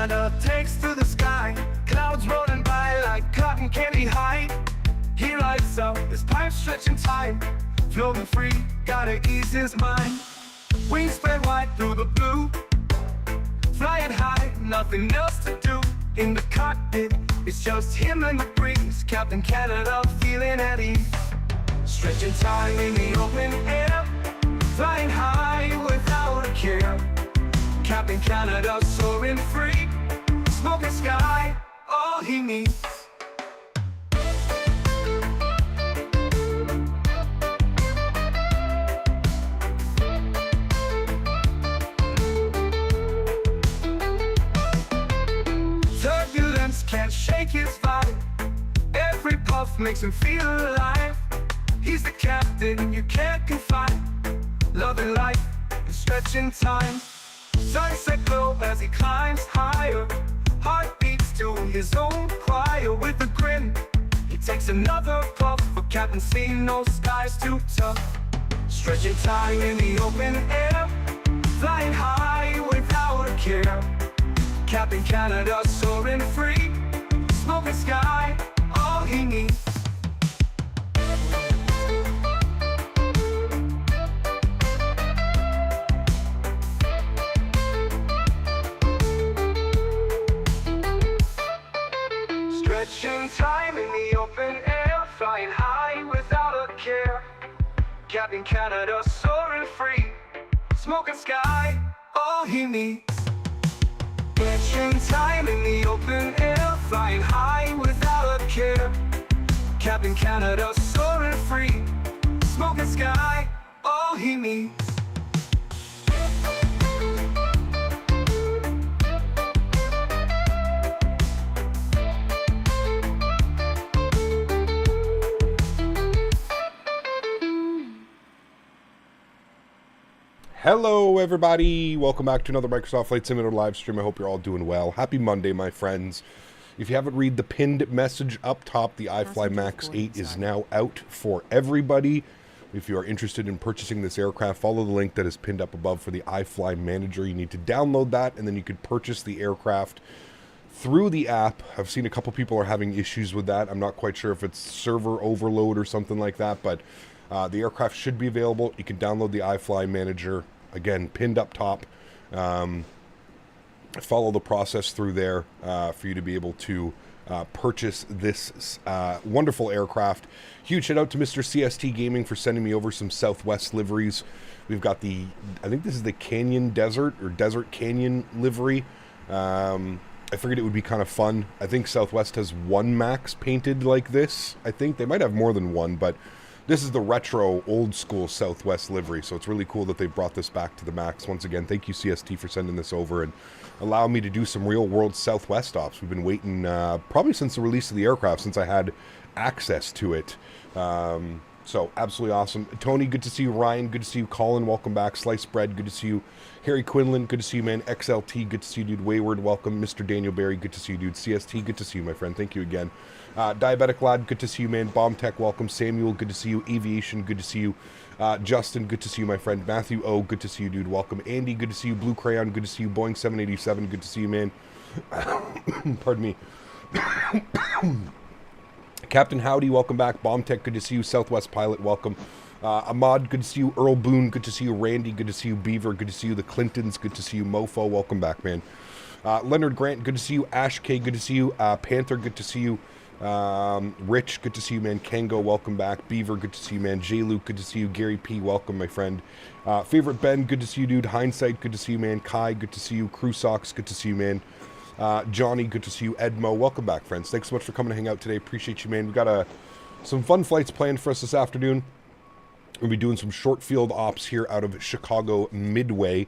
Canada takes to the sky, clouds rolling by like cotton candy high. He lights up, his pipe stretching time, floating free, gotta ease his mind. Wings spread wide through the blue, flying high, nothing else to do. In the cockpit, it's just him and the breeze, Captain Canada feeling at ease. Stretching time in the open air, flying high without a care. Captain Canada soaring free, smoking sky, all he needs. Turbulence can't shake his vibe, every puff makes him feel alive. He's the captain you can't confide, loving life and stretching time. Sunset glow as he climbs higher, heart beats to his own choir. With a grin, he takes another puff, for Captain C no sky's too tough. Stretching time in the open air, flying high without a care. Captain Canada soaring free, smoking sky, all he needs. Stretching time in the open air, flying high without a care. Captain Canada soaring free, smoking sky, all he needs. Stretching time in the open air, flying high without a care. Captain Canada soaring free, smoking sky, all he needs. Hello everybody, welcome back to another Microsoft Flight Simulator live stream. I hope you're all doing well. Happy Monday, my friends. If you haven't read the pinned message up top, the iFly Max 8 is now out for everybody. If you are interested in purchasing this aircraft, follow the link that is pinned up above for the iFly Manager. You need to download that, and then you could purchase the aircraft through the app. I've seen a couple people are having issues with that. I'm not quite sure if it's server overload or something like that, but the aircraft should be available. You can download the iFly Manager. Again, pinned up top. Follow the process through there for you to be able to purchase this wonderful aircraft. Huge shout out to Mr. CST Gaming for sending me over some Southwest liveries. We've got the, I think this is the Canyon Desert or Desert Canyon livery. I figured it would be kind of fun. I think Southwest has one Max painted like this. I think they might have more than one, but this is the retro, old-school Southwest livery, so it's really cool that they brought this back to the Max. Once again, thank you, CST, for sending this over and allowing me to do some real-world Southwest ops. We've been waiting probably since the release of the aircraft, since I had access to it. So, absolutely awesome. Tony, good to see you. Ryan, good to see you. Colin, welcome back. Sliced Bread, good to see you. Harry Quinlan, good to see you, man. XLT, good to see you, dude. Wayward, welcome. Mr. Daniel Berry, good to see you, dude. CST, good to see you, my friend. Thank you again. Diabetic Lad, good to see you, man. Bomb Tech, welcome. Samuel, good to see you. Aviation, good to see you. Justin, good to see you, my friend. Matthew O, good to see you, dude. Welcome. Andy, good to see you. Blue Crayon, good to see you. Boeing 787, good to see you, man. Pardon me. Captain Howdy, welcome back. Bomb Tech, good to see you. Southwest Pilot, welcome. Ahmad, good to see you. Earl Boone, good to see you. Randy, good to see you. Beaver, good to see you. The Clintons, good to see you. Mofo, welcome back, man. Leonard Grant, good to see you. Ash K, good to see you. Panther, good to see you. Rich, good to see you, man. Kango, welcome back. Beaver, good to see you, man. J. Luke, good to see you. Gary P, welcome, my friend. Favorite Ben, good to see you, dude. Hindsight, good to see you, man. Kai, good to see you. Crew Socks, good to see you, man. Johnny, good to see you. Edmo, welcome back, friends. Thanks so much for coming to hang out today. Appreciate you, man. We've got some fun flights planned for us this afternoon. We'll be doing some short field ops here out of Chicago Midway,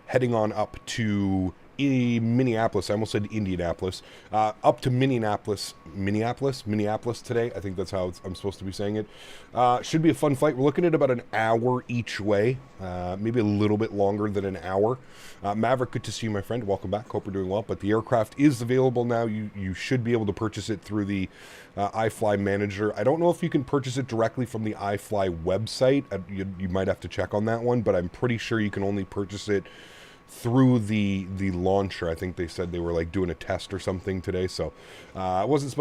heading on up to Minneapolis. I almost said Indianapolis. Up to Minneapolis today. I think that's how I'm supposed to be saying it. Should be a fun flight. We're looking at about an hour each way, maybe a little bit longer than an hour. Maverick, good to see you, my friend. Welcome back. Hope we're doing well. But the aircraft is available now. You should be able to purchase it through the iFly Manager. I don't know if you can purchase it directly from the iFly website. You might have to check on that one, but I'm pretty sure you can only purchase it through the launcher. I think they said they were like doing a test or something today. So I wasn't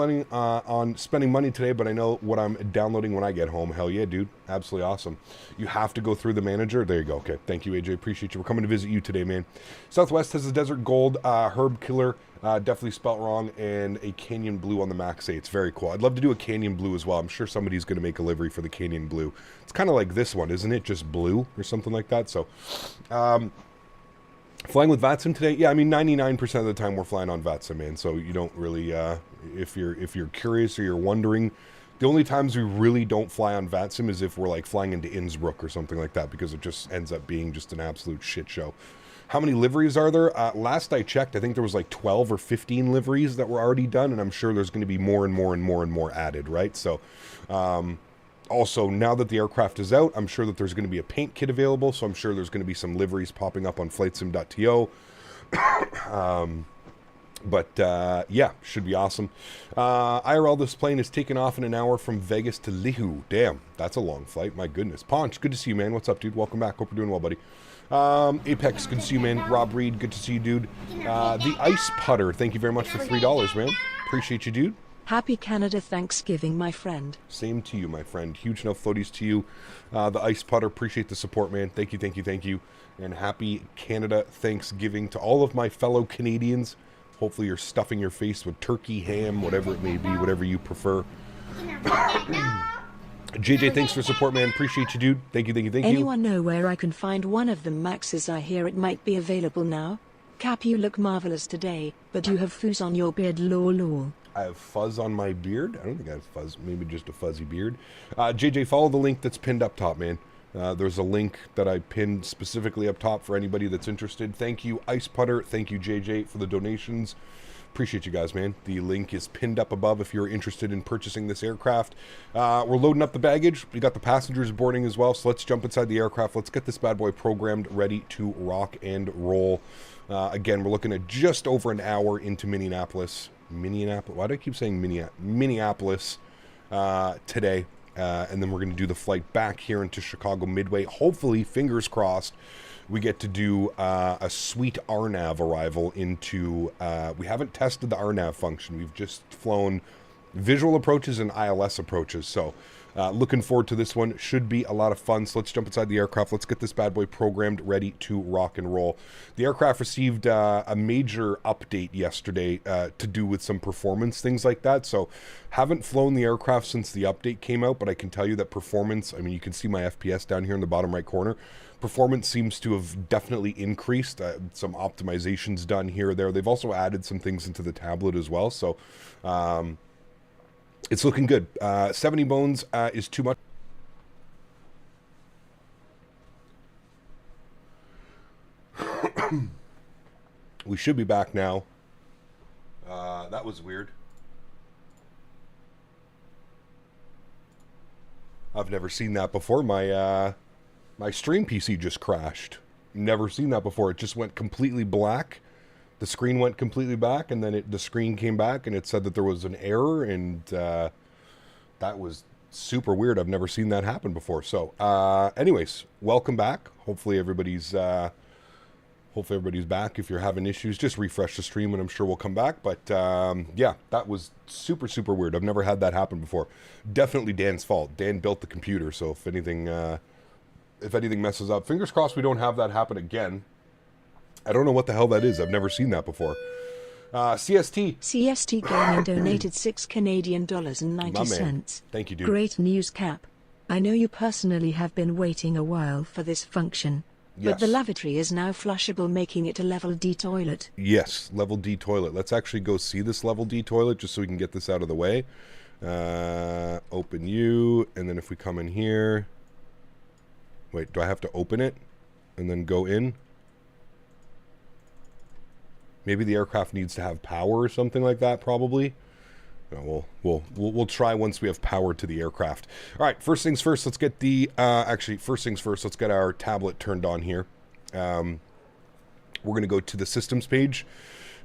spending money today, but I know what I'm downloading when I get home. Hell yeah, dude. Absolutely awesome. You have to go through the manager. There you go. Okay. Thank you, AJ. Appreciate you. We're coming to visit you today, man. Southwest has a Desert Gold Herb Killer. Definitely spelt wrong, and a Canyon Blue on the Max 8. It's very cool. I'd love to do a Canyon Blue as well. I'm sure somebody's going to make a livery for the Canyon Blue. It's kind of like this one, isn't it? Just blue or something like that. So, flying with VATSIM today? Yeah, I mean, 99% of the time we're flying on VATSIM, man. So you don't really, if you're curious or you're wondering, the only times we really don't fly on VATSIM is if we're like flying into Innsbruck or something like that, because it just ends up being just an absolute shit show. How many liveries are there? Last I checked, I think there was like 12 or 15 liveries that were already done, and I'm sure there's going to be more and more and more and more added, right? So, also, now that the aircraft is out, I'm sure that there's going to be a paint kit available, so I'm sure there's going to be some liveries popping up on flightsim.to. Yeah, should be awesome. IRL, this plane is taking off in an hour from Vegas to Lihu. Damn, that's a long flight. My goodness. Ponch, good to see you, man. What's up, dude? Welcome back. Hope you're doing well, buddy. Apex, good to see you, man. Rob Reed, good to see you, dude. The Ice Putter, thank you very much for $3, man. Appreciate you, dude. Happy Canada Thanksgiving, my friend. Same to you, my friend. Huge enough floaties to you. The Ice Putter, appreciate the support, man. Thank you, thank you, thank you. And happy Canada Thanksgiving to all of my fellow Canadians. Hopefully you're stuffing your face with turkey, ham, whatever it may be, whatever you prefer. JJ, thanks for support, man. Appreciate you, dude. Thank you, thank you, thank you. Anyone know where I can find one of the Maxes? I hear it might be available now. Cap, you look marvelous today, but you have fuzz on your beard, lol. I have fuzz on my beard? I don't think I have fuzz. Maybe just a fuzzy beard. JJ, follow the link that's pinned up top, man. There's a link that I pinned specifically up top for anybody that's interested. Thank you, Ice Putter. Thank you, JJ, for the donations. Appreciate you guys, man. The link is pinned up above if you're interested in purchasing this aircraft. We're loading up the baggage. We got the passengers boarding as well, so let's jump inside the aircraft. Let's get this bad boy programmed, ready to rock and roll. Again, we're looking at just over an hour into Minneapolis. Why do I keep saying Minneapolis today? And then we're going to do the flight back here into Chicago Midway. Hopefully, fingers crossed, we get to do a sweet RNAV arrival into... we haven't tested the RNAV function. We've just flown visual approaches and ILS approaches. So looking forward to this one. Should be a lot of fun. So let's jump inside the aircraft. Let's get this bad boy programmed, ready to rock and roll. The aircraft received a major update yesterday to do with some performance, things like that. So haven't flown the aircraft since the update came out, but I can tell you that performance, I mean, you can see my FPS down here in the bottom right corner. Performance seems to have definitely increased. Some optimizations done here or there. They've also added some things into the tablet as well. So it's looking good. 70 bones is too much. We should be back now. That was weird. I've never seen that before. My stream PC just crashed. Never seen that before. It just went completely black. The screen went completely black, and then the screen came back, and it said that there was an error, and that was super weird. I've never seen that happen before. So, anyways, welcome back. Hopefully everybody's back. If you're having issues, just refresh the stream, and I'm sure we'll come back. But yeah, that was super, super weird. I've never had that happen before. Definitely Dan's fault. Dan built the computer, so if anything messes up, fingers crossed we don't have that happen again. I don't know what the hell that is. I've never seen that before. CST Gaming donated $6 Thank you, dude. Great news, Cap. I know you personally have been waiting a while for this function. Yes. But the lavatory is now flushable, making it a level D toilet. Yes, level D toilet. Let's actually go see this level D toilet just so we can get this out of the way. Open you, and then if we come in here... Wait, do I have to open it and then go in? Maybe the aircraft needs to have power or something like that, probably. No, we'll try once we have power to the aircraft. All right, first things first, let's get let's get our tablet turned on here. We're going to go to the systems page,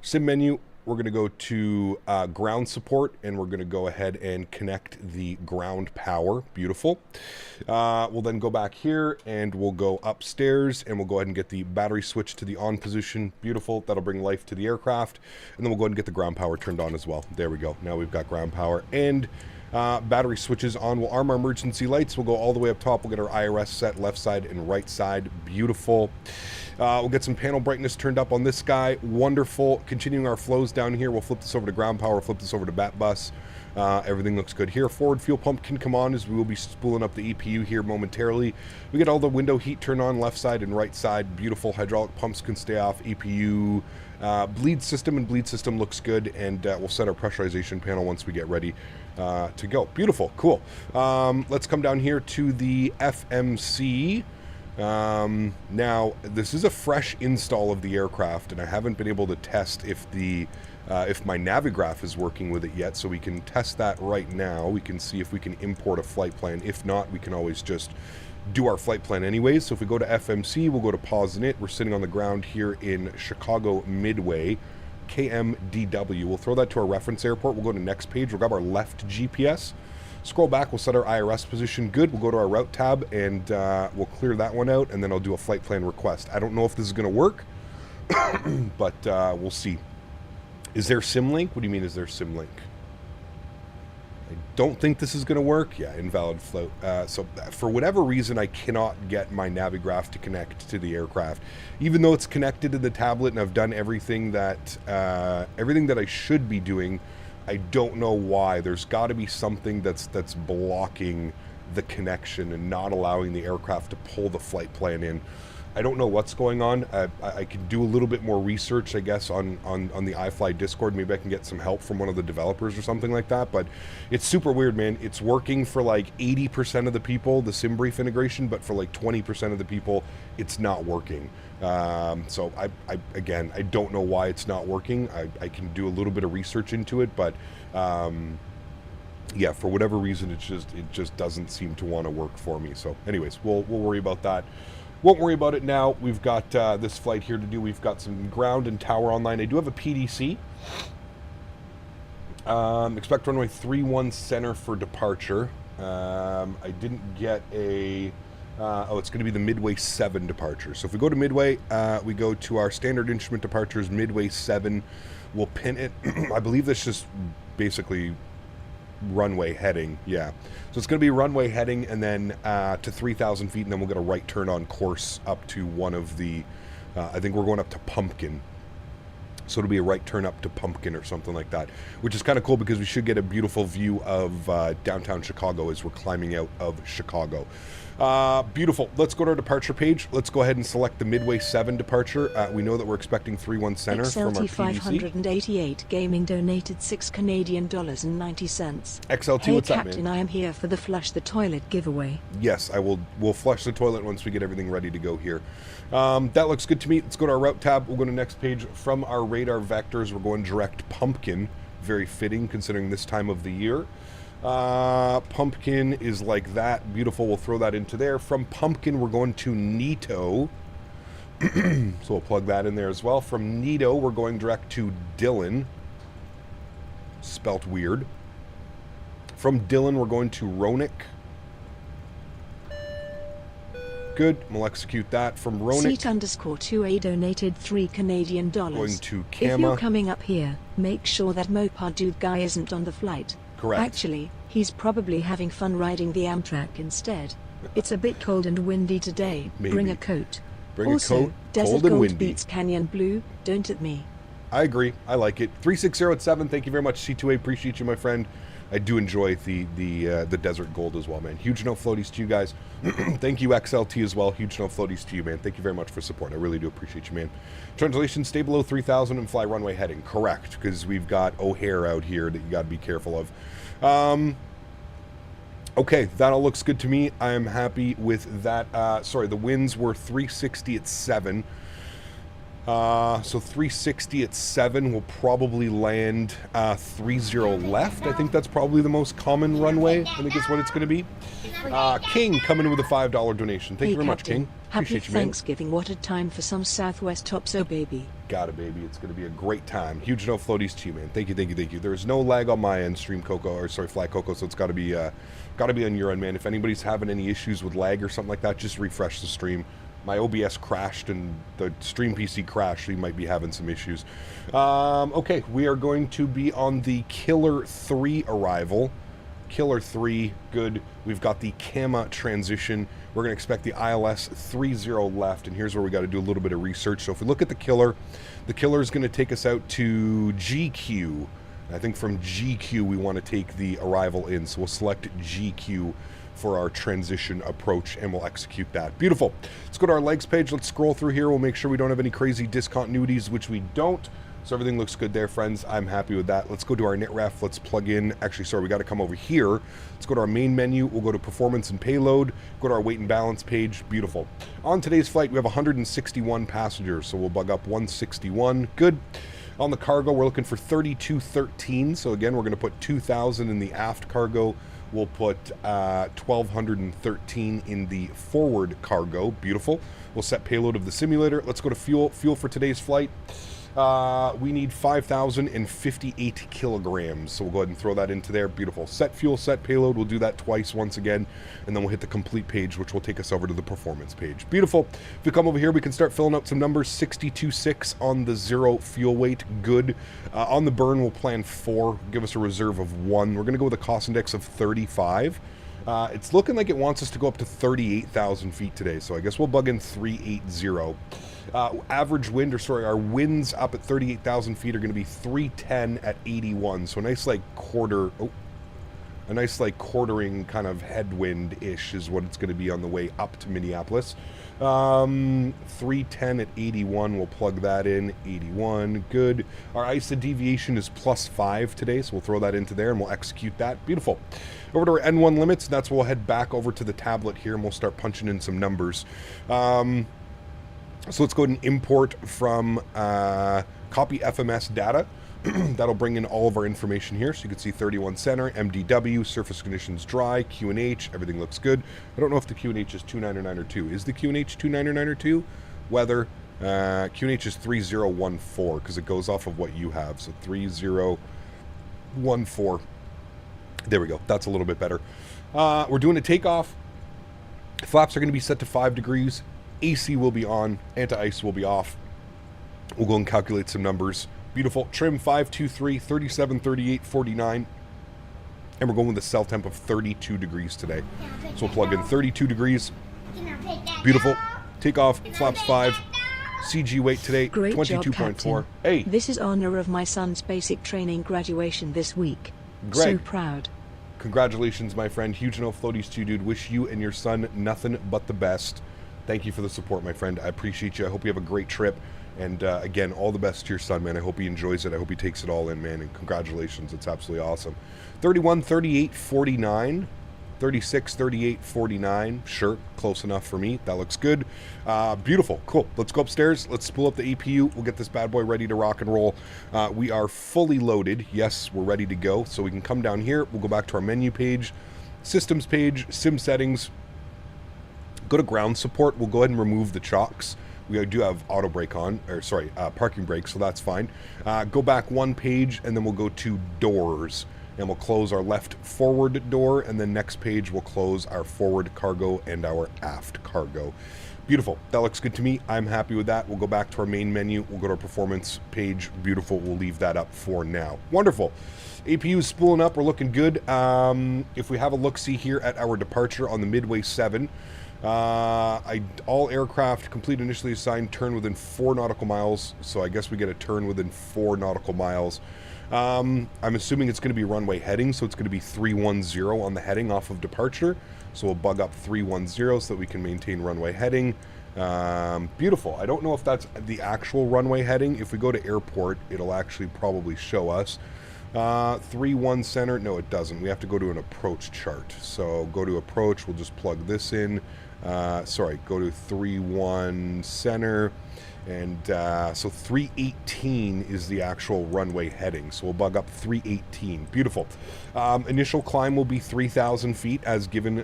sim menu, we're going to go to ground support, and we're going to go ahead and connect the ground power. Beautiful. We'll then go back here, and we'll go upstairs, and we'll go ahead and get the battery switch to the on position. Beautiful. That'll bring life to the aircraft. And then we'll go ahead and get the ground power turned on as well. There we go. Now we've got ground power and battery switches on. We'll arm our emergency lights. We'll go all the way up top. We'll get our IRS set left side and right side. Beautiful. We'll get some panel brightness turned up on this guy. Wonderful. Continuing our flows down here. We'll flip this over to ground power. Flip this over to bat bus. Everything looks good here. Forward fuel pump can come on as we will be spooling up the EPU here momentarily. We get all the window heat turned on left side and right side. Beautiful. Hydraulic pumps can stay off. EPU bleed system looks good, and we'll set our pressurization panel once we get ready to go. Beautiful. Cool. Let's come down here to the FMC. Now this is a fresh install of the aircraft, and I haven't been able to test if the if my Navigraph is working with it yet, so we can test that right now. We can see if we can import a flight plan. If not, we can always just do our flight plan anyways. So if we go to FMC, we'll go to pause in it. We're sitting on the ground here in Chicago Midway, KMDW. We'll throw that to our reference airport. We'll go to next page. We'll grab our left GPS. Scroll back, we'll set our IRS position. Good. We'll go to our route tab, and we'll clear that one out, and then I'll do a flight plan request. I don't know if this is going to work, but we'll see. Is there Symlink? What do you mean, is there Symlink? I don't think this is going to work. Yeah, invalid float. So for whatever reason, I cannot get my Navigraph to connect to the aircraft. Even though it's connected to the tablet, and I've done everything that I should be doing, I don't know why. There's got to be something that's blocking the connection and not allowing the aircraft to pull the flight plan in. I don't know what's going on. I can do a little bit more research, I guess, on the iFly Discord. Maybe I can get some help from one of the developers or something like that. But it's super weird, man. It's working for like 80% of the people, the SimBrief integration, but for like 20% of the people, it's not working. So again, I don't know why it's not working. I can do a little bit of research into it, but yeah, for whatever reason, it just doesn't seem to want to work for me. So anyways, we'll worry about that. Won't worry about it now. We've got this flight here to do. We've got some ground and tower online. I do have a PDC. Expect runway 31 center for departure. I didn't get a... oh, it's going to be the Midway 7 departure. So if we go to Midway, we go to our standard instrument departures, Midway 7. We'll pin it. I believe that's just basically runway heading. Yeah. So it's going to be runway heading, and then to 3,000 feet, and then we'll get a right turn on course up to one of the... I think we're going up to Pumpkin. So it'll be a right turn up to Pumpkin or something like that, which is kind of cool because we should get a beautiful view of downtown Chicago as we're climbing out of Chicago. Beautiful. Let's go to our departure page. Let's go ahead and select the Midway 7 departure. We know that we're expecting 31 center from our PDC. 588 Gaming donated $6.90. XLT, hey, what's Captain, up, man? I am here for the Flush the Toilet giveaway. Yes, we'll flush the toilet once we get everything ready to go here. That looks good to me. Let's go to our route tab. We'll go to next page. From our radar vectors, we're going direct Pumpkin. Very fitting considering this time of the year. Pumpkin is like that. Beautiful. We'll throw that into there. From Pumpkin, we're going to Nito. So we'll plug that in there as well. From Nito, we're going direct to Dillon. Spelt weird. From Dillon, we're going to Roanoke. Good. We'll execute that. From Roanoke. Seat_2A donated $3 Canadian. Going to If Kama. you're coming up here, make sure that Mopar dude guy isn't on the flight. Correct. Actually, he's probably having fun riding the Amtrak instead. It's a bit cold and windy today. Maybe. Bring a coat. Bring also, a coat. Desert Cold and Gold windy. beats Canyon Blue, don't at me. I agree. I like it. 36087. Thank you very much, C2A. Appreciate you, my friend. I do enjoy the Desert Gold as well, man. Huge no floaties to you guys. Thank you, XLT, as well. Huge no floaties to you, man. Thank you very much for support. I really do appreciate you, man. Translation, stay below 3,000 and fly runway heading. Correct, because we've got O'Hare out here that you got to be careful of. Okay, that all looks good to me. I am happy with that. Sorry, the winds were 360 at 7. So 360 at 7 will probably land 30 left. I think that's probably the most common runway. I think is what it's going to be. King coming in with a $5 donation. Thank you very much, King. Happy Appreciate you, man. Thanksgiving. What a time for some Southwest tops, oh baby. Got it, baby. It's going to be a great time. Huge no floaties to you, man. Thank you, thank you, thank you. There's no lag on my end, Stream Coco, or sorry, Fly Coco, so it's got to be on your end, man. If anybody's having any issues with lag or something like that, just refresh the stream. My OBS crashed and the stream PC crashed, so you might be having some issues. Okay, we are going to be on the Killer 3 arrival. Killer 3, good. We've got the Kama transition. We're going to expect the ILS 30 left, and here's where we got to do a little bit of research. So if we look at the Killer is going to take us out to GQ. I think from GQ we want to take the arrival in, so we'll select GQ for our transition approach, and we'll execute that. Beautiful. Let's go to our legs page. Let's scroll through here. We'll make sure we don't have any crazy discontinuities, which we don't. So everything looks good there, friends. I'm happy with that. Let's go to our NitRef. Let's plug in. Actually, sorry, we got to come over here. Let's go to our main menu. We'll go to performance and payload. Go to our weight and balance page. Beautiful. On today's flight, we have 161 passengers, so we'll bug up 161. Good. On the cargo, we're looking for 3213. So again, we're going to put 2,000 in the aft cargo. We'll put 1,213 in the forward cargo. Beautiful. We'll set payload of the simulator. Let's go to fuel. Fuel for today's flight. We need 5,058 kilograms. So we'll go ahead and throw that into there. Beautiful. Set fuel, set payload. We'll do that twice once again. And then we'll hit the complete page, which will take us over to the performance page. Beautiful. If we come over here, we can start filling out some numbers. 62.6 on the 0 fuel weight. Good. On the burn, we'll plan 4. Give us a reserve of 1. We're going to go with a cost index of 35. It's looking like it wants us to go up to 38,000 feet today. So I guess we'll bug in 380. Average wind, or sorry, our winds up at 38,000 feet are going to be 310 at 81. So a nice like quartering kind of headwind-ish is what it's going to be on the way up to Minneapolis. 310 at 81, we'll plug that in. 81, good. Our ISA deviation is +5 today, so we'll throw that into there and we'll execute that. Beautiful. Over to our N1 limits, that's where we'll head back over to the tablet here and we'll start punching in some numbers. So let's go ahead and import from copy FMS data. That'll bring in all of our information here. So you can see 31 center, MDW, surface conditions dry, QNH, everything looks good. I don't know if the QNH is 299 or 2. Is the QNH 299 or 2? Weather, QNH is 3014 because it goes off of what you have. So 3014. There we go. That's a little bit better. We're doing a takeoff. Flaps are going to be set to 5 degrees. AC will be on, anti-ice will be off. We'll go and calculate some numbers. Beautiful. Trim 523, 37, 38, 49. And we're going with a cell temp of 32 degrees today. So we'll plug in 32 degrees. Beautiful. Takeoff, flaps 5. CG weight today, 22.4. Hey. This is honor of my son's basic training graduation this week. Greg. So proud. Congratulations, my friend. Huge no floaties to you, dude. Wish you and your son nothing but the best. Thank you for the support, my friend. I appreciate you. I hope you have a great trip. And again, all the best to your son, man. I hope he enjoys it. I hope he takes it all in, man. And congratulations. It's absolutely awesome. 31, 38, 49. 36, 38, 49. Sure, close enough for me. That looks good. Beautiful. Cool. Let's go upstairs. Let's spool up the APU. We'll get this bad boy ready to rock and roll. We are fully loaded. Yes, we're ready to go. So we can come down here. We'll go back to our menu page, systems page, sim settings. Go to ground support. We'll go ahead and remove the chocks. We do have auto brake on, or sorry, parking brake, so that's fine. Go back one page, and then we'll go to doors. And we'll close our left forward door, and then next page we'll close our forward cargo and our aft cargo. Beautiful. That looks good to me. I'm happy with that. We'll go back to our main menu. We'll go to our performance page. Beautiful. We'll leave that up for now. Wonderful. APU is spooling up. We're looking good. If we have a look-see here at our departure on the Midway 7, all aircraft complete initially assigned turn within 4 nautical miles, so I guess we get a turn within 4 nautical miles. I'm assuming it's going to be runway heading, so it's going to be 310 on the heading off of departure. So we'll bug up 310 so that we can maintain runway heading. Beautiful. I don't know if that's the actual runway heading. If we go to airport, it'll actually probably show us. 3-1 center. No, it doesn't. We have to go to an approach chart. So go to approach. We'll just plug this in. Sorry, go to 3-1 center. And so 318 is the actual runway heading. So we'll bug up 318. Beautiful. Initial climb will be 3,000 feet as given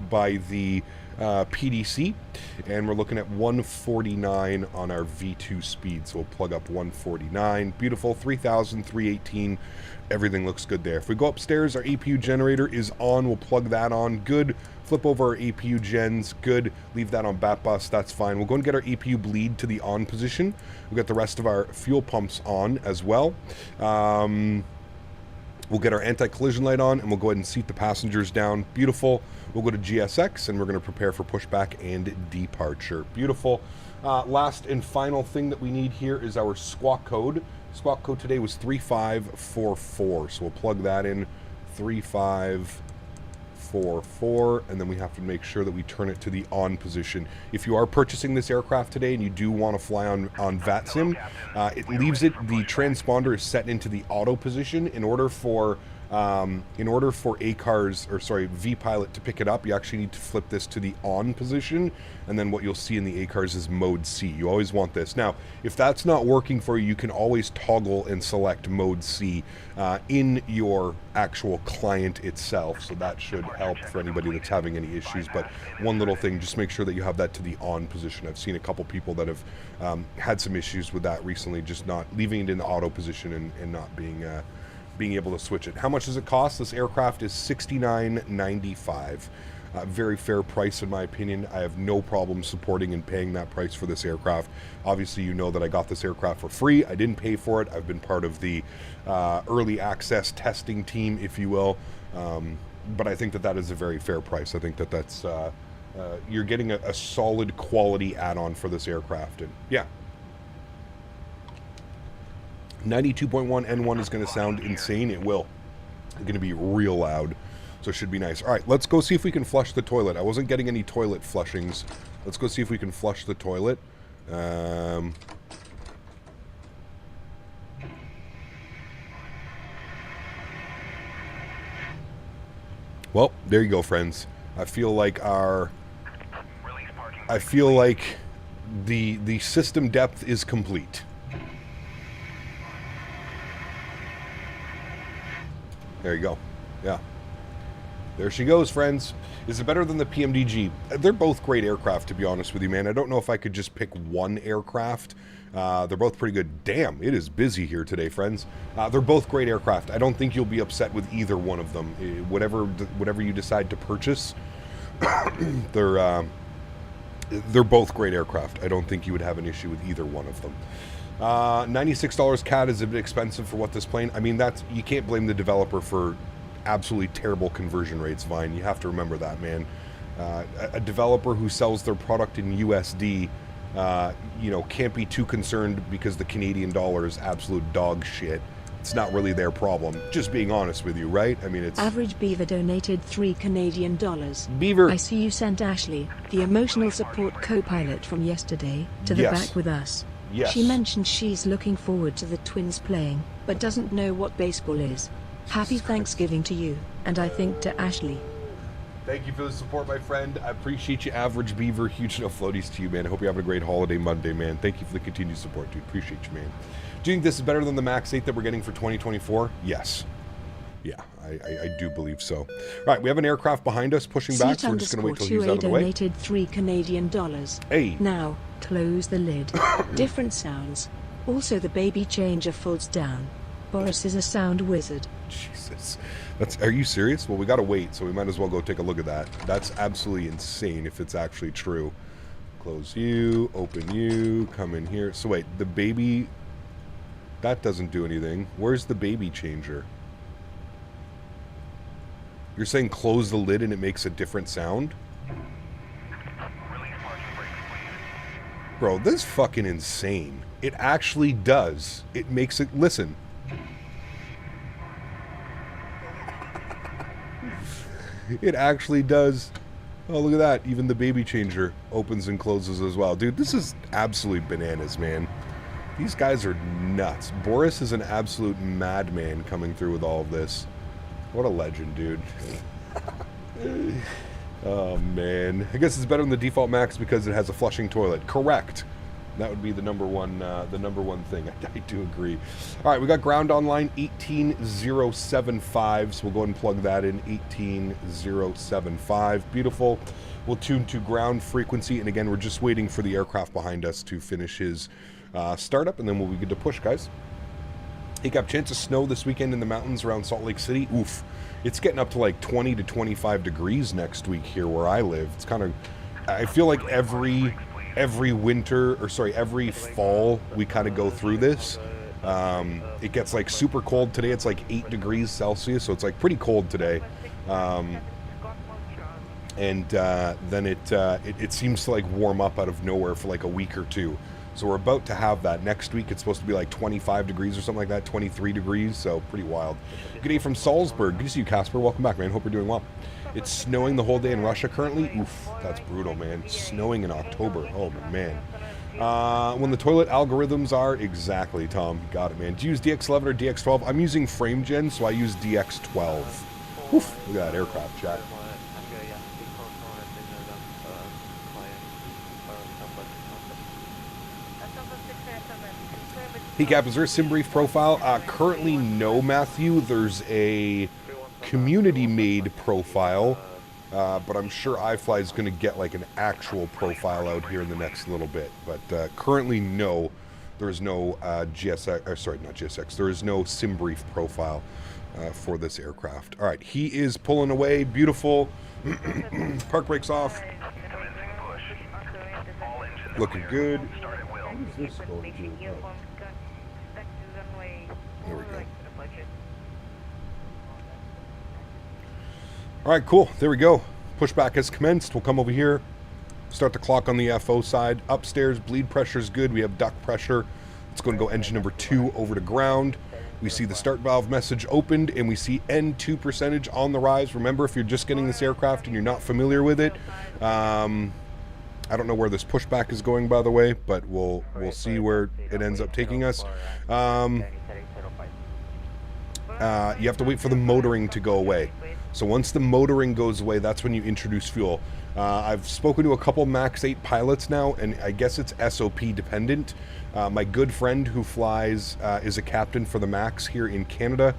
by the PDC. And we're looking at 149 on our V2 speed. So we'll plug up 149. Beautiful. 3,000, 318. Everything looks good there. If we go upstairs, our APU generator is on. We'll plug that on. Good. Flip over our APU gens. Good. Leave that on bat bus. That's fine. We'll go and get our APU bleed to the on position. We'll get the rest of our fuel pumps on as well. We'll get our anti-collision light on, and we'll go ahead and seat the passengers down. Beautiful. We'll go to GSX, and we're going to prepare for pushback and departure. Beautiful. Last and final thing that we need here is our squawk code. Squawk code today was 3544, so we'll plug that in. 3544, and then we have to make sure that we turn it to the on position. If you are purchasing this aircraft today and you do want to fly on VATSIM, it leaves it, the transponder is set into the auto position. In order for ACARS, or sorry, V-Pilot to pick it up, you actually need to flip this to the on position, and then what you'll see in the ACARS is mode C. You always want this. Now, if that's not working for you, you can always toggle and select mode C in your actual client itself, so that should help for anybody that's having any issues. But one little thing, just make sure that you have that to the on position. I've seen a couple people that have had some issues with that recently, just not leaving it in the auto position and not being able to switch it. How much does it cost? This aircraft is $69.95. Very fair price in my opinion. I have no problem supporting and paying that price for this aircraft. Obviously, you know that I got this aircraft for free. I didn't pay for it. I've been part of the early access testing team, if you will. But I think that that is a very fair price. I think that that's you're getting a solid quality add-on for this aircraft. And yeah, 92.1 N1 is going to sound insane. It will. It's going to be real loud. So it should be nice. All right, let's go see if we can flush the toilet. I wasn't getting any toilet flushings. Let's go see if we can flush the toilet. Well, there you go, friends. I feel like the system depth is complete. There you go. Yeah. There she goes, friends. Is it better than the PMDG? They're both great aircraft, to be honest with you, man. I don't know if I could just pick one aircraft. They're both pretty good. Damn, it is busy here today, friends. They're both great aircraft. I don't think you'll be upset with either one of them. Whatever you decide to purchase, they're both great aircraft. I don't think you would have an issue with either one of them. $96 CAD is a bit expensive for what this plane. I mean, you can't blame the developer for absolutely terrible conversion rates, Vine. You have to remember that, man. A developer who sells their product in USD, can't be too concerned because the Canadian dollar is absolute dog shit. It's not really their problem. Just being honest with you, right? I mean, it's... Average Beaver donated $3 Canadian. Beaver. I see you sent Ashley, the emotional support co-pilot from yesterday, to the back with us. Yes. She mentioned she's looking forward to the Twins playing, but doesn't know what baseball is. Happy Thanksgiving to you, and I think to Ashley. Thank you for the support, my friend. I appreciate you, Average Beaver. Huge no floaties to you, man. I hope you're having a great holiday Monday, man. Thank you for the continued support, dude. Appreciate you, man. Do you think this is better than the Max 8 that we're getting for 2024? Yes. Yeah, I do believe so. All right, we have an aircraft behind us pushing back, so we're just going to wait till he's out of the way. donated $3 Canadian. Hey. Now, close the lid. Different sounds. Also, the baby changer folds down. Boris is a sound wizard. Jesus. Are you serious? Well, we got to wait, so we might as well go take a look at that. That's absolutely insane if it's actually true. Close you, open you, come in here. So wait, the baby... That doesn't do anything. Where's the baby changer? You're saying close the lid and it makes a different sound? Bro, this is fucking insane. It actually does. It makes it... Listen. It actually does. Oh, look at that. Even the baby changer opens and closes as well. Dude, this is absolutely bananas, man. These guys are nuts. Boris is an absolute madman coming through with all of this. What a legend, dude. Oh, man. I guess it's better than the default Max because it has a flushing toilet. Correct. That would be the number one thing. I do agree. All right, we got ground online 18075, so we'll go ahead and plug that in 18075. Beautiful. We'll tune to ground frequency, and again, we're just waiting for the aircraft behind us to finish his startup, and then we'll be good to push, guys. Hey, Cap, chance of snow this weekend in the mountains around Salt Lake City. Oof. It's getting up to like 20 to 25 degrees next week here where I live. It's kind of, I feel like every winter, or sorry, every fall we kind of go through this. It gets like super cold today. It's like 8 degrees Celsius, so it's like pretty cold today. And then it seems to like warm up out of nowhere for like a week or two. So we're about to have that. Next week it's supposed to be like 25 degrees or something like that, 23 degrees, so pretty wild. Good day from Salzburg. Good to see you, Casper. Welcome back, man. Hope you're doing well. It's snowing the whole day in Russia currently. Oof, that's brutal, man. Snowing in October. Oh, man. When the toilet algorithms are, exactly, Tom. Got it, man. Do you use DX11 or DX12? I'm using FrameGen, so I use DX12. Oof, look at that aircraft, chat. Hey, Cap, is there a SimBrief profile? Currently, no, Matthew. There's a community-made profile, but I'm sure iFly is going to get like an actual profile out here in the next little bit. But currently, no, there is no GSX, or sorry, not GSX. There is no SimBrief profile for this aircraft. All right, he is pulling away. Beautiful. Park brakes off. Looking good. What is this going to do? There we go. All right, cool. There we go. Pushback has commenced. We'll come over here, start the clock on the FO side. Upstairs, bleed pressure is good. We have duct pressure. It's going to go engine number 2 over to ground. We see the start valve message opened, and we see N2 percentage on the rise. Remember, if you're just getting this aircraft and you're not familiar with it, I don't know where this pushback is going, by the way, but we'll see where it ends up taking us. You have to wait for the motoring to go away. So once the motoring goes away, that's when you introduce fuel. I've spoken to a couple Max 8 pilots now, and I guess it's SOP dependent. My good friend who flies is a captain for the Max here in Canada.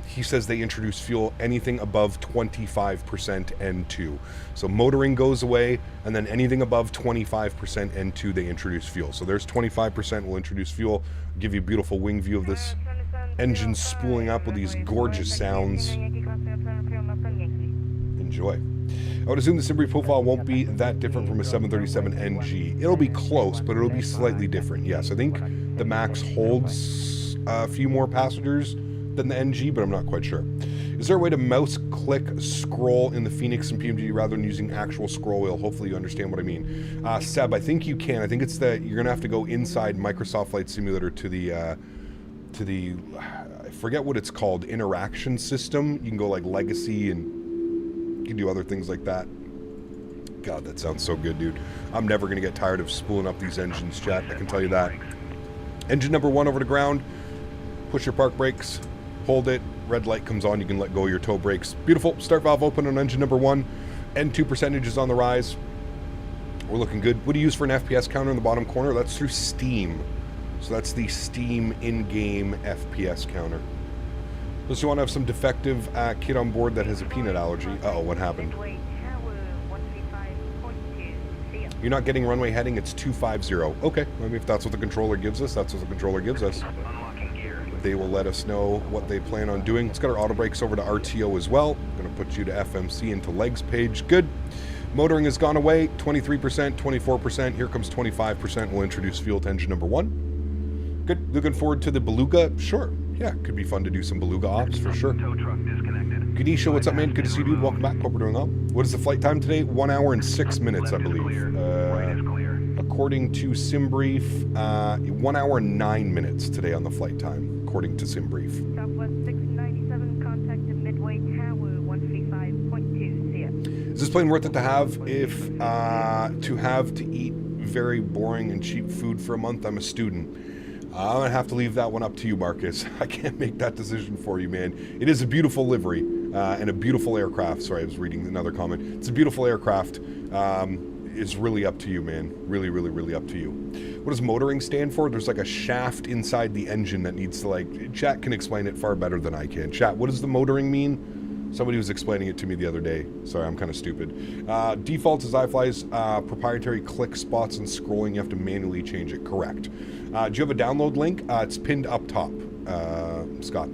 He says they introduce fuel anything above 25% N2. So motoring goes away, and then anything above 25% N2, they introduce fuel. So there's 25%, we'll introduce fuel, give you a beautiful wing view of this engine spooling up with these gorgeous sounds. Enjoy. I would assume the SimBrief profile won't be that different from a 737 NG. It'll be close, but it'll be slightly different. Yes, I think the Max holds a few more passengers than the NG, but I'm not quite sure. Is there a way to mouse click scroll in the Phoenix and PMG rather than using actual scroll wheel? Hopefully you understand what I mean. Seb, I think you can. I think it's that you're gonna have to go inside Microsoft Flight Simulator to the I forget what it's called, interaction system. You can go like legacy, and you can do other things like that. God, that sounds so good, dude. I'm never gonna get tired of spooling up these engines, chat, I can tell you that. Engine number 1 over to ground. Push your park brakes, hold it, red light comes on, you can let go of your toe brakes. Beautiful. Start valve open on engine number 1. N2 percentage is on the rise. We're looking good. What do you use for an FPS counter in the bottom corner? That's through Steam. So that's the Steam in-game FPS counter. Unless you want to have some defective kit on board that has a peanut allergy. Uh-oh, what happened? You're not getting runway heading, it's 250. Okay, I mean, if that's what the controller gives us, that's what the controller gives us. They will let us know what they plan on doing. It's got our auto brakes over to RTO as well. Going to put you to FMC into legs page. Good. Motoring has gone away. 23%, 24%. Here comes 25%. We'll introduce fuel to engine number 1. Good. Looking forward to the Beluga. Sure. Yeah, could be fun to do some Beluga ops for sure. Ganesha, what's up, man? Good to see you, dude. Welcome back. Hope we're doing well. What is the flight time today? 1 hour and 6 minutes, I believe. According to SimBrief, 1 hour and 9 minutes today on the flight time, according to SimBrief. Southwest 697, contact to Midway Tower 135.2. Is this plane worth it to have if to eat very boring and cheap food for a month? I'm a student. I'm going to have to leave that one up to you, Marcus. I can't make that decision for you, man. It is a beautiful livery and a beautiful aircraft. Sorry, I was reading another comment. It's a beautiful aircraft. is really up to you, man. Really, really, really up to you. What does motoring stand for? There's like a shaft inside the engine that needs to, like, chat can explain it far better than I can. Chat, what does the motoring mean? Somebody was explaining it to me the other day. Sorry, I'm kind of stupid. Default is iFly's proprietary click spots and scrolling. You have to manually change it. Correct. Do you have a download link? It's pinned up top, Scott.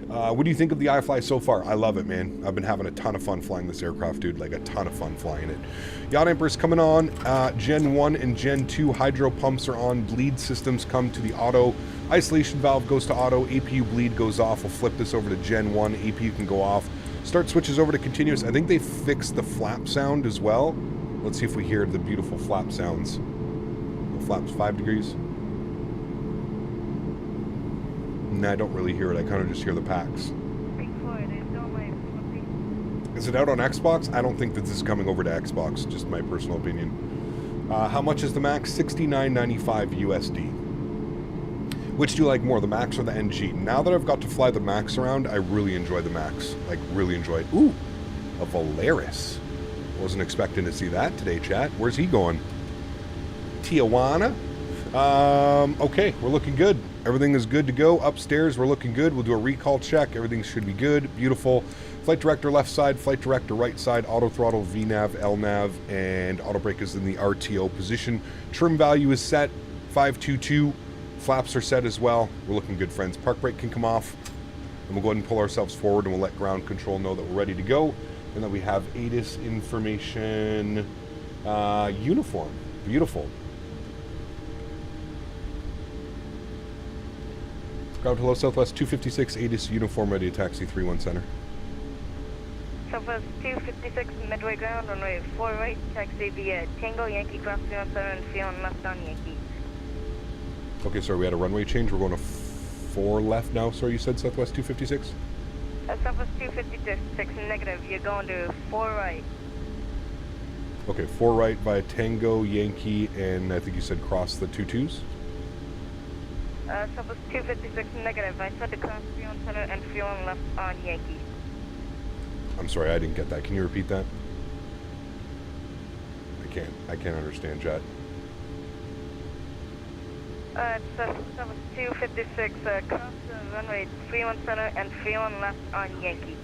What do you think of the iFly so far? I love it, man. I've been having a ton of fun flying this aircraft, dude. Like, a ton of fun flying it. Yacht Empress coming on. Gen 1 and Gen 2 hydro pumps are on. Bleed systems come to the auto. Isolation valve goes to auto. APU bleed goes off. We'll flip this over to Gen 1. APU can go off. Start switches over to continuous. I think they fixed the flap sound as well. Let's see if we hear the beautiful flap sounds. The flap's 5 degrees. Nah, I don't really hear it. I kind of just hear the packs. Is it out on Xbox? I don't think that this is coming over to Xbox. Just my personal opinion. How much is the Max? $69.95 USD. Which do you like more, the Max or the NG? Now that I've got to fly the Max around, I really enjoy the Max. Like, really enjoy it. Ooh, a Volaris. Wasn't expecting to see that today, chat. Where's he going? Tijuana? Okay, we're looking good. Everything is good to go. Upstairs, we're looking good. We'll do a recall check. Everything should be good. Beautiful. Flight director left side, flight director right side, auto throttle, VNAV, LNAV, and auto brake is in the RTO position. Trim value is set, 522. Flaps are set as well. We're looking good, friends. Park brake can come off. And we'll go ahead and pull ourselves forward, and we'll let ground control know that we're ready to go. And that we have ATIS information uniform. Beautiful. Ground hello, Southwest 256, ATIS uniform, ready to taxi 31 center. Southwest 256, midway ground, runway 4 right, taxi via Tango, Yankee, cross 31 center, and feeling left on Yankee. Okay, sorry, we had a runway change. We're going to 4 left now. Sorry, you said Southwest 256? Southwest 256, negative, you're going to 4 right. Okay, 4 right via Tango, Yankee, and I think you said cross the 22s? Southwest 256, negative. I said to cross 31 center and feeling left on Yankee. I'm sorry, I didn't get that. Can you repeat that? I can't understand, chat. It's Southwest 256, cross the runway 31 center and feeling left on Yankee.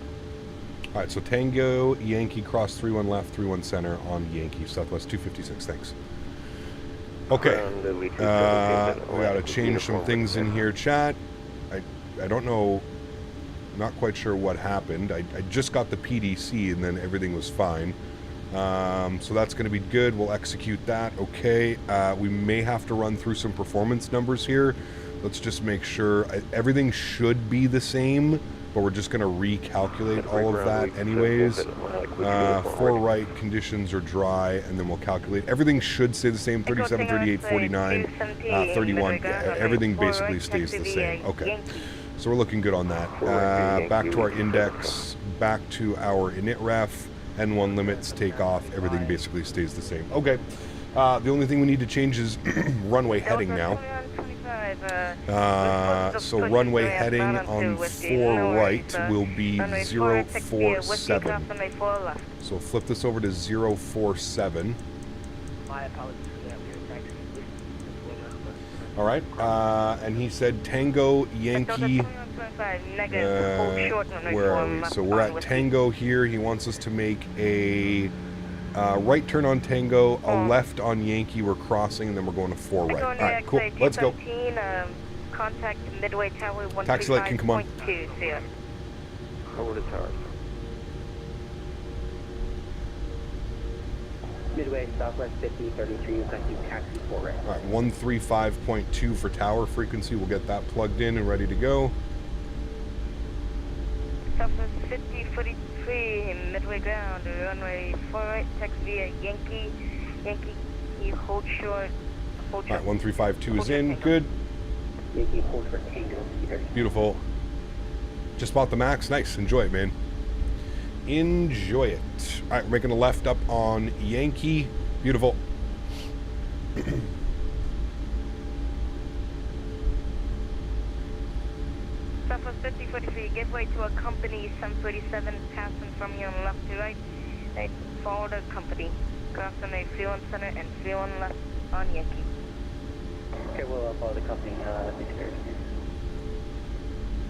Alright, so Tango, Yankee, cross 31 left, 31 center on Yankee, Southwest 256, thanks. Okay, we gotta change some things in here, chat. I don't know, not quite sure what happened. I just got the PDC and then everything was fine. So that's gonna be good. We'll execute that. Okay, we may have to run through some performance numbers here. Let's just make sure everything should be the same, but we're just gonna recalculate all of that anyways. 4 right, conditions are dry, and then we'll calculate. Everything should stay the same, 37, 38, 49, 31. Everything basically stays the same. Okay, so we're looking good on that. Back to our index, back to our init ref, N1 limits, takeoff, everything basically stays the same. Okay, the only thing we need to change is runway heading now. So runway heading on 4 right will be 047. So flip this over to 047. All right, and he said Tango, Yankee, where are we? So we're at Tango here. He wants us to make a right turn on Tango, a left on Yankee. We're crossing, and then we're going to 4 right. All right, cool. Let's go. Contact Midway Tower 135.2. Taxi light can come on. Over to tower. Midway, Southwest 5033, effective taxi 4 right. All right, 135.2 for tower frequency. We'll get that plugged in and ready to go. Southwest 5043, midway ground, runway 4 right, taxi via Yankee. Yankee, you hold short. All right, 1352 is in. Good. Yankee, hold for Tango. Beautiful. Just bought the Max. Nice. Enjoy it, man. Enjoy it. All right, we're making a left up on Yankee. Beautiful. Southwest 5043, give way to a company 737 passing from you on left to right. They follow the company. cross runway 31 center and 31 left on Yankee. Okay, we'll follow the company, disappeared.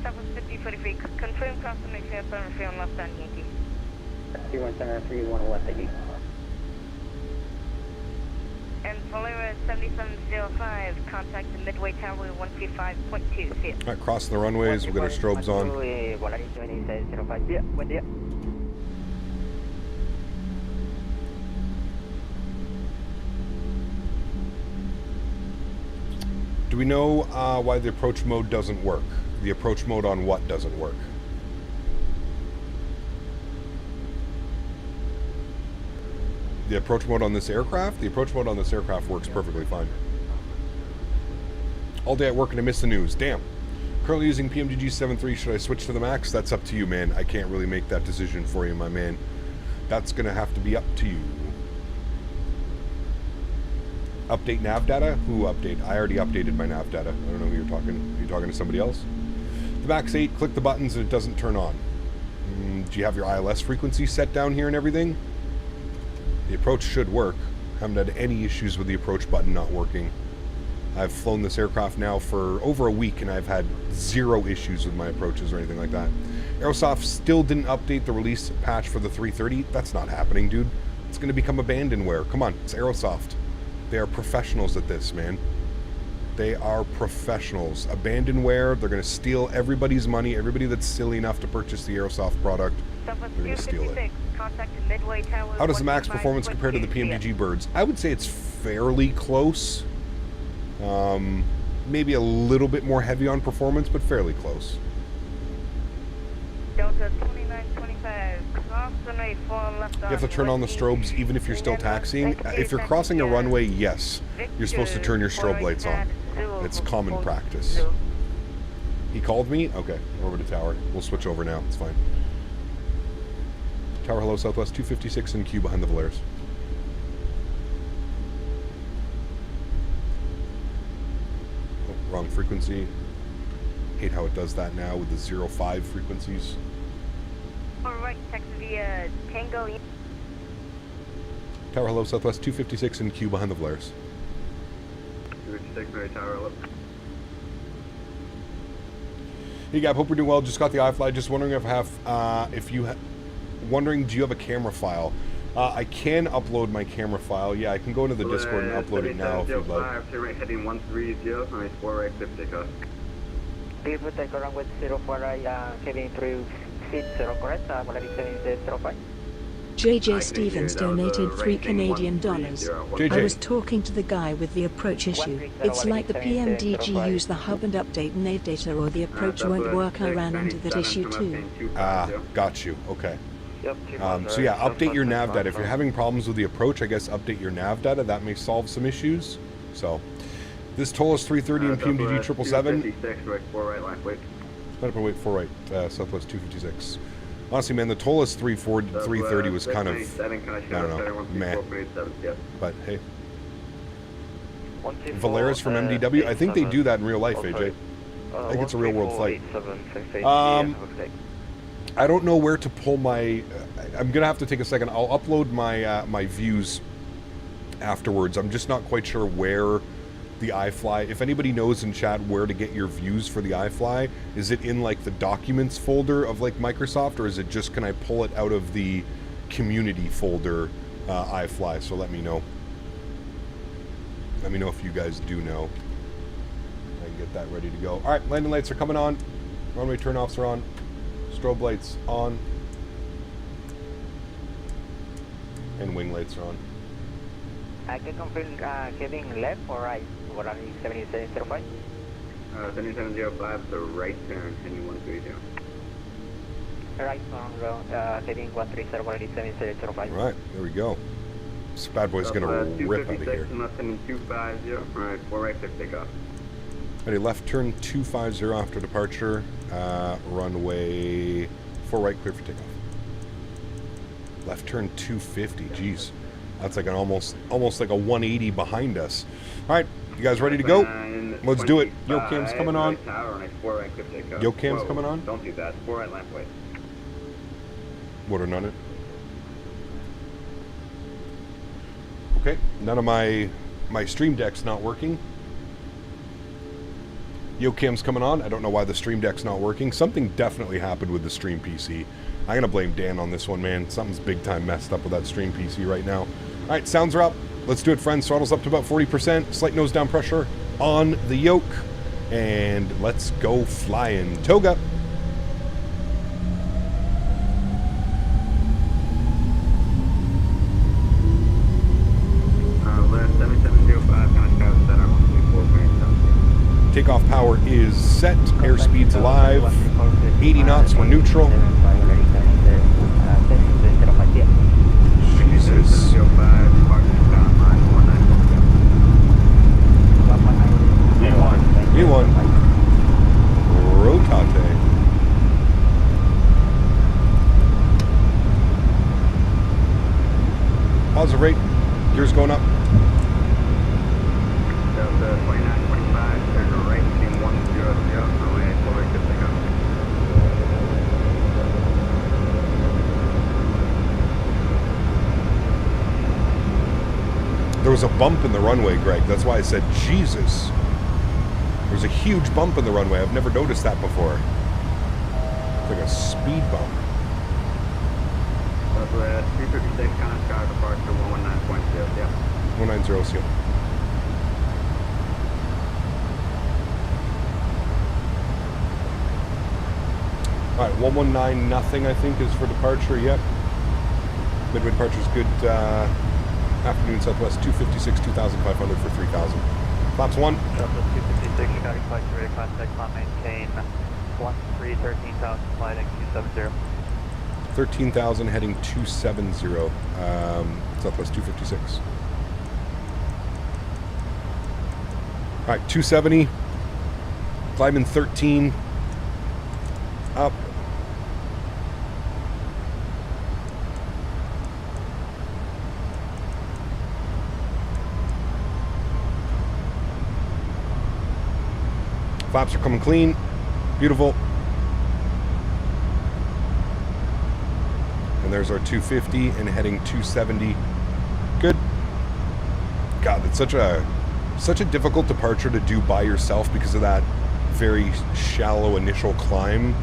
Southwest 5043, confirm cross runway 31 center and 31 left on Yankee. 31 center, 31 left, Yankee. And Valera 7705, contact the Midway Tower 135.2, see ya. All right, crossing the runways. We've got our strobes on. Yeah, buen día. Do we know why the approach mode doesn't work? The approach mode on what doesn't work? The approach mode on this aircraft? The approach mode on this aircraft works perfectly fine. All day at work and I missed the news. Damn. Currently using PMDG 73. Should I switch to the MAX? That's up to you, man. I can't really make that decision for you, my man. That's going to have to be up to you. Update nav data? Who update? I already updated my nav data. I don't know who you're talking. Are you talking to somebody else? The MAX 8, click the buttons and it doesn't turn on. Do you have your ILS frequency set down here and everything? The approach should work. Haven't had any issues with the approach button not working. I've flown this aircraft now for over a week and I've had 0 issues with my approaches or anything like that. Aerosoft still didn't update the release patch for the 330. That's not happening, dude. It's going to become abandonware. Come on, it's Aerosoft. They are professionals at this, man. They are professionals. Abandonware, they're going to steal everybody's money. Everybody that's silly enough to purchase the Aerosoft product, they're going to steal it. How does the MAX performance compare to the PMDG birds? I would say it's fairly close. Maybe a little bit more heavy on performance, but fairly close. Delta 2925, cross runway 4 left on. You have to turn on the strobes even if you're still taxiing. If you're crossing a runway, yes, you're supposed to turn your strobe lights on. It's common practice. He called me? Okay, over to tower. We'll switch over now. It's fine. Tower, hello, Southwest 256 in queue behind the Valeras. Oh, wrong frequency. Hate how it does that now with the 05 frequencies. Alright, text via Tango. Tower, hello, Southwest 256 in queue behind the Valeras. 256, Mary Tower, hello. Hey, Gab, hope we're doing well. Just got the iFly. Just wondering if I have, wondering, do you have a camera file? I can upload my camera file. Yeah, I can go into the Discord and upload it now if you'd like. Heading 130, on 4 right, clip takeoff. Please take around with 04, heading through seat 0 correct, Valerie 705. JJ Stevens donated $3 Canadian. JJ. I was talking to the guy with the approach issue. It's like the PMDG use the hub and update nav data or the approach won't work. I ran into that issue too. Ah, got you. Okay. So yeah, update your nav data. If you're having problems with the approach, I guess update your nav data. That may solve some issues. So, this toll is 330 and PMDG 777. 256, right, 4 right, line, wait. Sped up and wait 4 right, Southwest 256. Honestly, man, the toll is 330 was kind of, I don't know, meh. But hey. Valeras from MDW, I think they do that in real life, AJ. I think it's a real world flight. I don't know where to pull my, I'm going to have to take a second. I'll upload my my views afterwards. I'm just not quite sure where the iFly, if anybody knows in chat where to get your views for the iFly, is it in like the documents folder of like Microsoft, or is it just, can I pull it out of the community folder iFly? So let me know. Let me know if you guys do know. I can get that ready to go. All right, landing lights are coming on. Runway turnoffs are on. Strobe lights on. And wing lights are on. I can confirm heading left or right, Valerie 7705. 7705, so right turn, heading 130. Right on road, heading 130, Valerie 7705. All right, there we go. This bad boy's going to rip out of here. Left turn 250, alright, 4 right, clip takeoff. Ready, left turn 250 after departure. Runway 4 right, clear for takeoff. Left turn 250, jeez. That's like an almost like a 180 behind us. All right, you guys ready to go? Let's do it. Yo cam's coming on. Yo cam's coming on. Don't do that. 4 right, lamp wait. What are none it? Okay, none of my Stream Deck's not working. YoCam's coming on. I don't know why the Stream Deck's not working. Something definitely happened with the Stream PC. I'm going to blame Dan on this one, man. Something's big time messed up with that Stream PC right now. All right, sounds are up. Let's do it, friends. Throttle's up to about 40%. Slight nose down pressure on the yoke. And let's go flying. Toga. Takeoff power is set, airspeed's alive, 80 knots, we're neutral. Jesus. V1. Rotate. Positive rate, gears going up. Delta 2925, turn to right, heading 100, runway Sólríkt to takeoff. There was a bump in the runway, Greg. That's why I said, Jesus. There's a huge bump in the runway. I've never noticed that before. It's like a speed bump. Southwest 356, Contact departure 119.0, yeah. 190, seal. Alright, 119 nothing, I think, is for departure. Yep. Midway departure is good. Afternoon Southwest 256, 2,500 for 3,000. Flaps 1. Southwest 256, Chicago Flight, ready to contact, climb, maintain 13,000, flight Q70. 13,000 heading 270. Southwest 256. Alright, 270. Climbing 13. Up. Flaps are coming clean. Beautiful. And there's our 250 and heading 270. Good. God, it's such a difficult departure to do by yourself because of that very shallow initial climb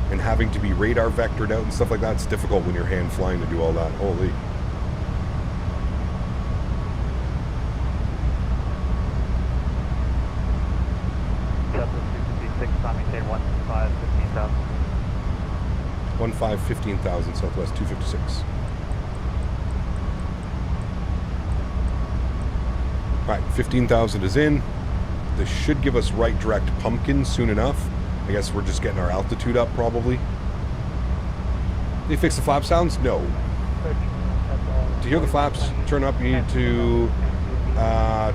and having to be radar vectored out and stuff like that. It's difficult when you're hand flying to do all that. Holy. Maintain 15,000. 15,000 Southwest 256. Alright, 15,000 is in. This should give us right direct pumpkin soon enough. I guess we're just getting our altitude up probably. Did they fix the flap sounds? No. To hear the flaps turn up, you need to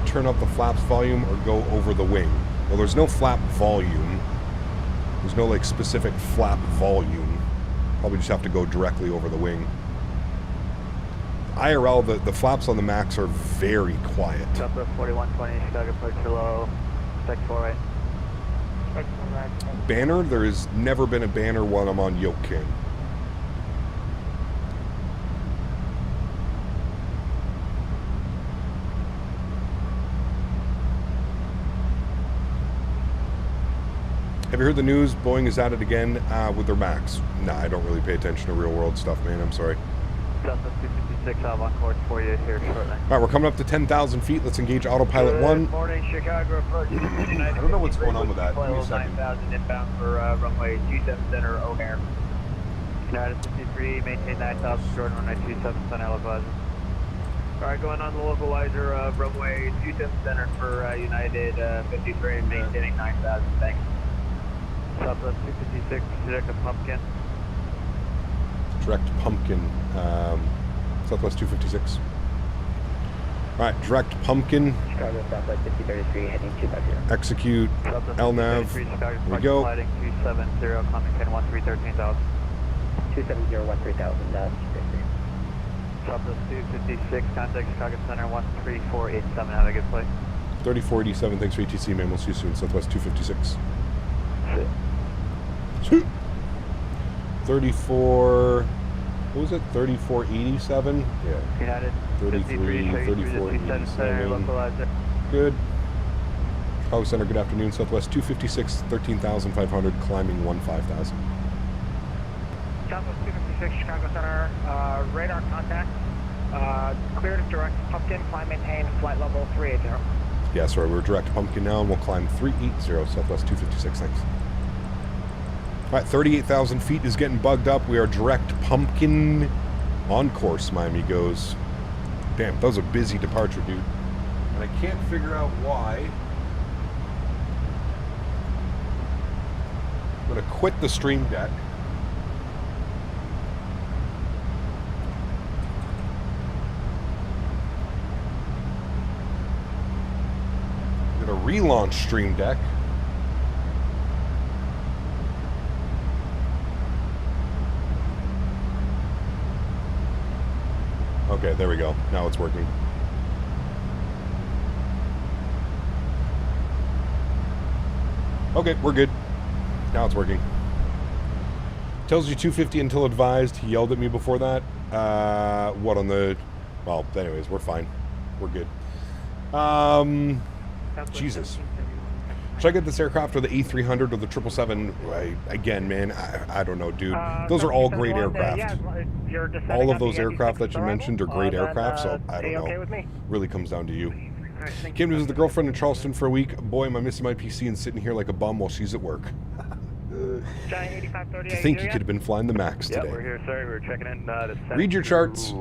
turn up the flaps volume or go over the wing. Well, there's no flap volume. There's no like specific flap volume. Probably just have to go directly over the wing. IRL, the flaps on the Max are very quiet. Southwest 4120, Chicago approach low, spec 4 right. Banner, there has never been a banner when I'm on Yoke King. Have you heard the news? Boeing is at it again with their Max. Nah, I don't really pay attention to real world stuff, man. I'm sorry. Southwest 256, I'll have on course for you here shortly. All right, we're coming up to 10,000 feet. Let's engage autopilot 1. Good morning, Chicago approach. I don't know what's going on with that. Give me a second. 9,000 inbound for runway 27 center O'Hare. United 53, maintain 9,000 Jordan, runway 27 center Lacasse. Alright, going on the localizer, runway 27 center for United 53, maintaining 9,000, thanks. Southwest 256, direct to Pumpkin. Direct Pumpkin, Southwest 256. Alright, direct Pumpkin. Chicago Southwest 5033, heading 250. Execute LNAV. Here we go. Flighting 270, climbing 13,000. 270, 13,000, Southwest 256, contact Chicago Center 13487, have a good flight. 3487, thanks for ATC, man. We'll see you soon. Southwest 256. 34. what was it, 3487? Yeah. United 33, 3487. localizer. Good. Chicago Center, good afternoon. Southwest 256, 13,500, climbing 15,000. Southwest 256, Chicago Center, radar contact, cleared direct Pumpkin, climb maintain, flight level 380. Yeah, sorry, we're direct Pumpkin now, and we'll climb 380, Southwest 256, thanks. All right, 38,000 feet is getting bugged up. We are direct Pumpkin on course, my amigos. Damn, that was a busy departure, dude. And I can't figure out why. I'm going to quit the stream deck. I'm going to relaunch stream deck. Okay, there we go. Now it's working. Okay, we're good. Now it's working. Tells you 250 until advised. He yelled at me before that. What on the... Well, anyways, we're fine. We're good. Jesus. Should I get this aircraft or the A300 or the 777? Again, man, I don't know, dude. Those are all great aircraft. All of those aircraft that you mentioned are great aircraft, so I don't know. Really comes down to you. Came to visit the girlfriend in Charleston for a week. Boy, am I missing my PC and sitting here like a bum while she's at work. To think you could have been flying the Max today. Yeah, we're here, sorry, we're checking in. Read your charts.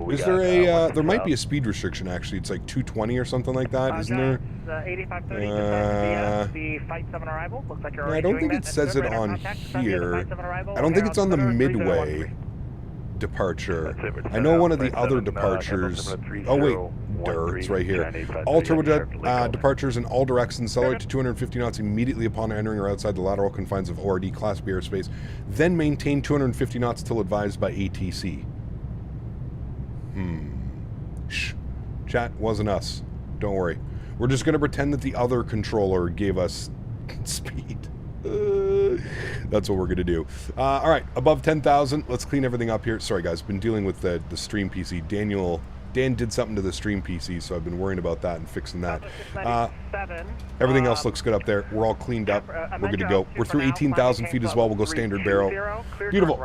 Is there a, there might be a speed restriction actually. It's like 220 or something like that, isn't there? 8530, the Flight 7 arrival. Looks like you're already I don't think it says it on here. I don't think it's on the Midway departure. I know one of the other departures. Oh wait, it's right here. All turbojet departures in all directions accelerate to 250 knots immediately upon entering or outside the lateral confines of ORD Class B airspace. Then maintain 250 knots till advised by ATC. Shh. Chat, wasn't us. Don't worry. We're just going to pretend that the other controller gave us speed. That's what we're going to do. All right, above 10,000. Let's clean everything up here. Sorry, guys. Been dealing with the stream PC. Dan did something to the stream PC, so I've been worrying about that and fixing that. Everything else looks good up there. We're all cleaned up. We're good to go. We're through 18,000 feet as well. We'll go standard barrel. Beautiful.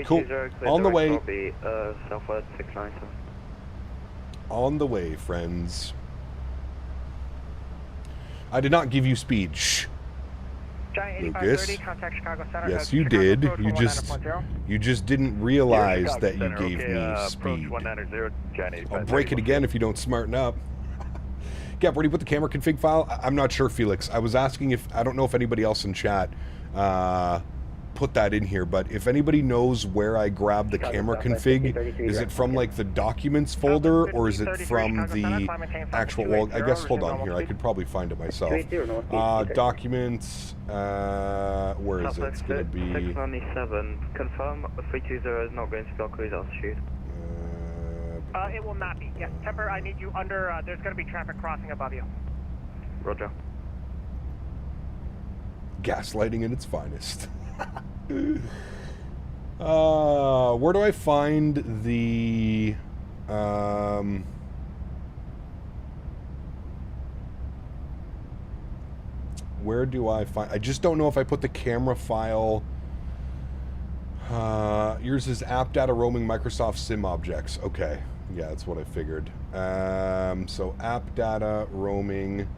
Cool. On the way. Southwest 697. On the way, friends. I did not give you speed. Shh. Lucas. Yes, you did. You just didn't realize that you gave me speed. I'll break it again if you don't smarten up. Gap, where do you put the camera config file? I'm not sure, Felix. I was asking if... I don't know if anybody else in chat put that in here, but if anybody knows where I grab the camera config, is it from like the documents folder or is it from the actual... Well, I guess, hold on here. I could probably find it myself. Documents... where is it? It's going to be... 697. Confirm 320 is not going to block cruise altitude. It will not be. Yes, Temper, I need you under... there's going to be traffic crossing above you. Roger. Gaslighting in its finest. Where do I find the... where do I find... I just don't know if I put the camera file... yours is app data roaming Microsoft sim objects. Okay. Yeah, that's what I figured. So app data roaming...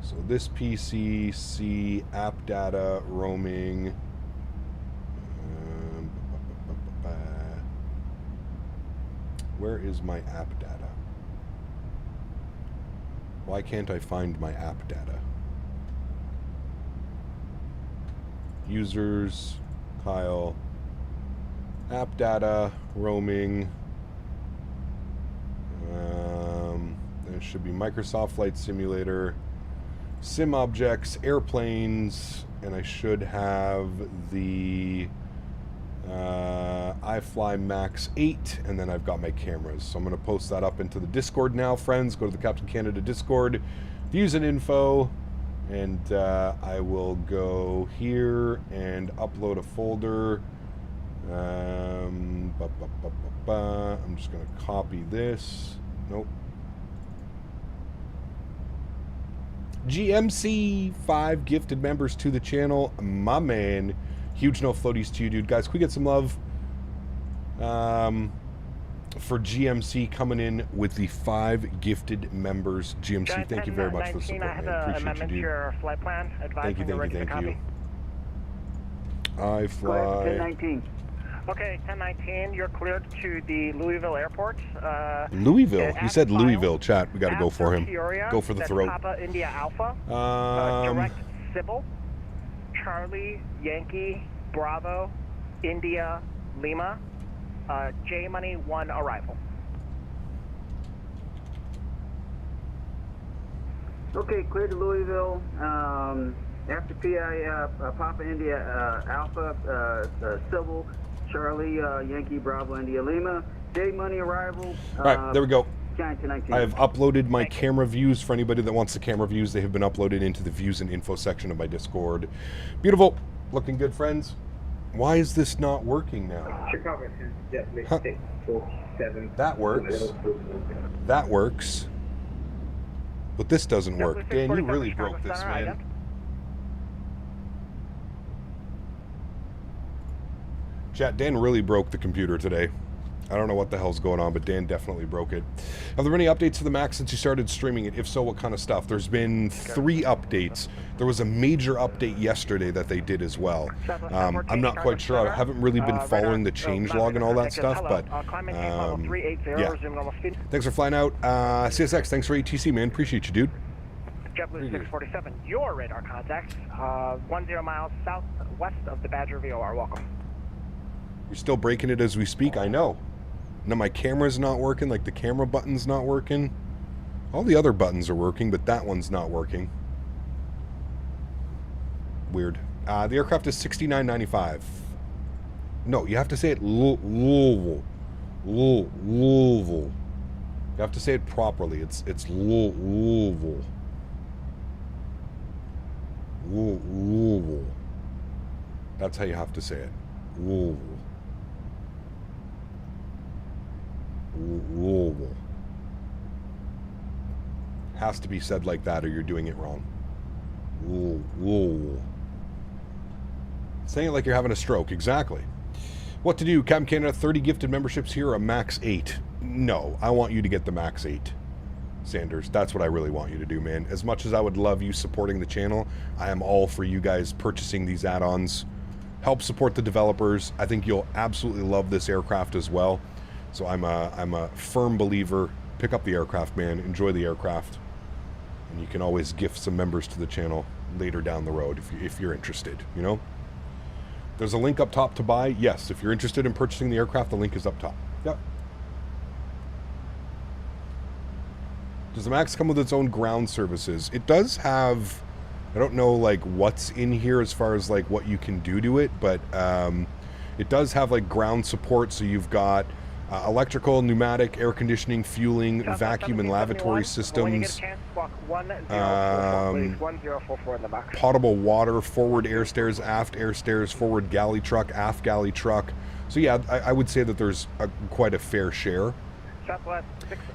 So this PC, C, app data, roaming. Where is my app data? Why can't I find my app data? Users, Kyle, app data, roaming. There should be Microsoft Flight Simulator. Sim objects, airplanes, and I should have the iFly Max 8, and then I've got my cameras. So I'm going to post that up into the Discord now, friends. Go to the Captain Canada Discord, views and info, and I will go here and upload a folder. I'm just going to copy this. Nope. GMC, 5 gifted members to the channel. My man. Huge no floaties to you, dude. Guys, can we get some love for GMC coming in with the 5 gifted members? GMC, thank you very much for the support, man. Appreciate you, dude. Your flight plan. Thank you. iFly. 1019. Okay, 1019, you're cleared to the Louisville airport. Louisville. He said Louisville. Chat, we got to go for him. Go for the throat. Papa India Alpha. Direct Sybil. Charlie Yankee Bravo India Lima. J Money 1 arrival. Okay, clear to Louisville. After PI Papa India Alpha Sybil. Charlie Yankee Bravo India Lima. J Money arrival. All right, there we go. 1019. I have uploaded my camera views for anybody that wants the camera views. They have been uploaded into the views and info section of my Discord. Beautiful. Looking good, friends. Why is this not working now? Chicago is definitely Huh. 647. That works. That works. But this doesn't work. Dan, you really broke this, man. Chat, Dan really broke the computer today. I don't know what the hell's going on, but Dan definitely broke it. Have there been any updates to the Mac since you started streaming it? If so, what kind of stuff? There's been 3 updates. There was a major update yesterday that they did as well. I'm not quite sure. I haven't really been following the changelog and all that stuff, but yeah. Thanks for flying out. CSX, thanks for ATC, man. Appreciate you, dude. JetBlue 647, your radar contact, 10 miles southwest of the Badger VOR. Welcome. You're still breaking it as we speak, I know. Now my camera's not working, like the camera button's not working. All the other buttons are working, but that one's not working. Weird. The aircraft is $69.95. No, you have to say it Louisville. Louisville. You have to say it properly. It's Louisville. Louisville. That's how you have to say it. Louisville. Louisville. Has to be said like that or you're doing it wrong. Louisville. Saying it like you're having a stroke. Exactly. What to do? Captain Canada, 30 gifted memberships here, a max 8. No, I want you to get the max 8. Sanders, that's what I really want you to do, man. As much as I would love you supporting the channel, I am all for you guys purchasing these add-ons. Help support the developers. I think you'll absolutely love this aircraft as well. So I'm a firm believer. Pick up the aircraft, man. Enjoy the aircraft. And you can always gift some members to the channel later down the road if you're interested, you know? There's a link up top to buy. Yes, if you're interested in purchasing the aircraft, the link is up top. Yep. Does the Max come with its own ground services? It does have, I don't know like what's in here as far as like what you can do to it, but it does have like ground support. So you've got electrical, pneumatic, air conditioning, fueling, vacuum and lavatory systems, potable water, forward air stairs, aft air stairs, forward galley truck, aft galley truck. So yeah, I would say that there's quite a fair share.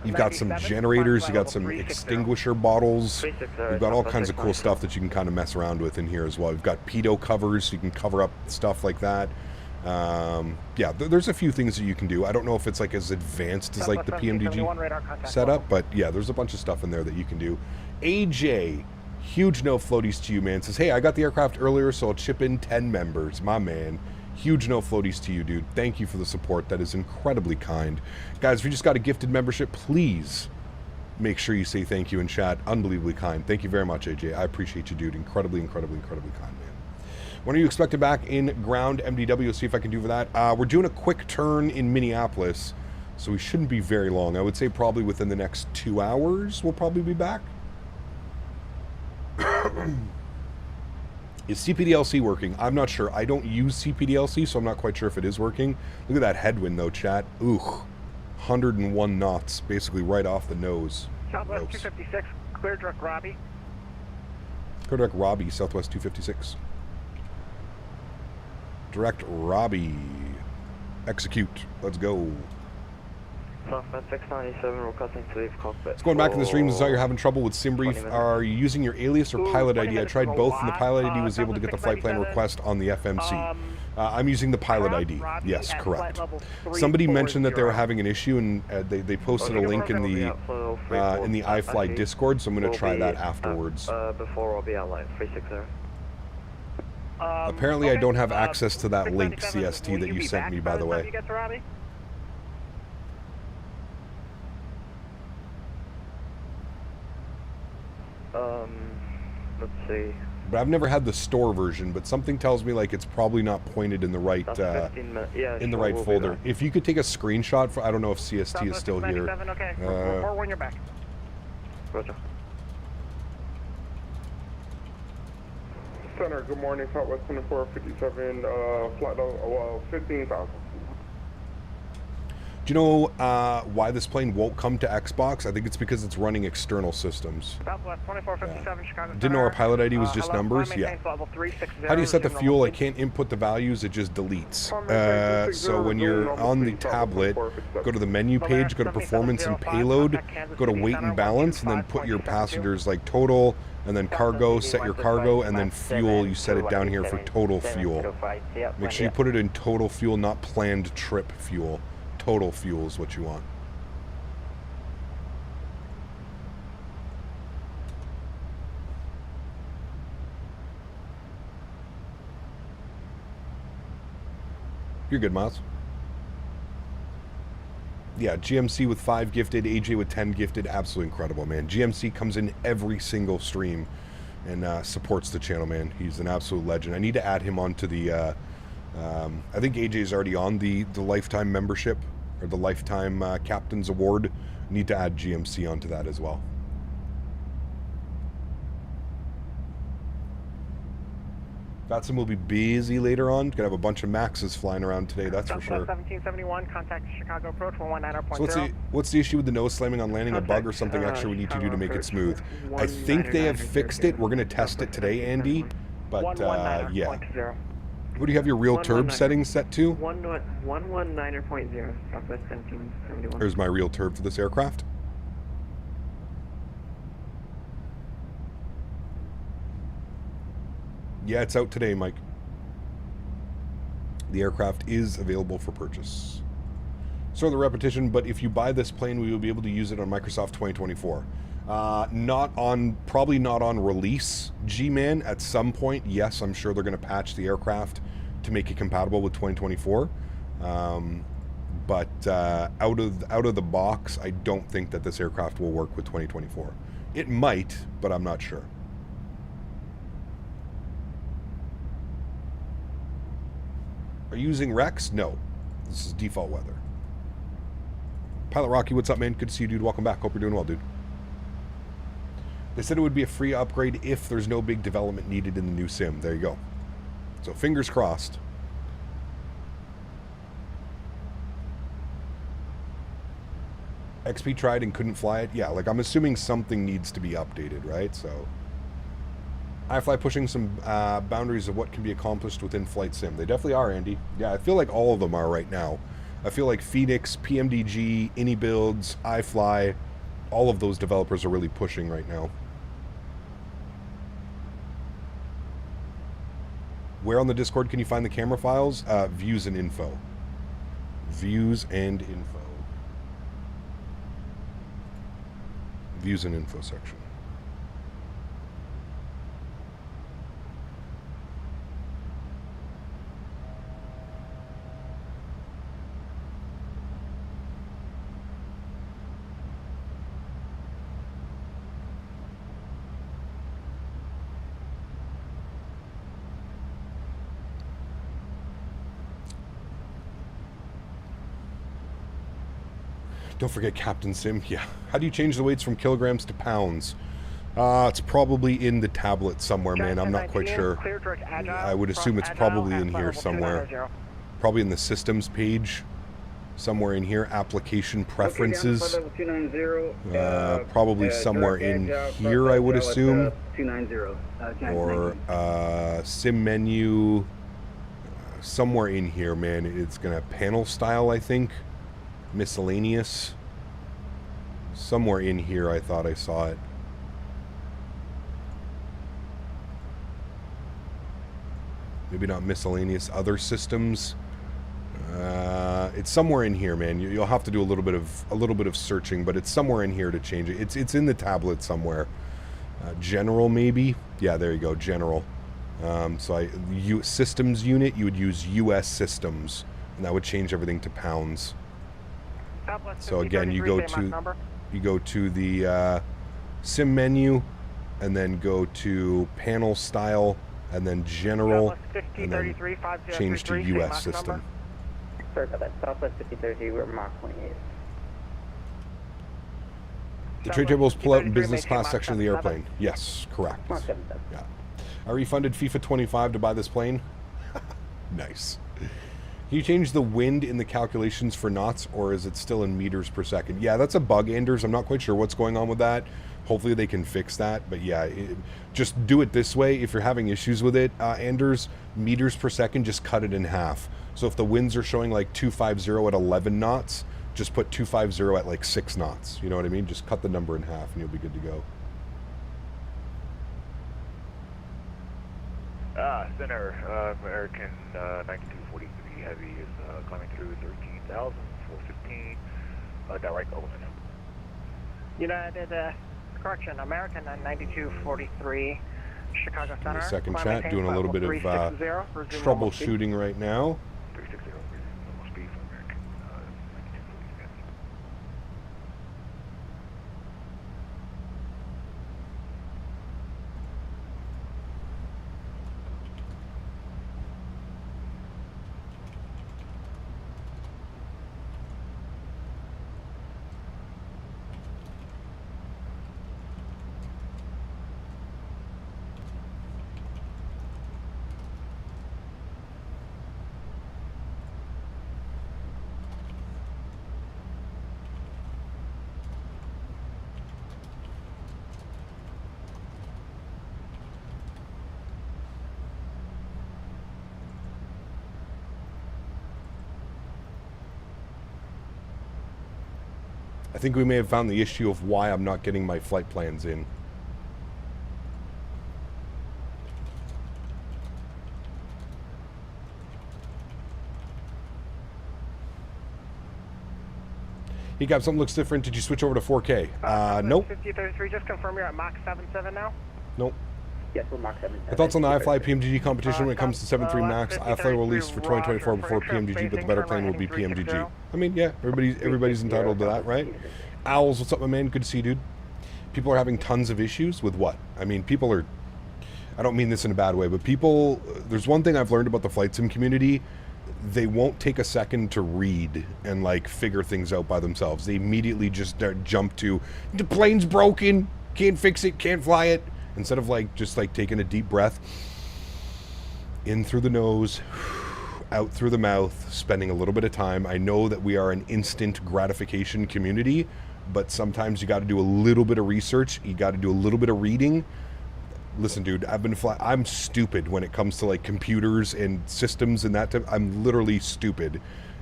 You've got some generators, you got some extinguisher bottles, you've got all kinds of cool stuff that you can kind of mess around with in here as well. You've got pedo covers, so you can cover up stuff like that. Yeah, there's a few things that you can do. I don't know if it's like as advanced as like the PMDG setup, but yeah, there's a bunch of stuff in there that you can do. AJ, huge no floaties to you, man. Says, hey, I got the aircraft earlier, so I'll chip in 10 members. My man. Huge no floaties to you, dude. Thank you for the support. That is incredibly kind. Guys, if you just got a gifted membership, please make sure you say thank you in chat. Unbelievably kind. Thank you very much, AJ. I appreciate you, dude. Incredibly, incredibly, incredibly kind, man. When are you expected back in ground MDW? See if I can do for that. We're doing a quick turn in Minneapolis, so we shouldn't be very long. I would say probably within the next 2 hours, we'll probably be back. Is CPDLC working? I'm not sure. I don't use CPDLC, so I'm not quite sure if it is working. Look at that headwind, though, chat. Ooh, 101 knots, basically right off the nose. Southwest 256, clear direct Robbie. Clear direct Robbie, Southwest 256. Direct Robbie. Execute. Let's go. Southbound 697, requesting to leave cockpit. It's going back in the streams. I saw you're having trouble with SimBrief. Are you using your alias or pilot ID? I tried both, and the pilot ID was able to get the flight plan request on the FMC. I'm using the pilot ID. Yes, correct. Somebody mentioned that they were having an issue, and they posted a link in the iFly Discord, so I'm going to try that afterwards. Before Robbie outline 360. Apparently, I don't have access to that link, CST, that you sent me, by the way. Let's see. But I've never had the store version, but something tells me like it's probably not pointed in the right in the right folder. If you could take a screenshot for, I don't know if CST is still here. Okay. Or when you're back. Roger. Center, good morning, Southwest 2457, flight 15,000. Do you know why this plane won't come to Xbox? I think it's because it's running external systems. Southwest 2457, Chicago. Didn't know our pilot ID was just hello, numbers? Yeah. How do you set the fuel? I can't input the values, it just deletes. So when you're on the tablet, go to the menu page, go to performance and payload, go to weight and balance, and then put your passengers like total, and then cargo, set your cargo, and then fuel, you set it down here for total fuel. Make sure you put it in total fuel, not planned trip fuel. Total fuel is what you want. You're good, Miles. Yeah, GMC with 5 gifted, AJ with 10 gifted. Absolutely incredible, man. GMC comes in every single stream and supports the channel, man. He's an absolute legend. I need to add him onto the... I think AJ's already on the lifetime membership, or the lifetime captain's award. Need to add GMC onto that as well. VATSIM will be busy later on. Gonna have a bunch of Maxes flying around today, that's for sure. 1771, contact Chicago approach 119.0. So what's the issue with the nose slamming on landing? A bug or something extra we need to do to make it smooth? I think they have fixed it. We're gonna test it today, Andy. But yeah. What do you have your real turb settings set to? 119.0, Southwest 1771. Here's my real turb for this aircraft. Yeah, it's out today, Mike. The aircraft is available for purchase. So the repetition, but if you buy this plane, we will be able to use it on Microsoft 2024. Probably not on release, G-Man. At some point, yes, I'm sure they're going to patch the aircraft to make it compatible with 2024. But out of the box, I don't think that this aircraft will work with 2024. It might, but I'm not sure. Are you using Rex? No. This is default weather. Pilot Rocky, what's up, man? Good to see you, dude. Welcome back. Hope you're doing well, dude. They said it would be a free upgrade if there's no big development needed in the new sim. There you go. So fingers crossed. XP tried and couldn't fly it. Yeah, like I'm assuming something needs to be updated, right? So iFly pushing some boundaries of what can be accomplished within flight sim. They definitely are, Andy. Yeah, I feel like all of them are right now. I feel like Phoenix, PMDG, AnyBuilds, iFly, all of those developers are really pushing right now. Where on the Discord can you find the camera files? Views and info. Views and info. Views and info section. Don't forget Captain Sim. Yeah. How do you change the weights from kilograms to pounds? It's probably in the tablet somewhere, man. I'm not quite sure. I would assume it's probably in here somewhere. Probably in the systems page. Somewhere in here. Application preferences. Probably somewhere in here, I would assume. Or sim menu. somewhere in here, man. It's gonna panel style, I think. Miscellaneous. Somewhere in here, I thought I saw it. Maybe not miscellaneous. Other systems. It's somewhere in here, man. You'll have to do a little bit of searching, but it's somewhere in here to change it. It's in the tablet somewhere. General, maybe. Yeah, there you go. General. So systems unit, you would use US systems, and that would change everything to pounds. So again, you go to the sim menu, and then go to panel style, and then general, and then change to US system. Sorry about that. Southwest 5033, we're Mach 28. The tray tables pull out in business class section of the airplane. Yes, correct. Yeah. I refunded FIFA 25 to buy this plane. Nice. Can you change the wind in the calculations for knots, or is it still in meters per second? Yeah, that's a bug, Anders. I'm not quite sure what's going on with that. Hopefully they can fix that. But yeah, just do it this way. If you're having issues with it, Anders, meters per second, just cut it in half. So if the winds are showing like 250 at 11 knots, just put 250 at like 6 knots. You know what I mean? Just cut the number in half and you'll be good to go. Center, American 9243 Heavy is climbing through 13,415, direct over. United, correction, American 9243, Chicago Center. Second chat, doing a little bit of troubleshooting right now. 360, almost speed for American 9243 Heavy. I think we may have found the issue of why I'm not getting my flight plans in. He got something looks different. Did you switch over to 4K? Nope. 5033, just confirm you're at Mach 77 now? Nope. Yes, we're Mach 77. My thoughts on the iFly PMGG competition when it comes to 73 Max? iFly will release for 2024 before PMGG, but the better plane will be PMGG. I mean, yeah, everybody's entitled to that, right? Owls, what's up, my man? Good to see you, dude. People are having tons of issues with what? I mean, people are... I don't mean this in a bad way, but people... There's one thing I've learned about the flight sim community. They won't take a second to read and, like, figure things out by themselves. They immediately just jump to, the plane's broken, can't fix it, can't fly it. Instead of like just like taking a deep breath in through the nose, out through the mouth, spending a little bit of time. I know that we are an instant gratification community, but sometimes you got to do a little bit of research. You got to do a little bit of reading. Listen, dude, I'm stupid when it comes to like computers and systems and that type. I'm literally stupid.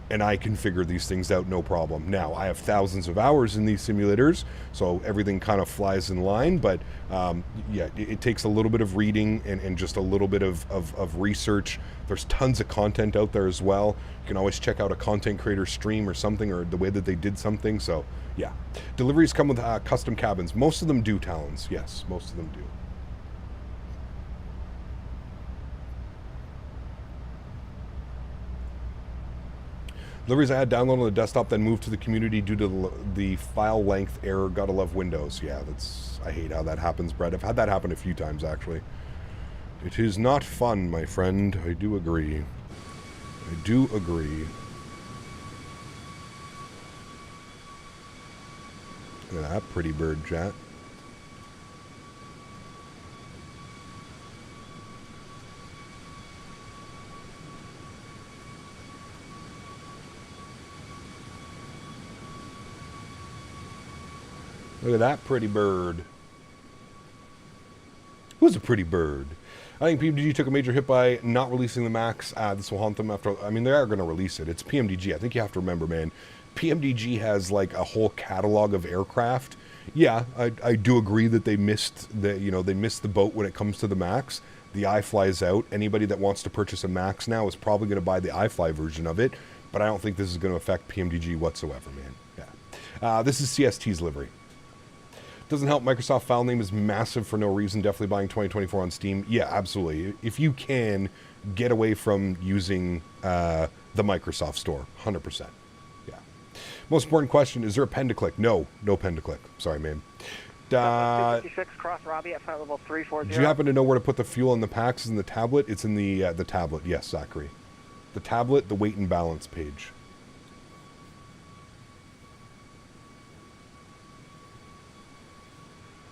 And I can figure these things out no problem. Now, I have thousands of hours in these simulators, so everything kind of flies in line, but yeah, it takes a little bit of reading and just a little bit of research. There's tons of content out there as well. You can always check out a content creator stream or something, or the way that they did something, so yeah. Deliveries come with custom cabins. Most of them do, Talons. Yes, most of them do. Deliveries I had downloaded on the desktop, then moved to the community due to the file length error. Gotta love Windows. Yeah, I hate how that happens, Brett. I've had that happen a few times, actually. It is not fun, my friend. I do agree. I do agree. Look at that pretty bird, chat. Look at that pretty bird. was a pretty bird. I think PMDG took a major hit by not releasing the MAX. This will haunt them after... I mean, they are going to release it. It's PMDG. I think you have to remember, man. PMDG has, like, a whole catalog of aircraft. Yeah, I do agree that they missed the boat when it comes to the MAX. The iFly is out. Anybody that wants to purchase a MAX now is probably going to buy the iFly version of it. But I don't think this is going to affect PMDG whatsoever, man. Yeah. This is CST's livery. Doesn't help. Microsoft file name is massive for no reason. Definitely buying 2024 on Steam. Yeah, absolutely. If you can, get away from using the Microsoft Store. 100%. Yeah. Most important question, is there a pen to click? No pen to click. Sorry, man. 256, cross Robbie at flight level 340. Do you happen to know where to put the fuel in the packs? Is in the tablet? It's in the tablet. Yes, Zachary. The tablet, the weight and balance page.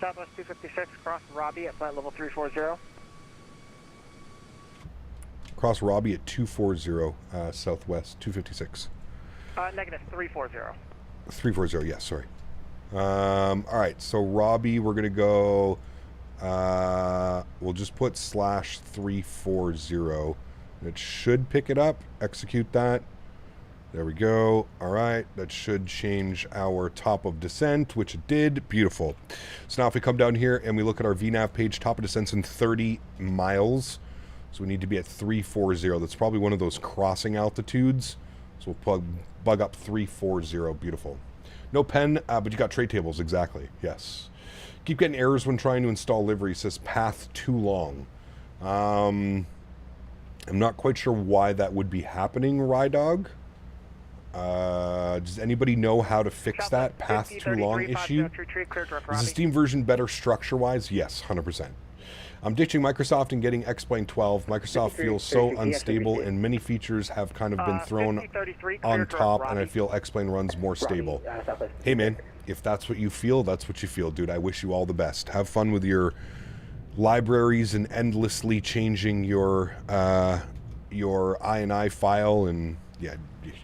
Southwest 256, cross Robbie at flight level 340. Cross Robbie at 240, Southwest 256. Negative 340. 340, yes, sorry. All right, so Robbie, we're going to go, we'll just put /340. It should pick it up. Execute that. There we go. All right, that should change our top of descent, which it did. Beautiful. So now if we come down here and we look at our VNAV page, top of descent's in 30 miles. So we need to be at 340. That's probably one of those crossing altitudes. So we'll bug up 340. Beautiful. No pen, but you got tray tables. Exactly. Yes. Keep getting errors when trying to install livery. It says path too long. I'm not quite sure why that would be happening, Rydog. Does anybody know how to fix that path too long issue? Is the Steam version better structure-wise? Yes, 100%. I'm ditching Microsoft and getting X-Plane 12. Microsoft feels so unstable and many features have kind of been thrown on top and I feel X-Plane runs more stable. Hey man, if that's what you feel, that's what you feel, dude. I wish you all the best. Have fun with your libraries and endlessly changing your INI file, and yeah,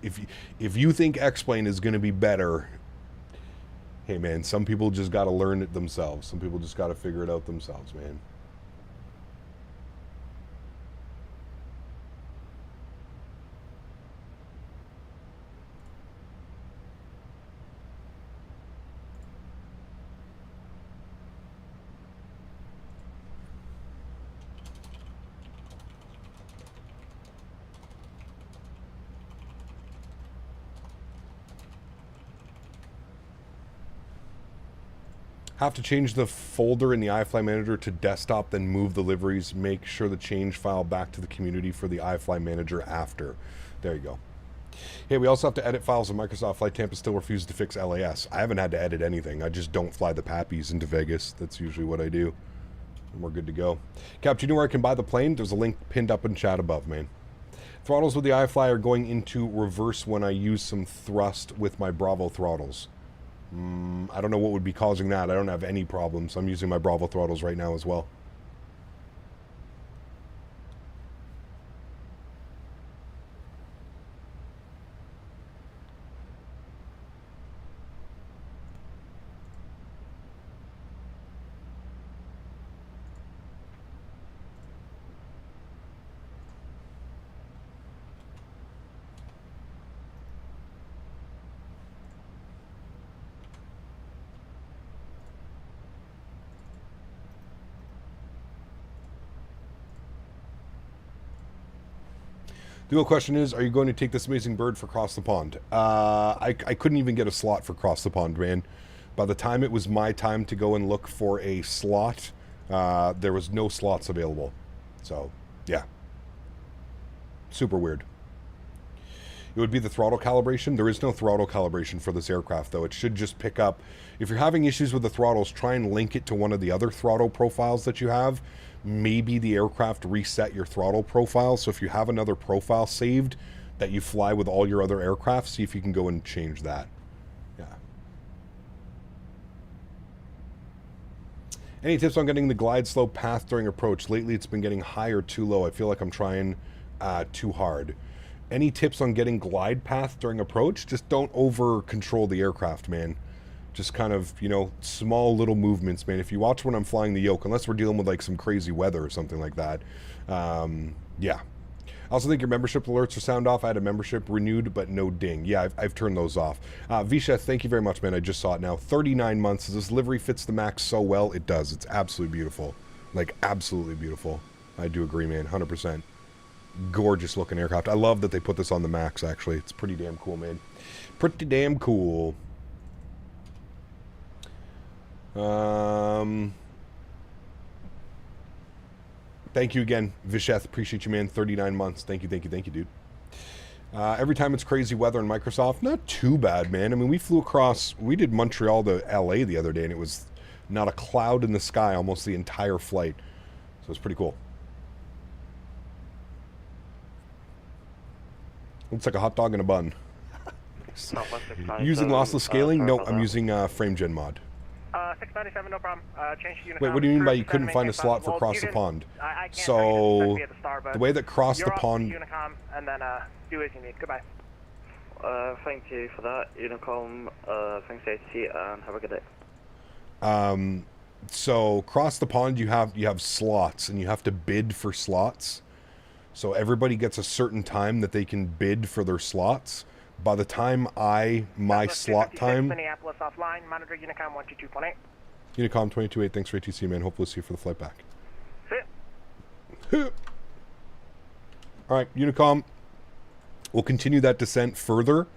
if you think X-Plane is going to be better, hey man, some people just got to learn it themselves. Some people just got to figure it out themselves, man. Have to change the folder in the iFly Manager to desktop, then move the liveries. Make sure the change file back to the community for the iFly Manager after. There you go. Hey, we also have to edit files in Microsoft Flight. Tampa still refuses to fix LAS. I haven't had to edit anything. I just don't fly the Pappies into Vegas. That's usually what I do. And we're good to go. Cap, do you know where I can buy the plane? There's a link pinned up in chat above, man. Throttles with the iFly are going into reverse when I use some thrust with my Bravo throttles. I don't know what would be causing that. I don't have any problems. I'm using my Bravo throttles right now as well. The real question is, are you going to take this amazing bird for Cross the Pond? I couldn't even get a slot for Cross the Pond, man. By the time it was my time to go and look for a slot, there was no slots available. So, yeah. Super weird. It would be the throttle calibration. There is no throttle calibration for this aircraft, though. It should just pick up. If you're having issues with the throttles, try and link it to one of the other throttle profiles that you have. Maybe the aircraft reset your throttle profile. So if you have another profile saved that you fly with all your other aircraft, see if you can go and change that. Yeah. Any tips on getting the glide slope path during approach? Lately it's been getting high or too low. I feel like I'm trying too hard. Any tips on getting glide path during approach? Just don't over control the aircraft, man. Just kind of, you know, small little movements, man. If you watch when I'm flying the yoke, unless we're dealing with like some crazy weather or something like that, yeah. I also think your membership alerts are sound off. I had a membership renewed, but no ding. Yeah, I've turned those off. Visha, thank you very much, man. I just saw it now. 39 months. This livery fits the Max so well. It does. It's absolutely beautiful. Like, absolutely beautiful. I do agree, man. 100%. Gorgeous looking aircraft. I love that they put this on the Max, actually. It's pretty damn cool, man. Pretty damn cool. Thank you again, Visheth. Appreciate you, man. 39 months. Thank you, dude. Every time it's crazy weather in Microsoft, not too bad, man. I mean, we flew across, we did Montreal to LA the other day, and it was not a cloud in the sky almost the entire flight. So it's pretty cool. Looks like a hot dog in a bun. Using lossless scaling? No, I'm using FrameGen mod. 697, no problem. Change to Unicom. Wait, what do you mean by you couldn't find a slot for Cross the Pond? I can't So, at the star, the way that Cross the Pond... Unicom, and then do as you need. Goodbye. Thank you for that, Unicom. Thanks, AC, and have a good day. So, Cross the Pond, you have slots, and you have to bid for slots. So, everybody gets a certain time that they can bid for their slots. By the time my slot time... Minneapolis offline, monitor Unicom 122.8. Unicom 22.8, thanks for ATC, man. Hopefully see you for the flight back. See ya. Alright, Unicom. We'll continue that descent further.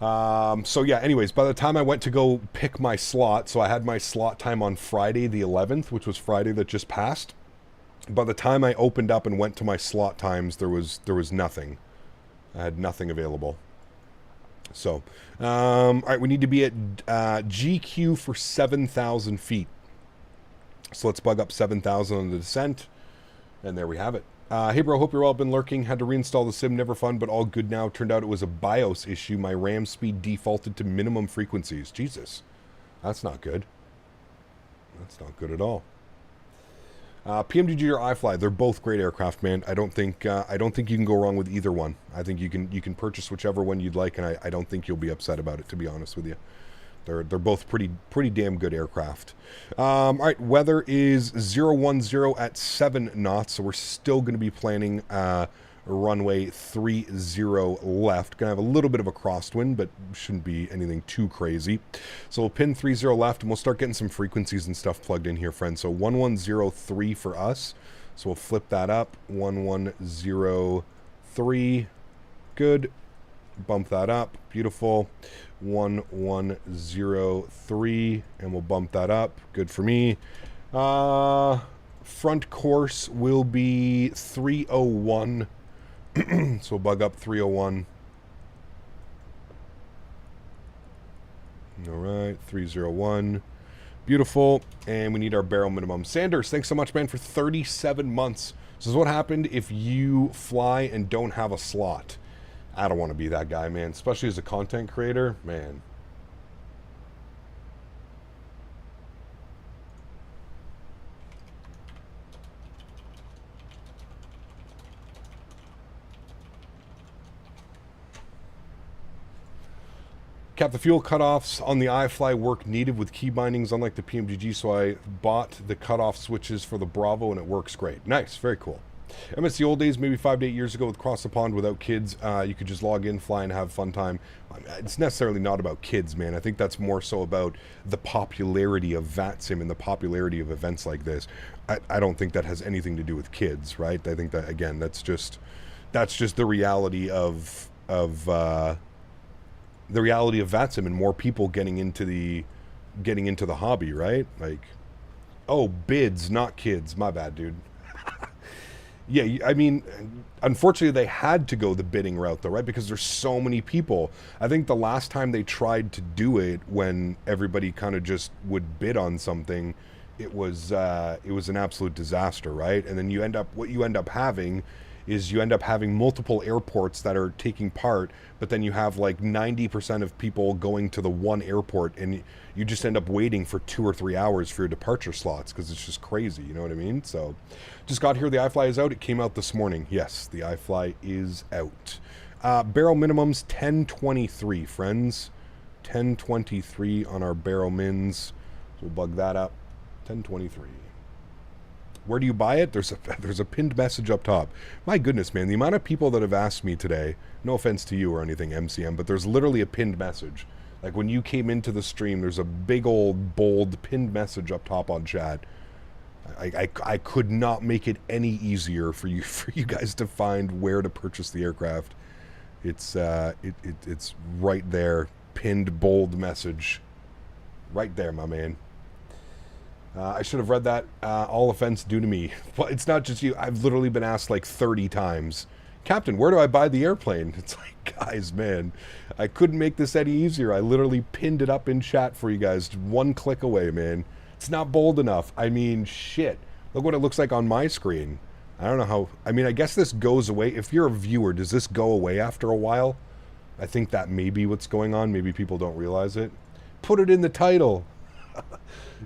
So yeah, anyways, by the time I went to go pick my slot, so I had my slot time on Friday the 11th, which was Friday that just passed. By the time I opened up and went to my slot times, there was nothing. I had nothing available. So, all right, we need to be at GQ for 7,000 feet. So let's bug up 7,000 on the descent. And there we have it. Hey, bro, hope you're all been lurking. Had to reinstall the sim, never fun, but all good now. Turned out it was a BIOS issue. My RAM speed defaulted to minimum frequencies. Jesus, that's not good. That's not good at all. PMDG or iFly, they're both great aircraft, man. I don't think you can go wrong with either one. I think you can purchase whichever one you'd like, and I don't think you'll be upset about it, to be honest with you. They're both pretty damn good aircraft. All right, weather is 010 at 7 knots, so we're still going to be planning runway 30 left. Gonna have a little bit of a crosswind, but shouldn't be anything too crazy. So we'll pin 30 left, and we'll start getting some frequencies and stuff plugged in here, friends. So 1103 for us. So we'll flip that up. 1103. Good. Bump that up. Beautiful. 1103, and we'll bump that up. Good for me. Front course will be 301. So we'll bug up 301. All right, 301. Beautiful. And we need our barrel minimum. Sanders, thanks so much, man, for 37 months. This is what happened if you fly and don't have a slot. I don't want to be that guy, man, especially as a content creator, man. Cap, the fuel cutoffs on the iFly work needed with key bindings, unlike the PMGG, so I bought the cutoff switches for the Bravo, and it works great. Nice, very cool. I miss the old days, maybe 5 to 8 years ago with Cross the Pond without kids. You could just log in, fly, and have fun time. It's necessarily not about kids, man. I think that's more so about the popularity of VATSIM and the popularity of events like this. I don't think that has anything to do with kids, right? I think that, again, that's just the reality of VATSIM and more people getting into the hobby, right? Like, oh, bids, not kids. My bad, dude. Yeah, I mean, unfortunately, they had to go the bidding route, though, right? Because there's so many people. I think the last time they tried to do it, when everybody kind of just would bid on something, it was an absolute disaster, right? And then what you end up having is you end up having multiple airports that are taking part, but then you have like 90% of people going to the one airport, and you just end up waiting for 2 or 3 hours for your departure slots because it's just crazy, you know what I mean? So, just got here, the iFly is out. It came out this morning. Yes, the iFly is out. Barrel minimums 1023, friends. 10:23 on our barrel mins. So we'll bug that up. 10:23. Where do you buy it? There's a pinned message up top. My goodness, man, the amount of people that have asked me today, no offense to you or anything, MCM, but there's literally a pinned message. Like when you came into the stream, there's a big old bold pinned message up top on chat. I could not make it any easier for you guys to find where to purchase the aircraft. It's it's right there, pinned bold message, right there, my man. I should have read that. All offense due to me. Well, it's not just you. I've literally been asked like 30 times, Captain, where do I buy the airplane? It's like, guys, man, I couldn't make this any easier. I literally pinned it up in chat for you guys, one click away, man. It's not bold enough. I mean, shit. Look what it looks like on my screen. I don't know how... I mean, I guess this goes away. If you're a viewer, does this go away after a while? I think that may be what's going on. Maybe people don't realize it. Put it in the title.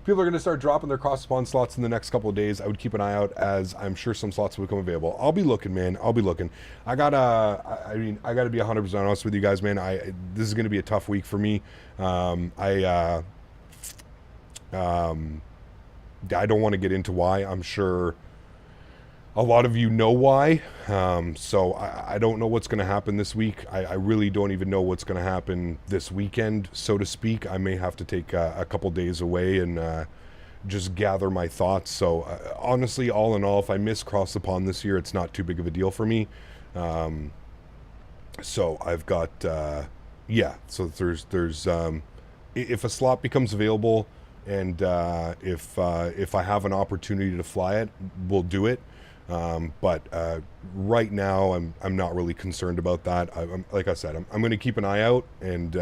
People are going to start dropping their cross spawn slots in the next couple of days. I would keep an eye out, as I'm sure some slots will become available. I'll be looking, man. I'll be looking. I gotta be 100% honest with you guys, man. This is going to be a tough week for me. I don't want to get into why. I'm sure a lot of you know why. So I don't know what's going to happen this week. I really don't even know what's going to happen this weekend, so to speak. I may have to take a couple days away and just gather my thoughts. So honestly, all in all, if I miss Cross the Pond this year, it's not too big of a deal for me. So I've got, yeah, so there's if a slot becomes available and if I have an opportunity to fly it, we'll do it. But right now, I'm not really concerned about that. Like I said, I'm going to keep an eye out, and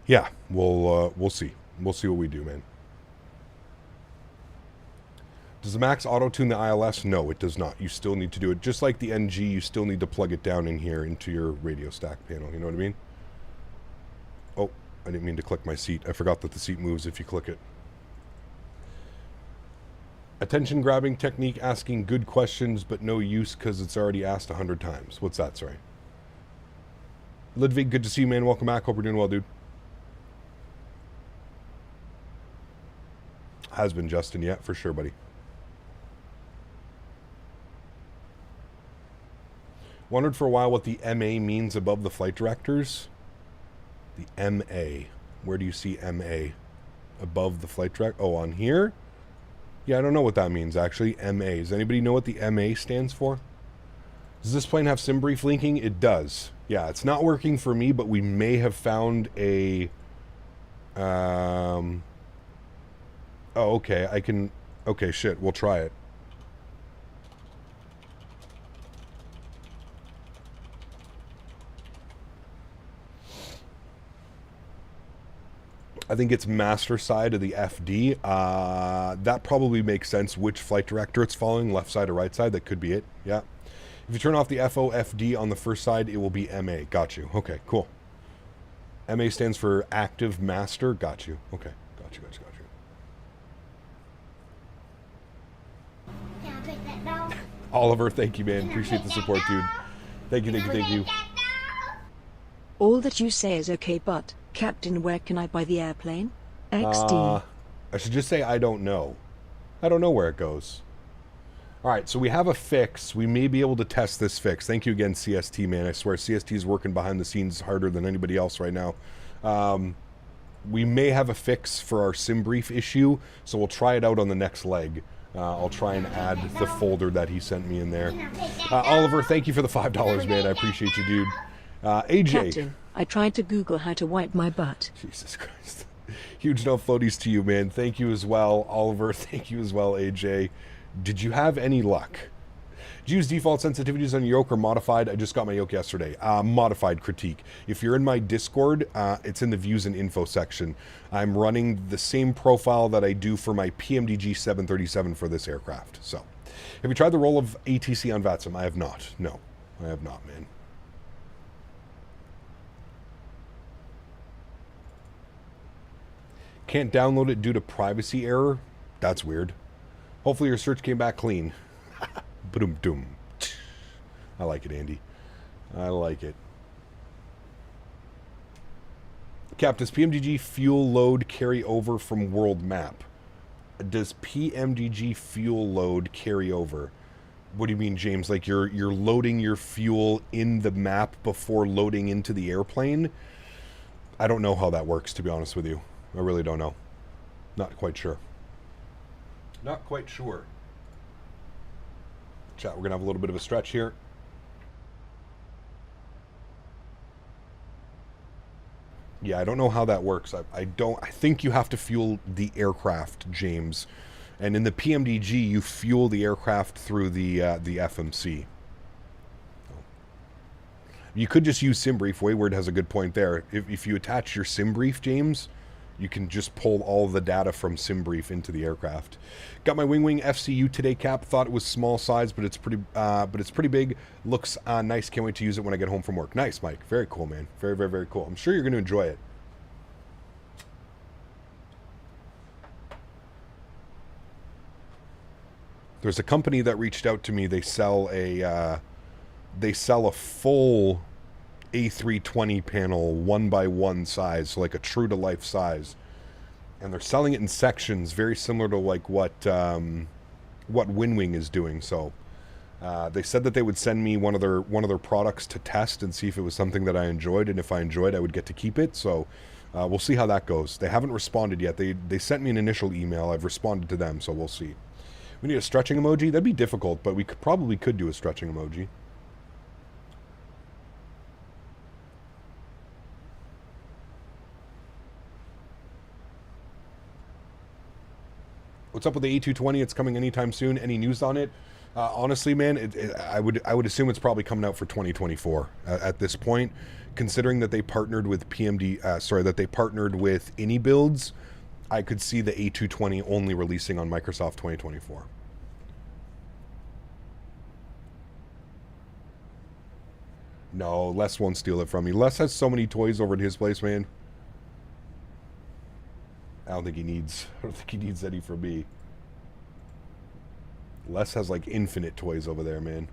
yeah, we'll see. We'll see what we do, man. Does the Max auto-tune the ILS? No, it does not. You still need to do it. Just like the NG, you still need to plug it down in here into your radio stack panel. You know what I mean? Oh, I didn't mean to click my seat. I forgot that the seat moves if you click it. Attention grabbing technique, asking good questions but no use because it's already asked 100 times. What's that, sorry? Ludwig, good to see you, man. Welcome back. Hope you're doing well, dude. Has been Justin, yeah, for sure, buddy. Wondered for a while what the MA means above the flight directors. The MA. Where do you see MA? Above the flight director? Oh, on here? Yeah, I don't know what that means, actually. MA. Does anybody know what the MA stands for? Does this plane have SimBrief linking? It does. Yeah, it's not working for me, but we may have found a... Oh, okay. I can... Okay, shit. We'll try it. I think it's master side of the FD. That probably makes sense which flight director it's following, left side or right side. That could be it, yeah. If you turn off the FOFD on the first side, it will be MA. Got you. Okay, cool. MA stands for active master. Got you. Okay, got you. Can I pick that dog? Oliver, thank you, man. Appreciate the support, dude. Thank you. All that you say is okay, but... Captain, where can I buy the airplane? XD. I should just say I don't know. I don't know where it goes. Alright, so we have a fix. We may be able to test this fix. Thank you again, CST, man. I swear CST is working behind the scenes harder than anybody else right now. We may have a fix for our SimBrief issue, so we'll try it out on the next leg. I'll try and add the folder that he sent me in there. Oliver, thank you for the $5, man. I appreciate you, dude. AJ. Captain, I tried to Google how to wipe my butt. Jesus Christ. Huge no floaties to you, man. Thank you as well, Oliver. Thank you as well, AJ. Did you have any luck? Did you use default sensitivities on your yoke or modified? I just got my yoke yesterday. Modified critique. If you're in my Discord, it's in the views and info section. I'm running the same profile that I do for my PMDG 737 for this aircraft. So, have you tried the role of ATC on VATSIM? I have not. No, I have not, man. Can't download it due to privacy error? That's weird. Hopefully your search came back clean. Boom, doom. I like it, Andy. I like it. Cap, does PMDG fuel load carry over from world map? Does PMDG fuel load carry over? What do you mean, James? Like you're loading your fuel in the map before loading into the airplane? I don't know how that works, to be honest with you. I really don't know. Not quite sure. Not quite sure. Chat, we're gonna have a little bit of a stretch here. Yeah, I don't know how that works. I think you have to fuel the aircraft, James. And in the PMDG, you fuel the aircraft through the FMC. You could just use SimBrief. Wayward has a good point there. If you attach your SimBrief, James, you can just pull all the data from SimBrief into the aircraft. Got my Wing FCU today, Cap. Thought it was small size, but it's pretty big. Looks nice. Can't wait to use it when I get home from work. Nice, Mike. Very cool, man. Very, very, very cool. I'm sure you're going to enjoy it. There's a company that reached out to me. They sell a full A320 panel 1x1 size, so like a true to life size, and they're selling it in sections, very similar to like what WinWing is doing. So they said that they would send me one of their products to test and see if it was something that I enjoyed, and if I enjoyed, I would get to keep it. So we'll see how that goes. They haven't responded yet. They sent me an initial email. I've responded to them, so we'll see. We need a stretching emoji. That'd be difficult, but we probably could do a stretching emoji. What's up with the A220? It's coming anytime soon. Any news on it? Honestly, man, I would assume it's probably coming out for 2024 at this point, considering that they partnered with that they partnered with AnyBuilds. I could see the A220 only releasing on Microsoft 2024. No, Les won't steal it from me. Les has so many toys over at his place, man. I don't think he needs any from me. Les has like infinite toys over there, man.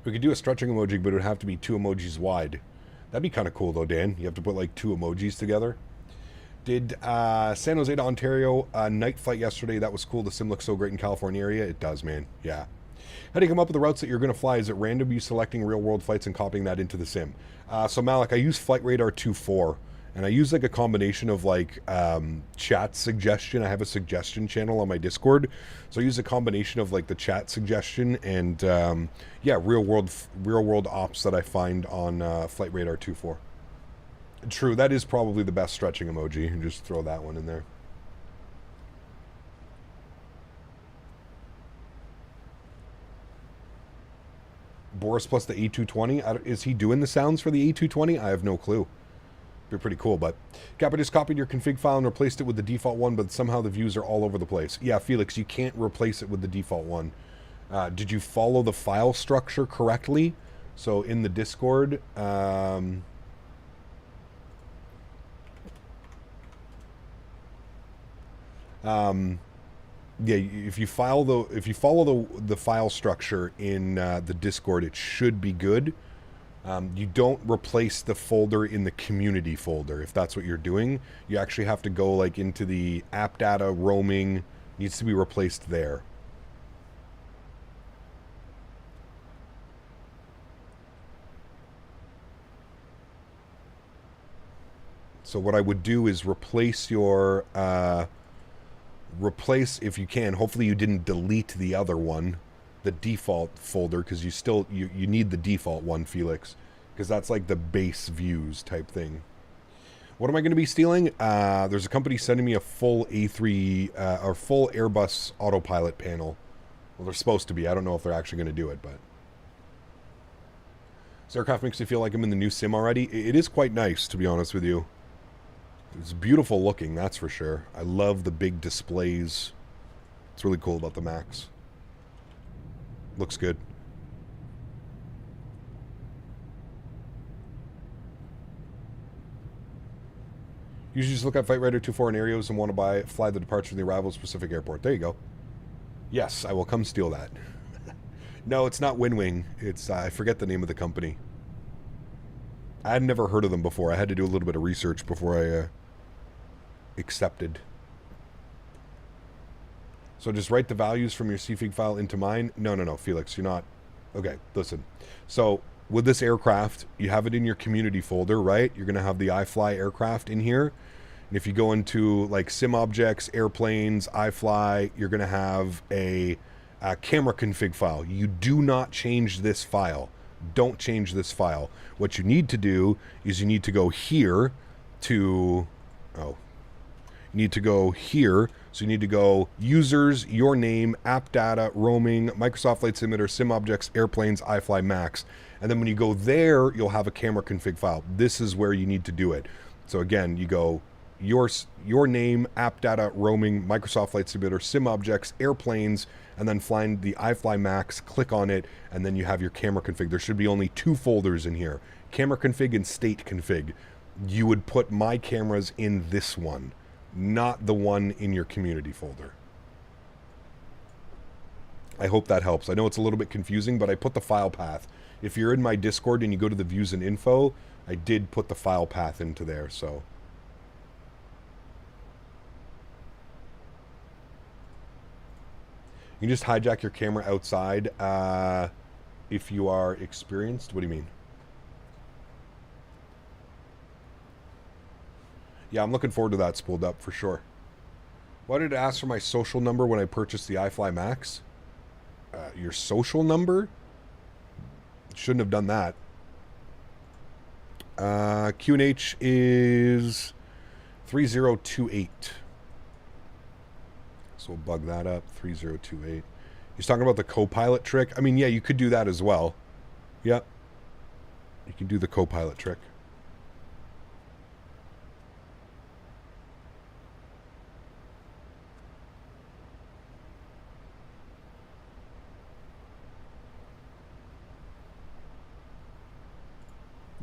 We could do a stretching emoji, but it would have to be 2 emojis wide. That'd be kind of cool, though, Dan. You have to put, like, 2 emojis together. Did San Jose to Ontario night flight yesterday. That was cool. The sim looks so great in California area. It does, man. Yeah. How do you come up with the routes that you're going to fly? Is it random, you selecting real-world flights and copying that into the sim? So, Malik, I use Flight Radar 2.4. And I use like a combination of like chat suggestion. I have a suggestion channel on my Discord, so I use a combination of like the chat suggestion and yeah, real world ops that I find on Flight Radar 2.4. True, that is probably the best stretching emoji. And just throw that one in there. Boris plus the A220. Is he doing the sounds for the A220? I have no clue. Be pretty cool, but Cap, I just copied your config file and replaced it with the default one, but somehow the views are all over the place. Yeah, Felix, you can't replace it with the default one. Did you follow the file structure correctly? So in the Discord, yeah, if you follow the file structure in the Discord, it should be good. You don't replace the folder in the community folder if that's what you're doing. You actually have to go like into the app data roaming. Needs to be replaced there. So what I would do is replace your if you can. Hopefully you didn't delete the other one, the default folder, because you need the default one, Felix, because that's like the base views type thing. What am I going to be stealing? There's a company sending me a full A3 or full Airbus autopilot panel. Well, they're supposed to be. I don't know if they're actually going to do it, but this aircraft makes me feel like I'm in the new sim already. It is quite nice, to be honest with you. It's beautiful looking, that's for sure. I love the big displays. It's really cool about the Max. Looks good. Usually just look at Flight Radar 24 and Aerios and want to fly the departure from the arrival of specific airport. There you go. Yes, I will come steal that. No, it's not Winwing. It's, I forget the name of the company. I had never heard of them before. I had to do a little bit of research before I accepted. So just write the values from your CFIG file into mine. No, Felix, you're not. Okay, listen. So with this aircraft, you have it in your community folder, right? You're going to have the iFly aircraft in here. And if you go into like sim objects, airplanes, iFly, you're going to have a camera config file. You do not change this file. Don't change this file. What you need to do is you need to go here to, you need to go here. So you need to go users, your name, app data, roaming, Microsoft Flight Simulator, sim objects, airplanes, iFly Max. And then when you go there, you'll have a camera config file. This is where you need to do it. So again, you go your name, app data, roaming, Microsoft Flight Simulator, sim objects, airplanes, and then find the iFly Max, click on it, and then you have your camera config. There should be only 2 folders in here, camera config and state config. You would put my cameras in this one, not the one in your community folder. I hope that helps. I know it's a little bit confusing, but I put the file path. If you're in my Discord and you go to the views and info, I did put the file path into there, so. You can just hijack your camera outside if you are experienced. What do you mean? Yeah, I'm looking forward to that spooled up for sure. Why did it ask for my social number when I purchased the iFly Max? Your social number? Shouldn't have done that. QNH is 3028. So we'll bug that up, 3028. He's talking about the co-pilot trick. I mean, yeah, you could do that as well. Yep. You can do the co-pilot trick.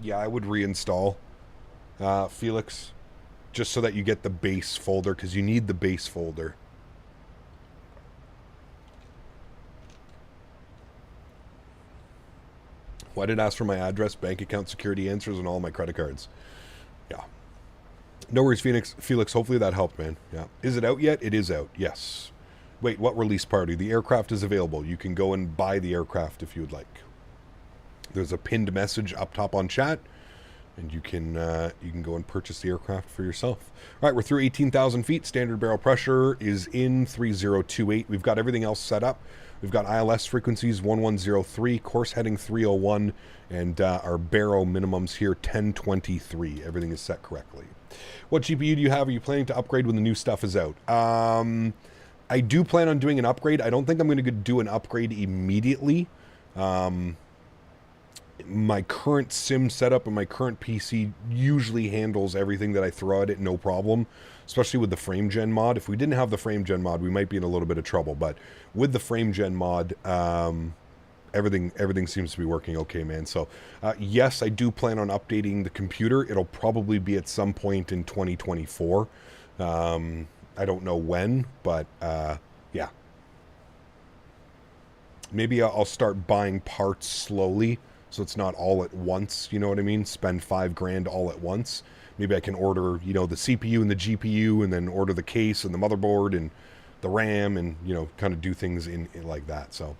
Yeah, I would reinstall Felix, just so that you get the base folder, because you need the base folder. Why did it ask for my address, bank account, security answers, and all my credit cards? Yeah. No worries, Felix. Hopefully that helped, man. Yeah. Is it out yet? It is out. Yes. Wait, what release party? The aircraft is available. You can go and buy the aircraft if you would like. There's a pinned message up top on chat, and you can go and purchase the aircraft for yourself. All right, we're through 18,000 feet. Standard barrel pressure is in 3028. We've got everything else set up. We've got ILS frequencies 1103, course heading 301, and our barrel minimums here 1023. Everything is set correctly. What GPU do you have? Are you planning to upgrade when the new stuff is out? I do plan on doing an upgrade. I don't think I'm going to do an upgrade immediately. My current sim setup and my current PC usually handles everything that I throw at it, no problem, especially with the frame gen mod. If we didn't have the frame gen mod, we might be in a little bit of trouble, but with the frame gen mod, everything seems to be working okay, man. So yes, I do plan on updating the computer. It'll probably be at some point in 2024. I don't know when, but yeah, maybe I'll start buying parts slowly, so it's not all at once, you know what I mean? Spend $5,000 all at once. Maybe I can order, you know, the CPU and the GPU, and then order the case and the motherboard and the RAM, and, you know, kind of do things in like that. So,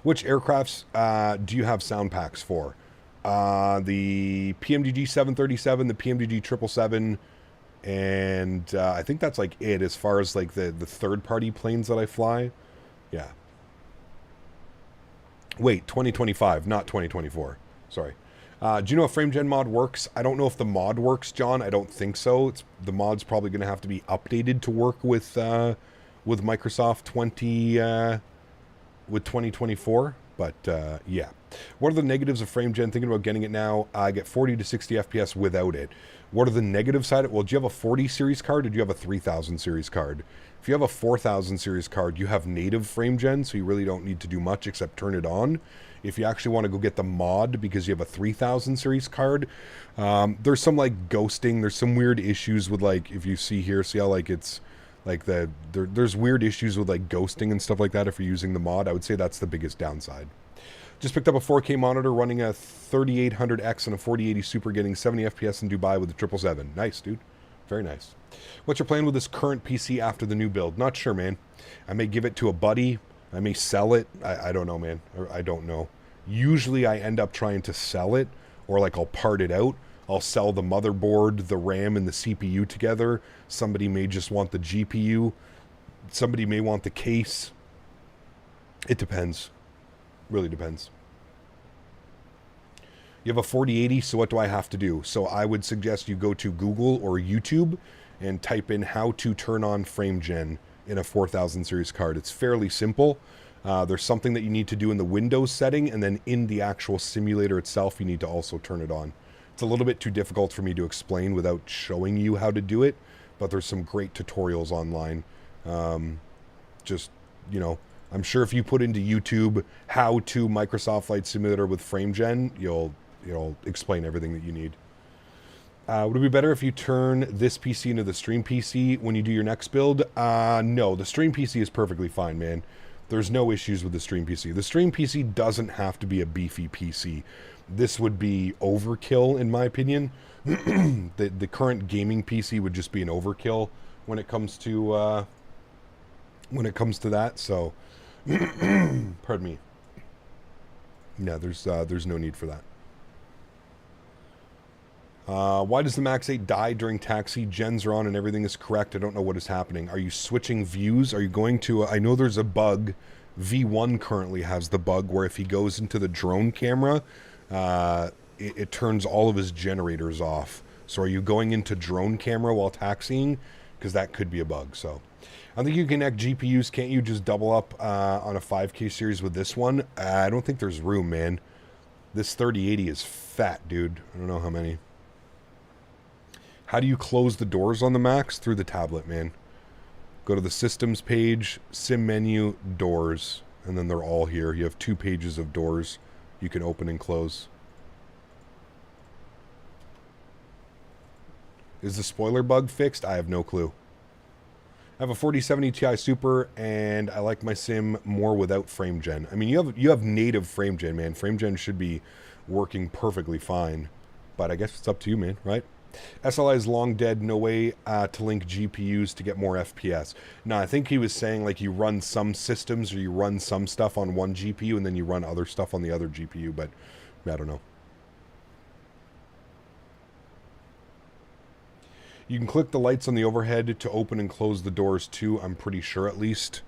which aircrafts do you have sound packs for? The PMDG 737, the PMDG 777, and I think that's like it as far as like the third-party planes that I fly. Yeah. Wait, 2025, not 2024. Sorry. Do you know if FrameGen mod works? I don't know if the mod works, John. I don't think so. The mod's probably going to have to be updated to work with Microsoft 2024. But yeah. What are the negatives of FrameGen? Thinking about getting it now. I get 40 to 60 FPS without it. What are the negative side? Well, do you have a 40 series card or do you have a 3000 series card? If you have a 4000 series card, you have native FrameGen, so you really don't need to do much except turn it on. If you actually want to go get the mod because you have a 3000 series card, there's some like ghosting. There's some weird issues with like, if you see here, see how like it's like there's weird issues with like ghosting and stuff like that if you're using the mod. I would say that's the biggest downside. Just picked up a 4K monitor running a 3800X and a 4080 Super, getting 70 FPS in Dubai with a 777. Nice, dude. Very nice. What's your plan with this current PC after the new build? Not sure, man. I may give it to a buddy. I may sell it. I don't know, man. I don't know. Usually I end up trying to sell it, or like I'll part it out. I'll sell the motherboard, the RAM, and the CPU together. Somebody may just want the GPU. Somebody may want the case. It depends. Really depends. You have a 4080, so what do I have to do? So I would suggest you go to Google or YouTube and type in how to turn on FrameGen in a 4000 series card. It's fairly simple. There's something that you need to do in the Windows setting, and then in the actual simulator itself, you need to also turn it on. It's a little bit too difficult for me to explain without showing you how to do it, but there's some great tutorials online. Just, you know, I'm sure if you put into YouTube how to Microsoft Flight Simulator with FrameGen, you'll explain everything that you need. Would it be better if you turn this PC into the Stream PC when you do your next build? No, the Stream PC is perfectly fine, man. There's no issues with the Stream PC. The Stream PC doesn't have to be a beefy PC. This would be overkill, in my opinion. The current gaming PC would just be an overkill when it comes to that. So, pardon me. Yeah, there's no need for that. Why does the Max 8 die during taxi? Gens are on and everything is correct. I don't know what is happening. Are you switching views? Are you going to... I know there's a bug. V1 currently has the bug where if he goes into the drone camera, it turns all of his generators off. So are you going into drone camera while taxiing? Because that could be a bug. So I think you can connect GPUs. Can't you just double up on a 5K series with this one? I don't think there's room, man. This 3080 is fat, dude. I don't know how many. How do you close the doors on the Max? Through the tablet, man. Go to the systems page, sim menu, doors, and then they're all here. You have 2 pages of doors you can open and close. Is the spoiler bug fixed? I have no clue. I have a 4070 Ti Super, and I like my sim more without FrameGen. I mean, you have native FrameGen, man. FrameGen should be working perfectly fine, but I guess it's up to you, man, right? SLI is long dead. No way to link GPUs to get more FPS. No, I think he was saying like you run some systems or you run some stuff on one GPU and then you run other stuff on the other GPU, but I don't know. You can click the lights on the overhead to open and close the doors too, I'm pretty sure at least.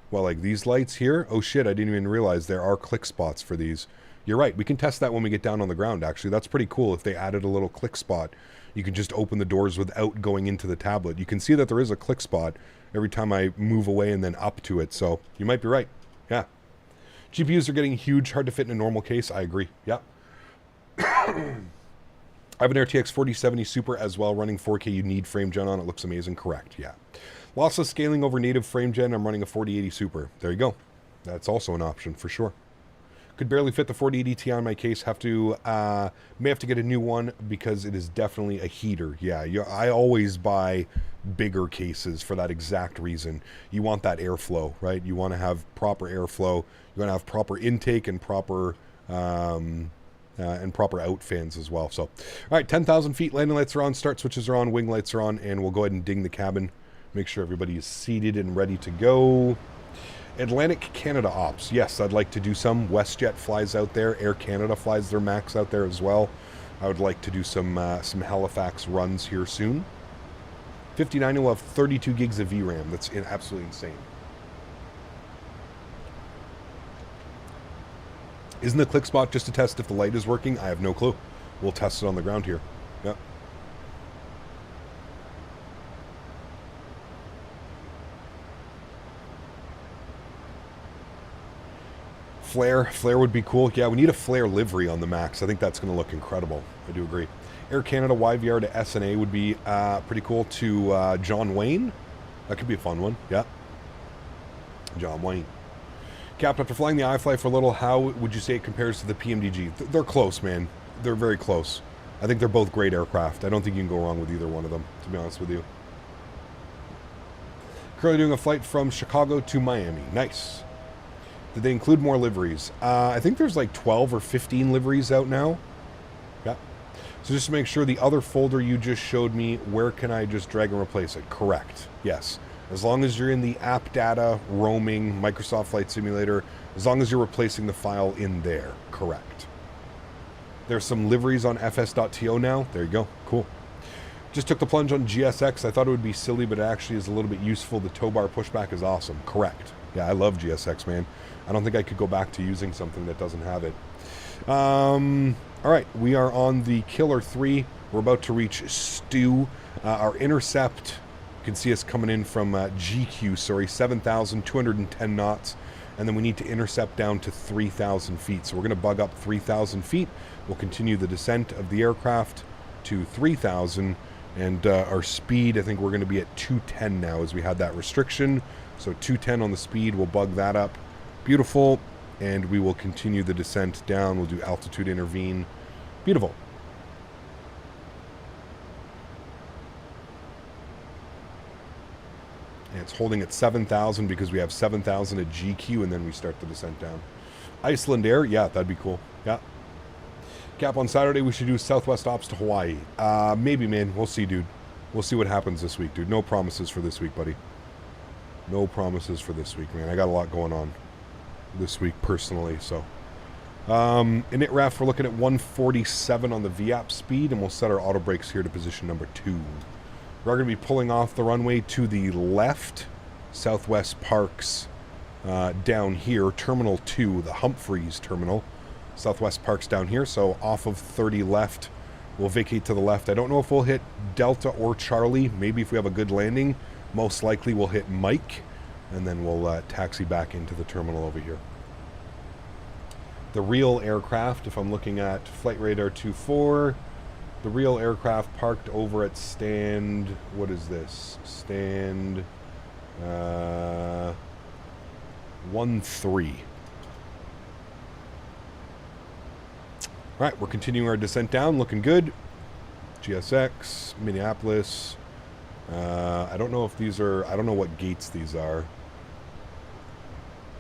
Well, like these lights here. Oh shit, I didn't even realize there are click spots for these. You're right, we can test that when we get down on the ground, actually. That's pretty cool. If they added a little click spot, you can just open the doors without going into the tablet. You can see that there is a click spot every time I move away and then up to it, so you might be right. Yeah. GPUs are getting huge, hard to fit in a normal case. I agree. Yeah. I have an RTX 4070 Super as well, running 4K. You need FrameGen on. It looks amazing. Correct, yeah. Lossless scaling over native FrameGen. I'm running a 4080 Super. There you go. That's also an option for sure. Could barely fit the 4080 Ti on my case. May have to get a new one because it is definitely a heater. Yeah, I always buy bigger cases for that exact reason. You want that airflow, right? You want to have proper airflow. You want to have proper intake and proper out fans as well. So, all right, 10,000 feet. Landing lights are on. Start switches are on. Wing lights are on, and we'll go ahead and ding the cabin. Make sure everybody is seated and ready to go. Atlantic Canada ops. Yes, I'd like to do some. WestJet flies out there. Air Canada flies their Max out there as well. I would like to do some Halifax runs here soon. 59 will have 32 gigs of VRAM. That's absolutely insane. Isn't the click spot just to test if the light is working? I have no clue. we'll test it on the ground here. Yep. Flare would be cool. Yeah, we need a flare livery on the Max. I think that's going to look incredible. I do agree. Air Canada YVR to SNA would be pretty cool. To John Wayne, that could be a fun one. Yeah, John Wayne. Captain, after flying the iFly for a little, how would you say it compares to the PMDG? They're close, man. They're very close. I think they're both great aircraft. I don't think you can go wrong with either one of them, to be honest with you. Currently doing a flight from Chicago to Miami. Nice. Did they include more liveries? I think there's like 12 or 15 liveries out now. Yeah. So just to make sure, the other folder you just showed me, where can I just drag and replace it? Correct. Yes. As long as you're in the app data, roaming, Microsoft Flight Simulator, as long as you're replacing the file in there. Correct. There's some liveries on fs.to now. There you go. Cool. Just took the plunge on GSX. I thought it would be silly, but it actually is a little bit useful. The tow bar pushback is awesome. Correct. Yeah, I love GSX, man. I don't think I could go back to using something that doesn't have it. All right, we are on the Killer 3. We're about to reach Stu. Our intercept, you can see us coming in from GQ, 7,210 knots. And then we need to intercept down to 3,000 feet. So we're going to bug up 3,000 feet. We'll continue the descent of the aircraft to 3,000. And our speed, I think we're going to be at 210 now, as we had that restriction. So 210 on the speed, we'll bug that up. Beautiful. And we will continue the descent down. We'll do altitude intervene. Beautiful. And it's holding at 7,000 because we have 7,000 at GQ, and then we start the descent down. Iceland Air, yeah, that'd be cool. Yeah. Cap, on Saturday we should do Southwest Ops to Hawaii. Maybe, man. We'll see, dude. We'll see what happens this week, dude. No promises for this week, buddy. No promises for this week, man. I got a lot going on this week personally, so. In ITRAF, we're looking at 147 on the VAP speed, and we'll set our auto brakes here to position number 2. We're going to be pulling off the runway to the left, Southwest Parks, down here, Terminal 2, the Humphreys Terminal. Southwest Parks down here, so off of 30 left, we'll vacate to the left. I don't know if we'll hit Delta or Charlie. Maybe if we have a good landing, most likely we'll hit Mike, and then we'll taxi back into the terminal over here. The real aircraft, if I'm looking at Flight Radar 24, the real aircraft parked over at stand, what is this? Stand 13. All right, we're continuing our descent down, looking good. GSX, Minneapolis. I don't know if these are, I don't know what gates these are.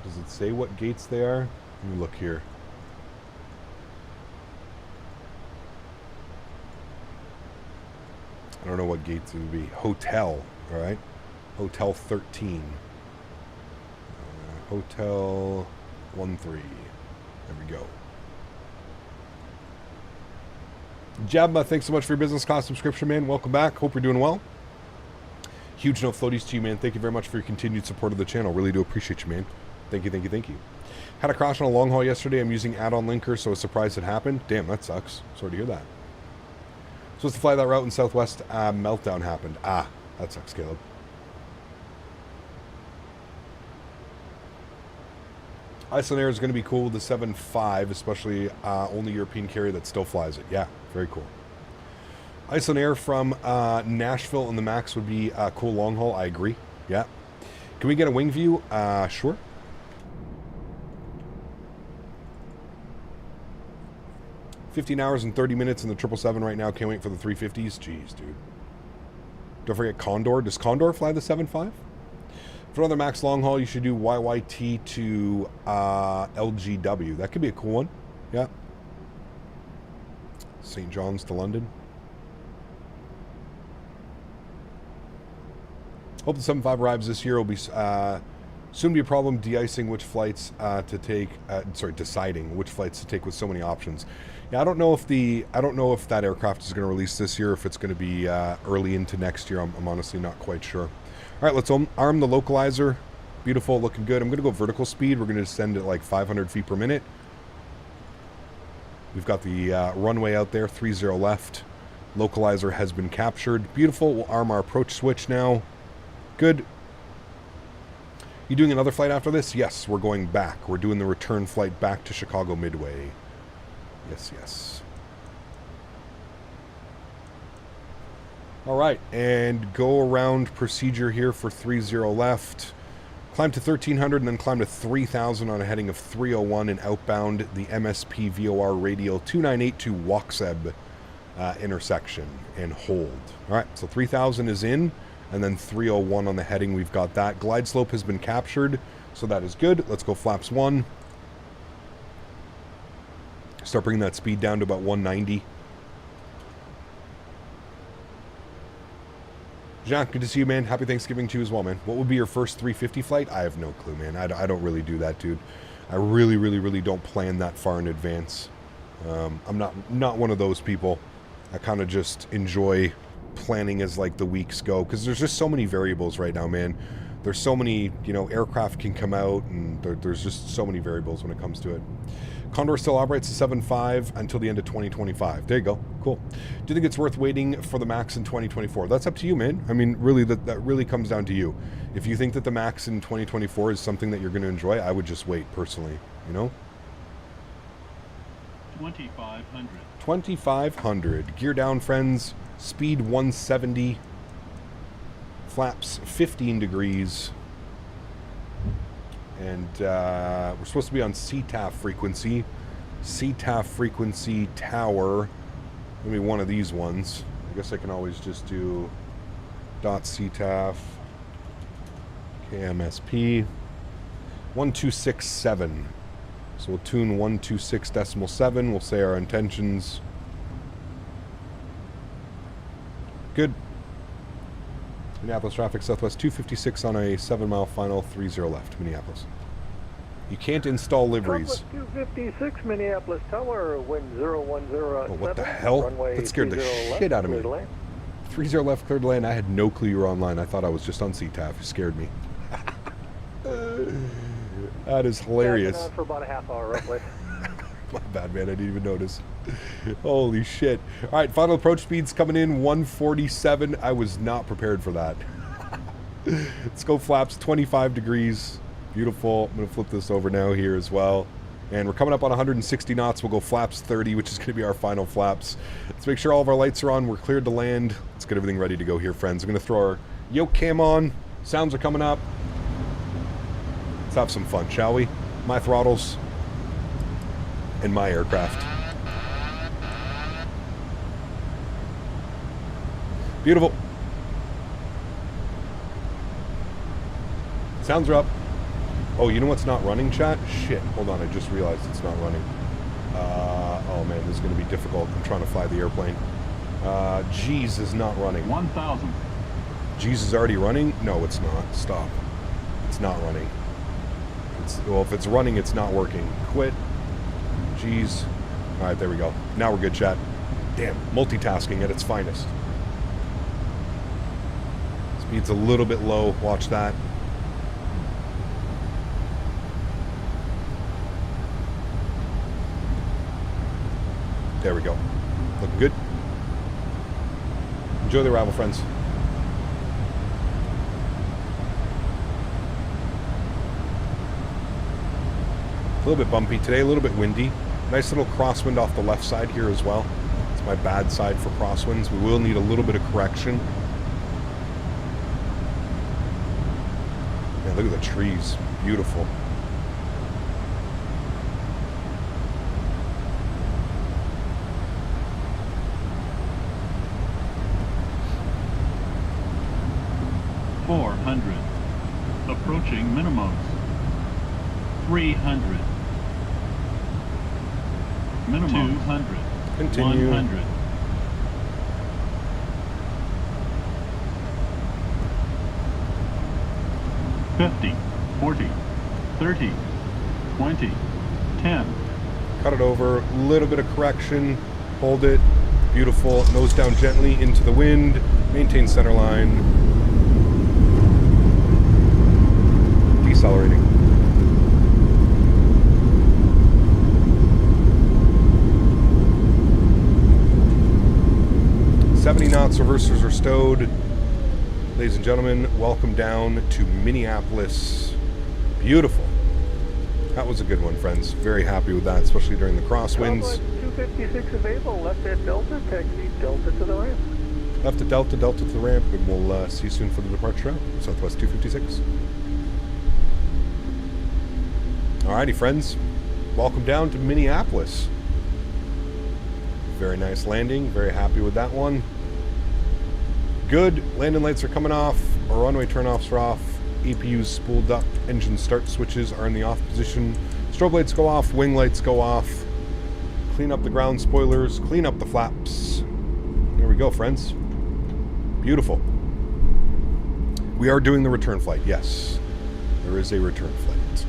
Does it say what gates they are? Let me look here. I don't know what gates it would be. Hotel, all right? Hotel 13. Hotel 13. There we go. Jabba, thanks so much for your business class subscription, man. Welcome back. Hope you're doing well. Huge no floaties to you, man. Thank you very much for your continued support of the channel. Really do appreciate you, man. Thank you, thank you, thank you. Had a crash on a long haul yesterday. I'm using add-on linker, so I was surprised it happened. Damn, that sucks. Sorry to hear that. Supposed to fly that route in Southwest. Meltdown happened. That sucks, Caleb. Iceland Air is going to be cool with the 7.5, especially only European carrier that still flies it. Yeah, very cool. Iceland Air from Nashville on the Max would be a cool long haul. I agree. Yeah. Can we get a wing view? Sure. $15 hours and 30 minutes in the 777 right now. Can't wait for the 350s. Jeez, dude. Don't forget Condor. Does Condor fly the 7.5? For another Max long haul, you should do YYT to LGW. That could be a cool one. Yeah. St. John's to London. Hope the 7.5 arrives this year. Will be soon be a problem de-icing which flights to take. Deciding which flights to take with so many options. Yeah, I don't know if that aircraft is going to release this year. If it's going to be early into next year, I'm honestly not quite sure. All right, let's arm the localizer. Beautiful, looking good. I'm going to go vertical speed. We're going to descend at like 500 feet per minute. We've got the runway out there, 30 left. Localizer has been captured. Beautiful. We'll arm our approach switch now. Good. You doing another flight after this? Yes, we're going back. We're doing the return flight back to Chicago Midway. Yes, yes. All right, and go around procedure here for 30 left. Climb to 1300 and then climb to 3000 on a heading of 301 and outbound the MSP VOR radial 298 to Wachseb intersection and hold. All right, so 3000 is in, and then 301 on the heading. We've got that. Glide slope has been captured, so that is good. Let's go flaps 1. Start bringing that speed down to about 190. Jacques, good to see you, man. Happy Thanksgiving to you as well, man. What would be your first 350 flight? I have no clue, man. I don't really do that, dude. I really don't plan that far in advance. I'm not one of those people. I kind of just enjoy planning as like the weeks go, because there's just so many variables right now, man. There's so many, you know, aircraft can come out, and there's just so many variables when it comes to it. Condor still operates a 7.5 until the end of 2025. There you go. Cool. Do you think it's worth waiting for the MAX in 2024? That's up to you, man. I mean, really, that really comes down to you. If you think that the MAX in 2024 is something that you're going to enjoy, I would just wait, personally, you know? 2500. 2500. Gear down, friends. Speed 170. Flaps 15 degrees. And we're supposed to be on CTAF frequency. CTAF frequency tower. Maybe one of these ones. I guess I can always just do .CTAF. KMSP. 1267. So we'll tune 126.7. We'll say our intentions. Good. Minneapolis traffic, southwest 256 on a 7-mile final, 30 left, Minneapolis. You can't install liveries. 256 Minneapolis Tower, wind 010. Oh, what the hell? That scared the shit out of me. 30 left, cleared to land. I had no clue you were online. I thought I was just on CTAF. You scared me. That is hilarious. Yeah, for about a half hour, roughly. My bad, man. I didn't even notice. Holy shit. All right, final approach speed's coming in, 147. I was not prepared for that. Let's go flaps, 25 degrees. Beautiful. I'm going to flip this over now here as well. And we're coming up on 160 knots. We'll go flaps 30, which is going to be our final flaps. Let's make sure all of our lights are on. We're cleared to land. Let's get everything ready to go here, friends. I'm going to throw our yoke cam on. Sounds are coming up. Let's have some fun, shall we? My throttles and my aircraft. Beautiful. Sounds are up. Oh, you know what's not running, chat? Shit. Hold on, I just realized it's not running. Oh man, this is going to be difficult. I'm trying to fly the airplane. G's is not running. 1000. G's is already running? No, it's not. Stop. It's not running. Well, if it's running, it's not working. Quit. G's. All right, there we go. Now we're good, chat. Damn, multitasking at its finest. Speed's a little bit low. Watch that. There we go. Looking good. Enjoy the arrival, friends. A little bit bumpy today, a little bit windy. Nice little crosswind off the left side here as well. It's my bad side for crosswinds. We will need a little bit of correction. Man, look at the trees. Beautiful. Approaching minimums. 300. Minimum 200. Continue. 100. 50, 40, 30, 20, 10. Cut it over. A little bit of correction. Hold it. Beautiful. Nose down gently into the wind. Maintain center line. Decelerating. 70 knots, reversers are stowed. Ladies and gentlemen, welcome down to Minneapolis. Beautiful. That was a good one, friends. Very happy with that, especially during the crosswinds. 256 available, left at Delta, taxi Delta to the ramp. Left at Delta, Delta to the ramp, and we'll see you soon for the departure out. Southwest 256. Alrighty, friends. Welcome down to Minneapolis. Very nice landing. Very happy with that one. Good. Landing lights are coming off. Our runway turnoffs are off. EPU's spool duct engine start switches are in the off position. Strobe lights go off. Wing lights go off. Clean up the ground spoilers. Clean up the flaps. There we go, friends. Beautiful. We are doing the return flight. Yes. There is a return flight.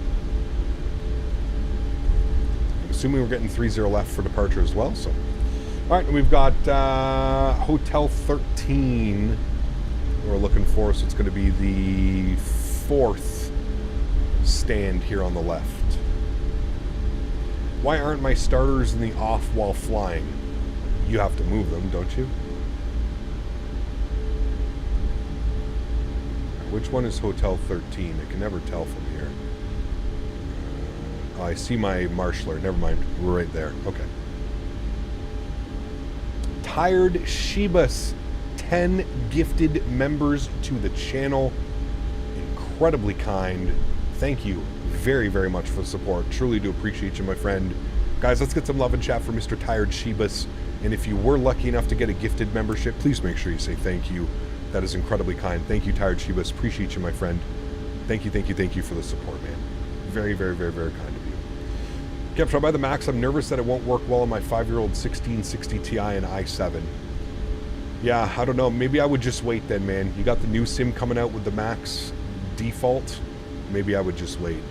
I'm assuming we're getting 30 left for departure as well. So, all right, we've got Hotel 13 we're looking for, so it's going to be the 4th stand here on the left. Why aren't my starters in the off while flying? You have to move them, don't you? Which one is Hotel 13? I can never tell from here. Oh, I see my marshaller. Never mind. We're right there. Okay. Tired Shebus. 10 gifted members to the channel. Incredibly kind. Thank you very, very much for the support. Truly do appreciate you, my friend. Guys, let's get some love and chat for Mr. Tired Shebus. And if you were lucky enough to get a gifted membership, please make sure you say thank you. That is incredibly kind. Thank you, Tired Shebus. Appreciate you, my friend. Thank you, thank you, thank you for the support, man. Very, very, very, very kind of you. Kept trying by the Max. I'm nervous that it won't work well on my 5-year-old 1660 Ti and i7. Yeah, I don't know. Maybe I would just wait then, man. You got the new SIM coming out with the Max default. Maybe I would just wait.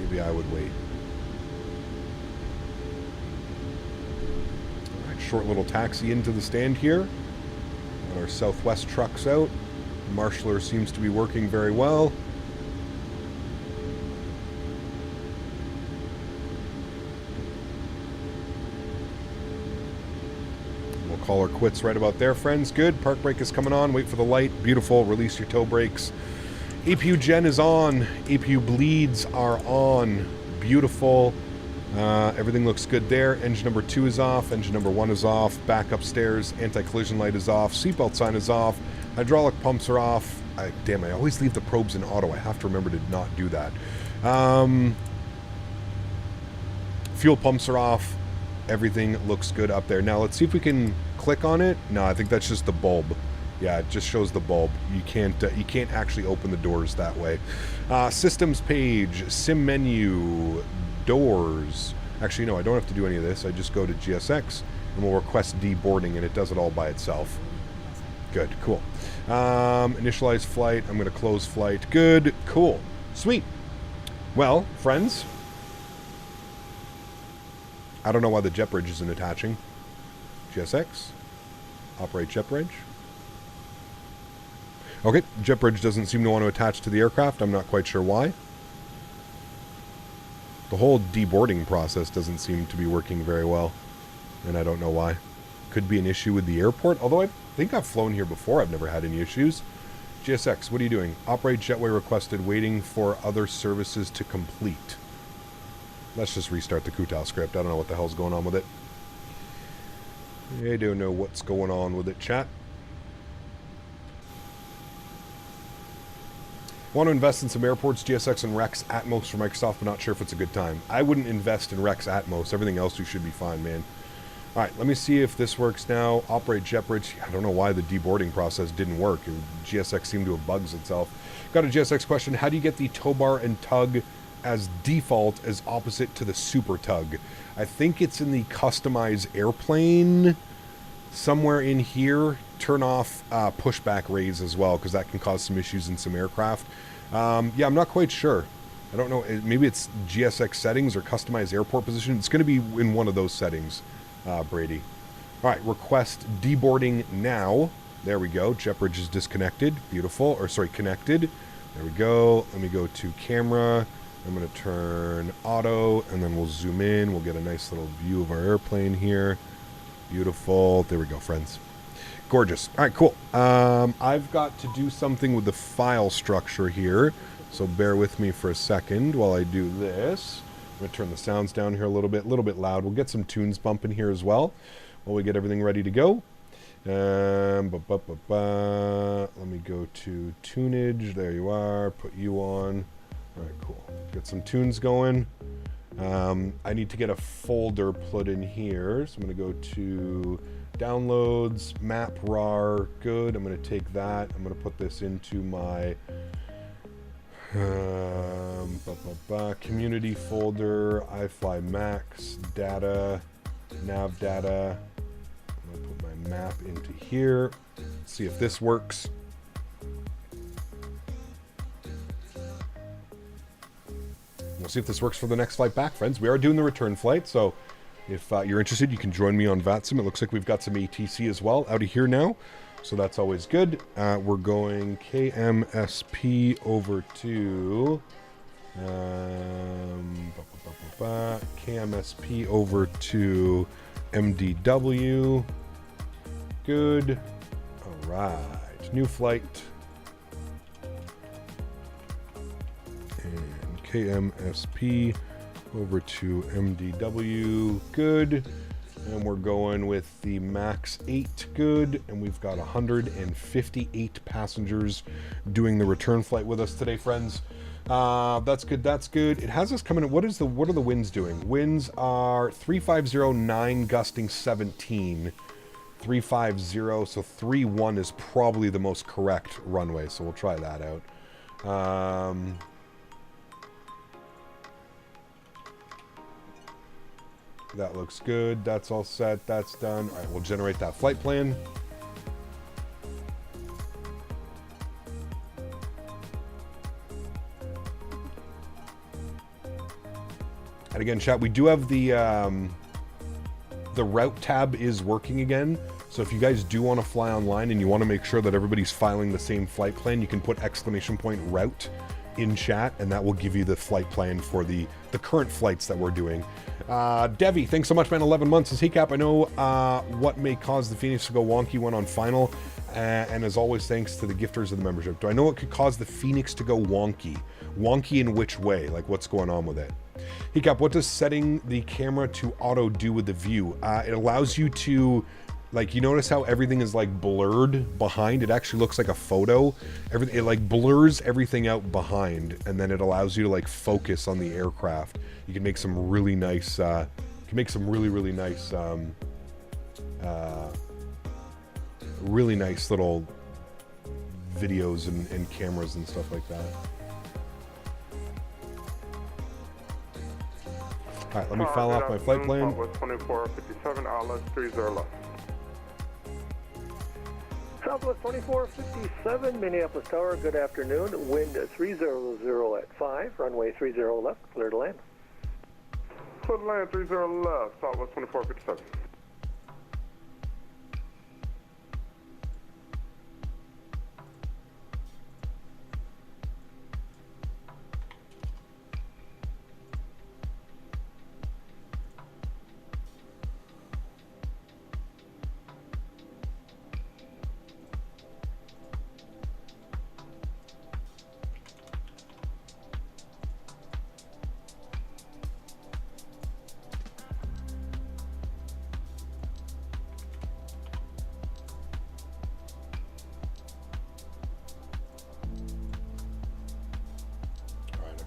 Maybe I would wait. All right, short little taxi into the stand here. Got our Southwest trucks out. Marshaller seems to be working very well. Call her quits right about there, friends. Good. Park brake is coming on. Wait for the light. Beautiful. Release your toe brakes. APU gen is on. APU bleeds are on. Beautiful. Everything looks good there. Engine number 2 is off. Engine number 1 is off. Back upstairs. Anti-collision light is off. Seatbelt sign is off. Hydraulic pumps are off. Damn, I always leave the probes in auto. I have to remember to not do that. Fuel pumps are off. Everything looks good up there. Now, let's see if we can click on it. No, I think that's just the bulb. Yeah, it just shows the bulb. You can't actually open the doors that way. Systems page, sim menu, doors. Actually, no, I don't have to do any of this. I just go to GSX and we'll request deboarding, and it does it all by itself. Good, cool. Initialize flight. I'm going to close flight. Good, cool, sweet. Well, friends, I don't know why the jet bridge isn't attaching. GSX, operate jet bridge. Okay, jet bridge doesn't seem to want to attach to the aircraft. I'm not quite sure why. The whole deboarding process doesn't seem to be working very well, and I don't know why. Could be an issue with the airport, although I think I've flown here before. I've never had any issues. GSX, what are you doing? Operate jetway requested, waiting for other services to complete. Let's just restart the Kutal script. I don't know what the hell's going on with it. I don't know what's going on with it, chat. Want to invest in some airports, GSX and Rex Atmos for Microsoft, but not sure if it's a good time. I wouldn't invest in Rex Atmos. Everything else you should be fine, man. All right, let me see if this works now. Operate jet bridge. I don't know why the deboarding process didn't work. GSX seemed to have bugs itself. Got a GSX question. How do you get the tow bar and tug as default as opposite to the super tug? I think it's in the customize airplane somewhere in here. Turn off pushback raise as well, because that can cause some issues in some aircraft. Yeah, I'm not quite sure. I don't know. Maybe it's GSX settings or customize airport position. It's going to be in one of those settings, Brady. All right, request deboarding now. There we go. Jet bridge is disconnected. Beautiful. Or sorry, connected. There we go. Let me go to camera. I'm going to turn auto, and then we'll zoom in. We'll get a nice little view of our airplane here. Beautiful. There we go, friends. Gorgeous. All right, cool. I've got to do something with the file structure here, so bear with me for a second while I do this. I'm going to turn the sounds down here a little bit loud. We'll get some tunes bumping here as well while we get everything ready to go. Let me go to tunage. There you are. Put you on. All right, cool. Get some tunes going. I need to get a folder put in here, so I'm going to go to downloads, map rar. Good. I'm going to take that. I'm going to put this into my community folder, iFly max, data, nav data. I'm going to put my map into here. See if this works. We'll see if this works for the next flight back, friends. We are doing the return flight, so if you're interested, you can join me on VATSIM. It looks like we've got some ATC as well out of here now, so that's always good. We're going KMSP over to KMSP over to MDW. Good. All right. New flight. And KMSP over to MDW. Good. And we're going with the max 8. Good. And we've got 158 passengers doing the return flight with us today, friends. That's good. That's good. It has us coming in. What are the winds doing? Winds are 350, gusting 17. 350, so 31 is probably the most correct runway, so we'll try that out. That looks good. That's all set. That's done. All right, we'll generate that flight plan. And again, chat, we do have the route tab is working again. So if you guys do want to fly online and you want to make sure that everybody's filing the same flight plan, you can put ! route in chat, and that will give you the flight plan for the current flights that we're doing. Devi, thanks so much, man. 11 months is Cap. I know what may cause the Phoenix to go wonky went on final. And as always, thanks to the gifters of the membership. Do I know what could cause the Phoenix to go wonky? Wonky in which way? Like, what's going on with it? Cap, what does setting the camera to auto do with the view? It allows you to, like, you notice how everything is like blurred behind? It actually looks like a photo. It like blurs everything out behind, and then it allows you to like focus on the aircraft. You can make some really nice, really nice little videos and cameras and stuff like that. All right, let me file off my flight plan. Southwest 2457, LS30 left. Southwest 2457, Minneapolis Tower, good afternoon. Wind 300 at 5, runway 30 left, clear to land. Clear to land, 30 left, Southwest 2457.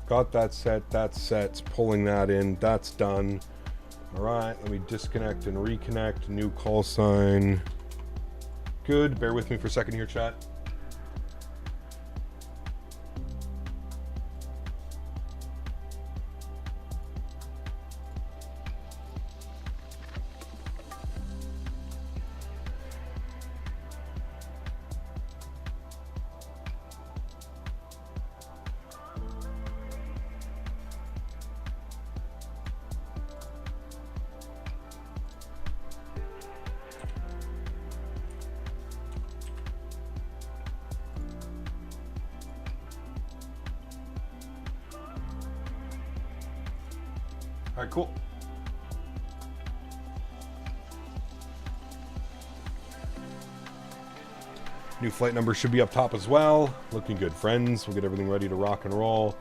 Got that set, that's set, it's pulling that in, that's done. All right, let me disconnect and reconnect, new call sign. Good, bear with me for a second here, chat. All right, cool. New flight number should be up top as well. Looking good, friends. We'll get everything ready to rock and roll.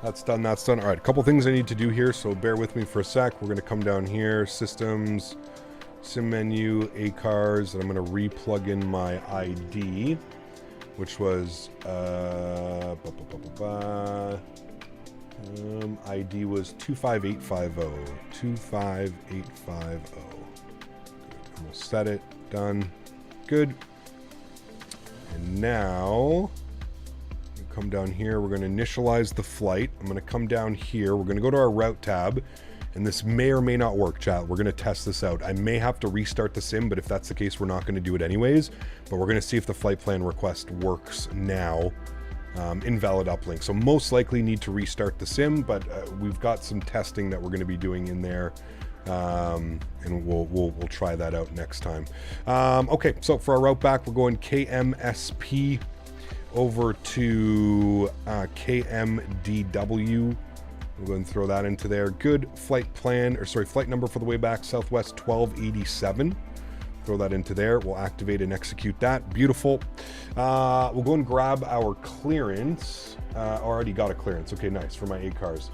That's done, that's done. All right, a couple things I need to do here, so bear with me for a sec. We're going to come down here, systems, sim menu, ACARS, and I'm going to re-plug in my ID, which was, ID was 25850. 25850. And we'll set it, done, good. And now, come down here, we're going to initialize the flight. I'm going to come down here, we're going to go to our route tab, and this may or may not work, chat. We're going to test this out. I may have to restart the sim, but if that's the case, we're not going to do it anyways. But we're going to see if the flight plan request works now. Invalid uplink. So most likely need to restart the sim, but we've got some testing that we're going to be doing in there. And we'll try that out next time. Okay, so for our route back, we're going KMSP over to KMDW. We'll go ahead and throw that into there. Good flight plan, or sorry, flight number for the way back, Southwest 1287. Throw that into there. We'll activate and execute that. Beautiful. We'll go and grab our clearance. Already got a clearance. Okay, nice, for my ACARS.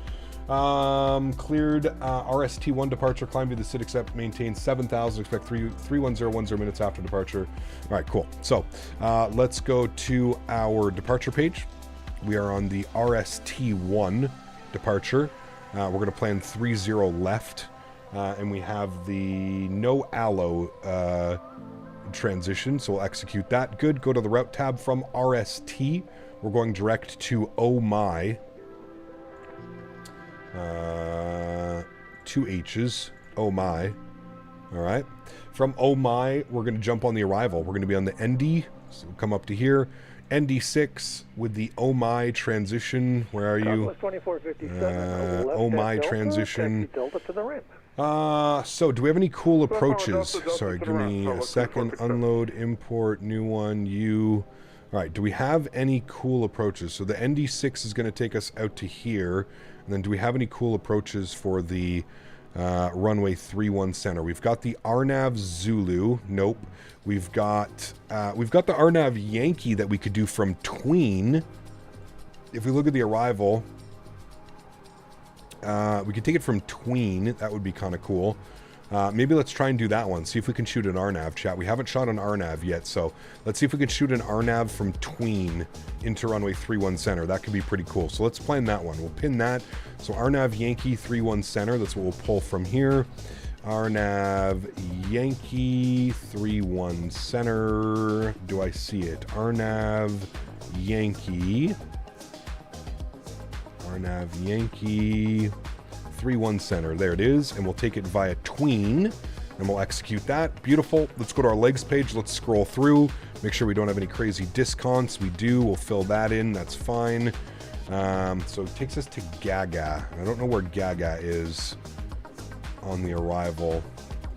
Cleared RST1 departure, climb to the sit, accept, maintain 7,000, expect 31010 minutes after departure. All right, cool. So let's go to our departure page. We are on the RST1 departure. We're going to plan 30 left, and we have the no allo transition, so we'll execute that. Good. Go to the route tab from RST. We're going direct to Oh My. 2 H's. Oh My. All right. From Oh My, we're going to jump on the arrival. We're going to be on the ND. So we'll come up to here. ND6 with the Oh My transition. Where are you? 2457. Oh My transition. Delta to the ramp. So do we have any cool approaches? Sorry, give me a second. Unload, import, new one, U. All right, do we have any cool approaches? So the ND6 is going to take us out to here. And then do we have any cool approaches for the runway 31 center? We've got the RNAV Zulu. Nope. We've got the RNAV Yankee that we could do from Tween. If we look at the arrival, we could take it from Tween. That would be kind of cool. Maybe let's try and do that one. See if we can shoot an RNAV, chat. We haven't shot an RNAV yet, so let's see if we can shoot an RNAV from Tween into runway 31 center. That could be pretty cool. So let's plan that one. We'll pin that. So RNAV Yankee 31 center. That's what we'll pull from here. RNAV Yankee 31 center. Do I see it? RNAV Yankee. RNAV Yankee 31 center. There it is. And we'll take it via Tween and we'll execute that. Beautiful. Let's go to our legs page. Let's scroll through. Make sure we don't have any crazy discounts. We do. We'll fill that in. That's fine. So it takes us to Gaga. I don't know where Gaga is on the arrival.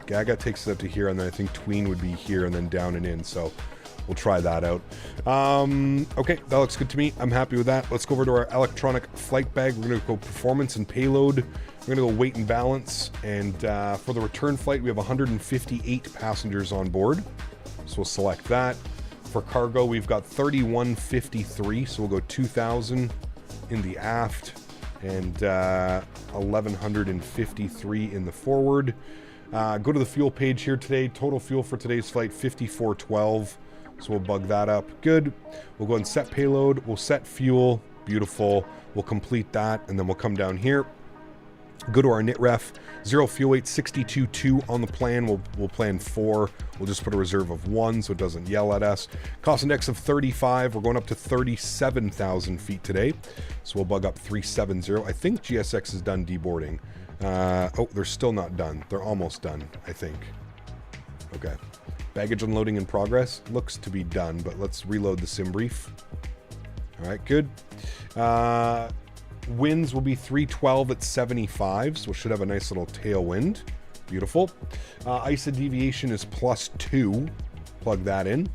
Gaga takes us up to here, and then I think Tween would be here and then down and in. So we'll try that out. Okay, that looks good to me. I'm happy with that. Let's go over to our electronic flight bag. We're going to go performance and payload. We're going to go weight and balance. And for the return flight, we have 158 passengers on board. So we'll select that. For cargo, we've got 3153. So we'll go 2,000 in the aft and 1,153 in the forward. Go to the fuel page here today. Total fuel for today's flight, 5412. So we'll bug that up. Good. We'll go and set payload. We'll set fuel. Beautiful. We'll complete that, and then we'll come down here. Go to our NITREF. 0 fuel weight, 62.2 on the plan. We'll plan 4. We'll just put a reserve of 1 so it doesn't yell at us. Cost index of 35. We're going up to 37,000 feet today. So we'll bug up 370. I think GSX is done deboarding. Oh, they're still not done. They're almost done, I think. Okay. Baggage unloading in progress. Looks to be done, but let's reload the sim brief. All right, good. Winds will be 312 at 75, so we should have a nice little tailwind. Beautiful. ISA deviation is +2. Plug that in.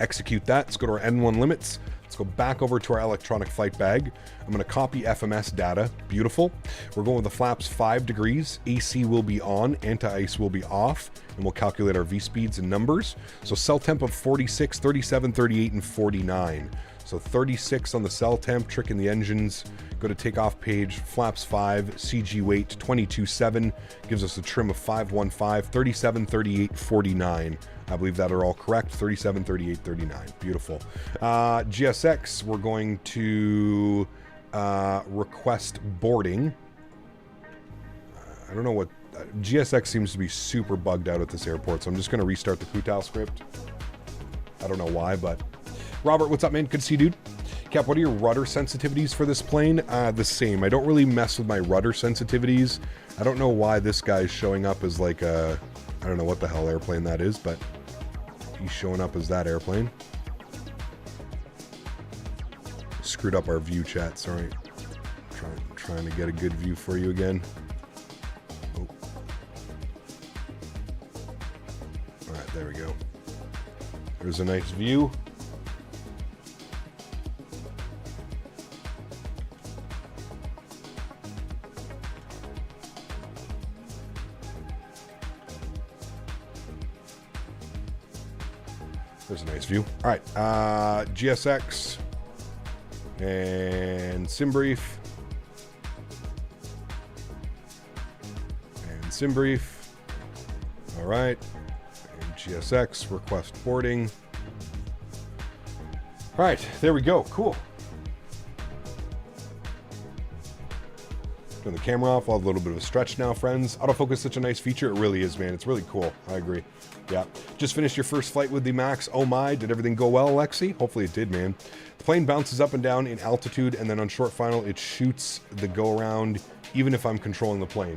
Execute that. Let's go to our N1 limits. Let's go back over to our electronic flight bag. I'm going to copy FMS data. Beautiful. We're going with the flaps 5 degrees. AC will be on, anti-ice will be off, and we'll calculate our V-speeds and numbers. So cell temp of 46, 37, 38, and 49. So 36 on the cell temp, tricking the engines. Go to takeoff page, flaps 5, CG weight 22.7, gives us a trim of 515, 37, 38, 49. I believe that are all correct. 37, 38, 39. Beautiful. GSX, we're going to request boarding. I don't know what... GSX seems to be super bugged out at this airport, so I'm just going to restart the Kutal script. I don't know why, but... Robert, what's up, man? Good to see you, dude. Cap, what are your rudder sensitivities for this plane? The same. I don't really mess with my rudder sensitivities. I don't know why this guy's showing up as like a... I don't know what the hell airplane that is, but he's showing up as that airplane. Screwed up our view chat, sorry. Trying to get a good view for you again. Oh. Alright, there we go. There's a nice view. There's a nice view. All right, GSX and sim brief and sim brief. All right, and GSX request boarding. All right, there we go. Cool. Turn the camera off. I'll have a little bit of a stretch now, friends. Autofocus is such a nice feature. It really is, man. It's really cool. I agree. Yeah. Just finished your first flight with the Max. Oh my, did everything go well, Alexi? Hopefully it did, man. The plane bounces up and down in altitude, and then on short final, it shoots the go-around, even if I'm controlling the plane.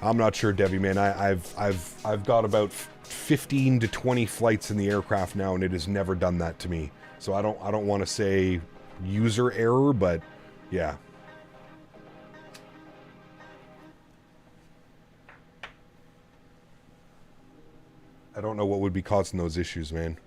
I'm not sure, Debbie, man. I've got about 15 to 20 flights in the aircraft now, and it has never done that to me. So I don't want to say user error, but yeah. I don't know what would be causing those issues, man.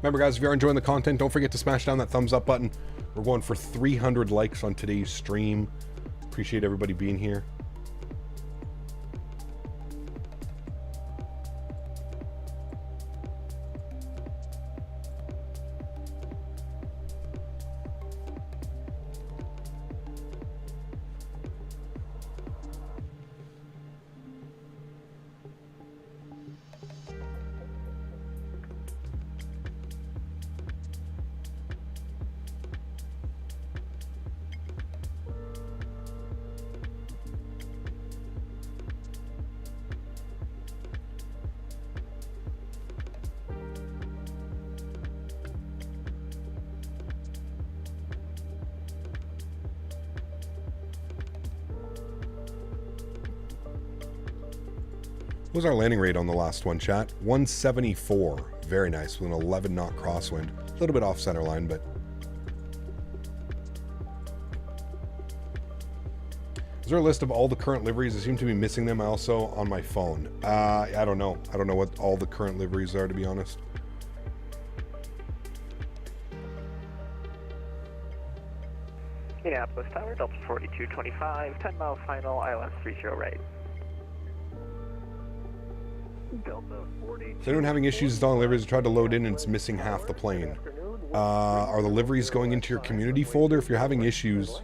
Remember, guys, if you are enjoying the content, don't forget to smash down that thumbs up button. We're going for 300 likes on today's stream. Appreciate everybody being here. What was our landing rate on the last one, chat? 174. Very nice, with an 11 knot crosswind. A little bit off center line, but... Is there a list of all the current liveries? I seem to be missing them also on my phone. I don't know. I don't know what all the current liveries are, to be honest. Minneapolis Tower, Delta 4225, 10 mile final, ILS 30 right. Is anyone having issues installing liveries? I tried to load in and it's missing half the plane. Are the liveries going into your community folder? If you're having issues,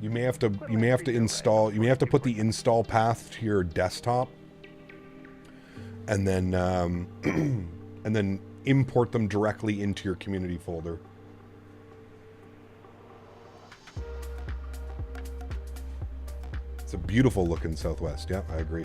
you may have to put the install path to your desktop, and then and then import them directly into your community folder. It's a beautiful looking Southwest. Yeah, I agree.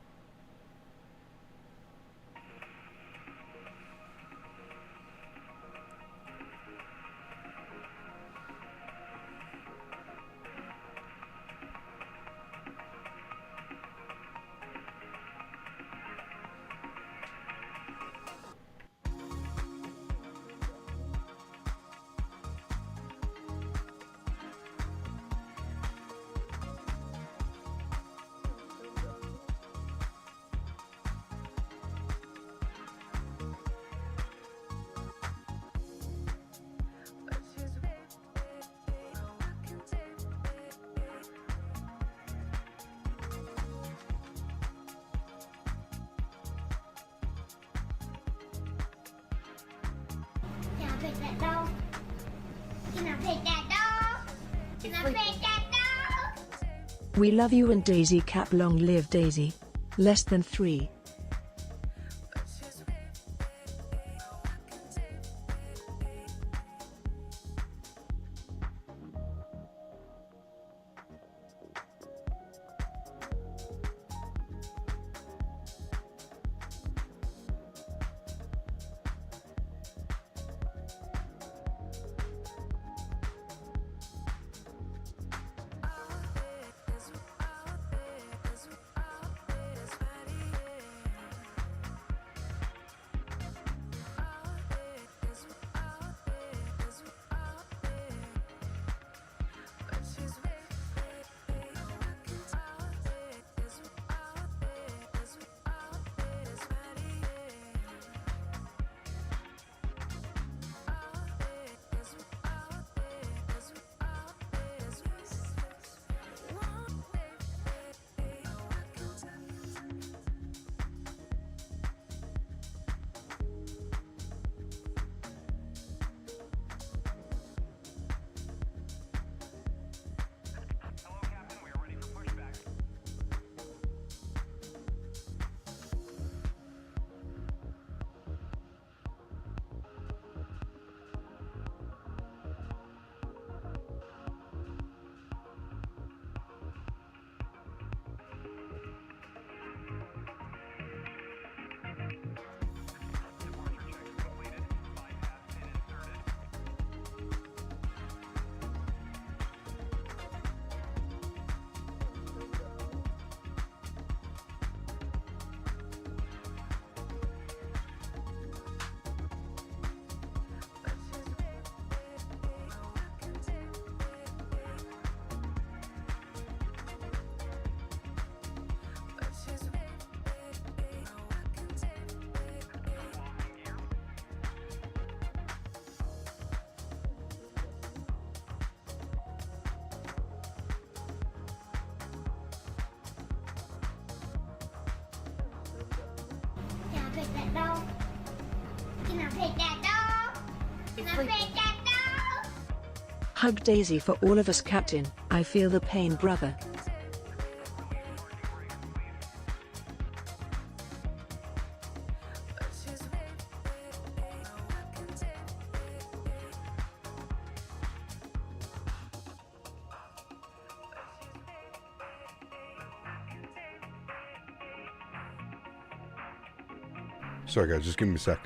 pet that dog? Can I pet that dog? Can I pet that dog? We love you and Daisy Cap. Long live Daisy. Less than 3. Can I pet that dog? Can I pet that dog? Can I pet that dog? Hug Daisy for all of us, Captain. I feel the pain, brother. Sorry guys, just give me a sec.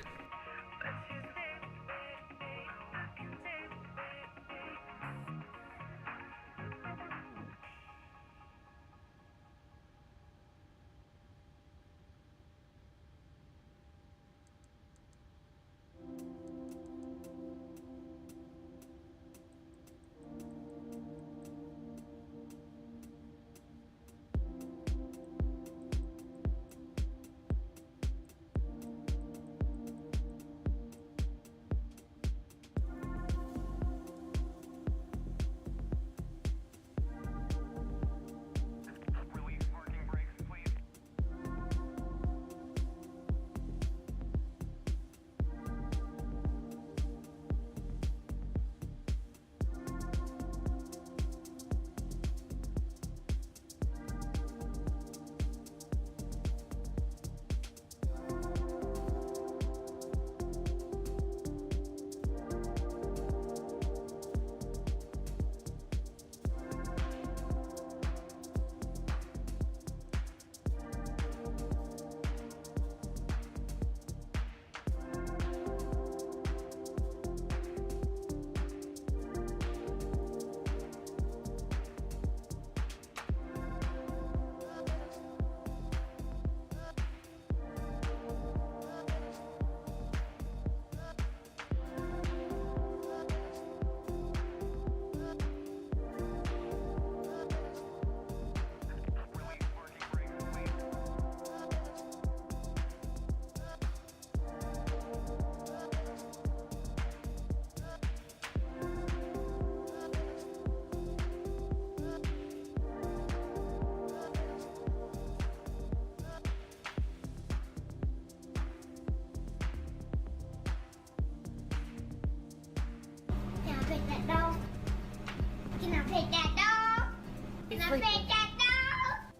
Gonna pet that dog.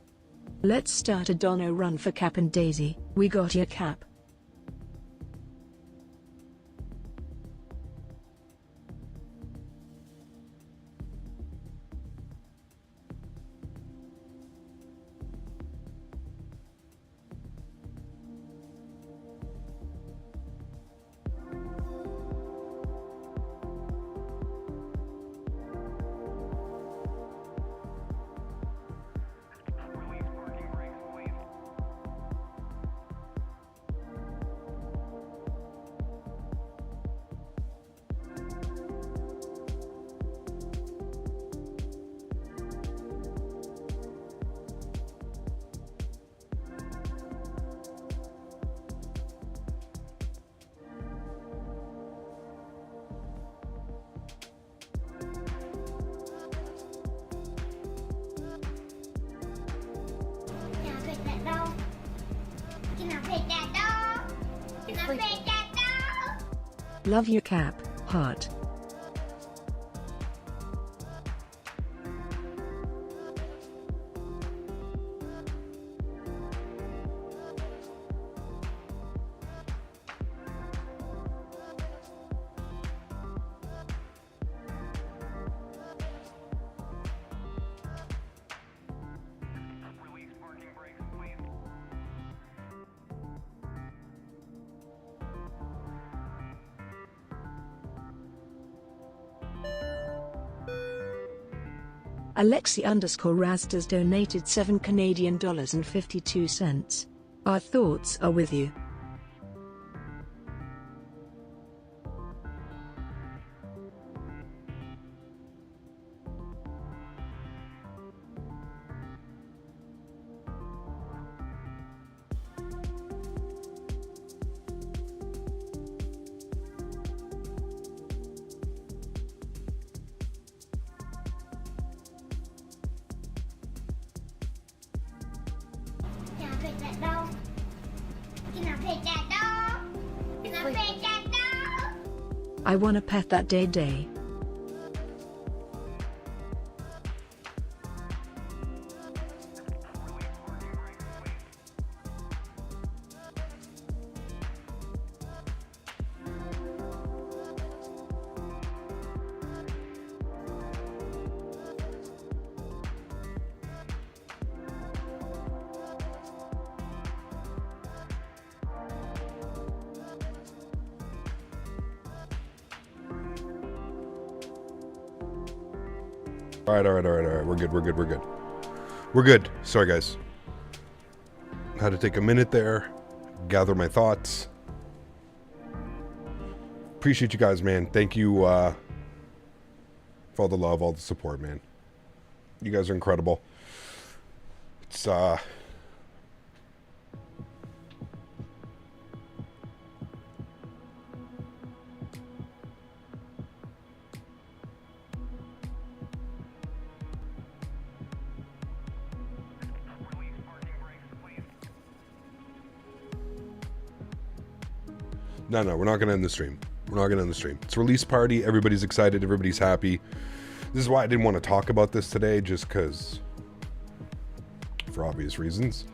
Let's start a Dono run for Cap and Daisy. We got your Cap. Gonna pet that dog. Gonna pet that dog. Gonna pet that dog. Love your Cap, heart. AlexSiu_Rastas donated $7 Canadian and 52 cents. Our thoughts are with you. Gonna pet that dog. Gonna pet that dog. Gonna pet that dog. I wanna pet that day. All right. We're good. Sorry, guys. Had to take a minute there, gather my thoughts. Appreciate you guys, man. Thank you for all the love, all the support, man. You guys are incredible. It's No, we're not going to end the stream. It's release party. Everybody's excited. Everybody's happy. This is why I didn't want to talk about this today, just because, for obvious reasons.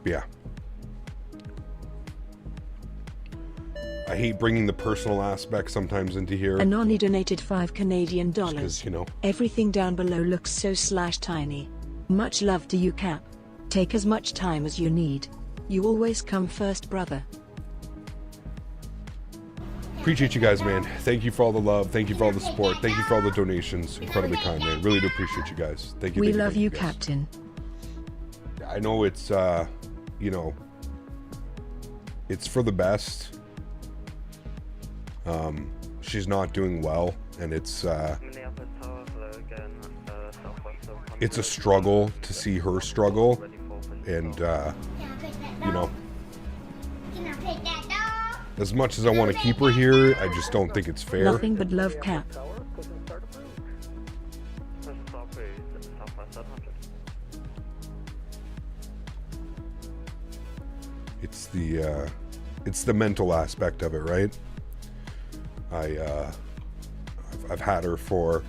Yeah. I hate bringing the personal aspect sometimes into here. Anoni donated $5 Canadian. Because, you know. Everything down below looks so /tiny. Much love to you, Cap. Take as much time as you need. You always come first, brother. Appreciate you guys, man. Thank you for all the love. Thank you for all the support. Thank you for all the donations. Incredibly kind, man. Really do appreciate you guys. Thank you. We thank love you, you, guys. Captain. I know it's, you know, it's for the best. She's not doing well, and it's a struggle to see her struggle, and you know, as much as I want to keep her here, I just don't think it's fair. Nothing but love, Cap. It's the mental aspect of it, right? I've had her for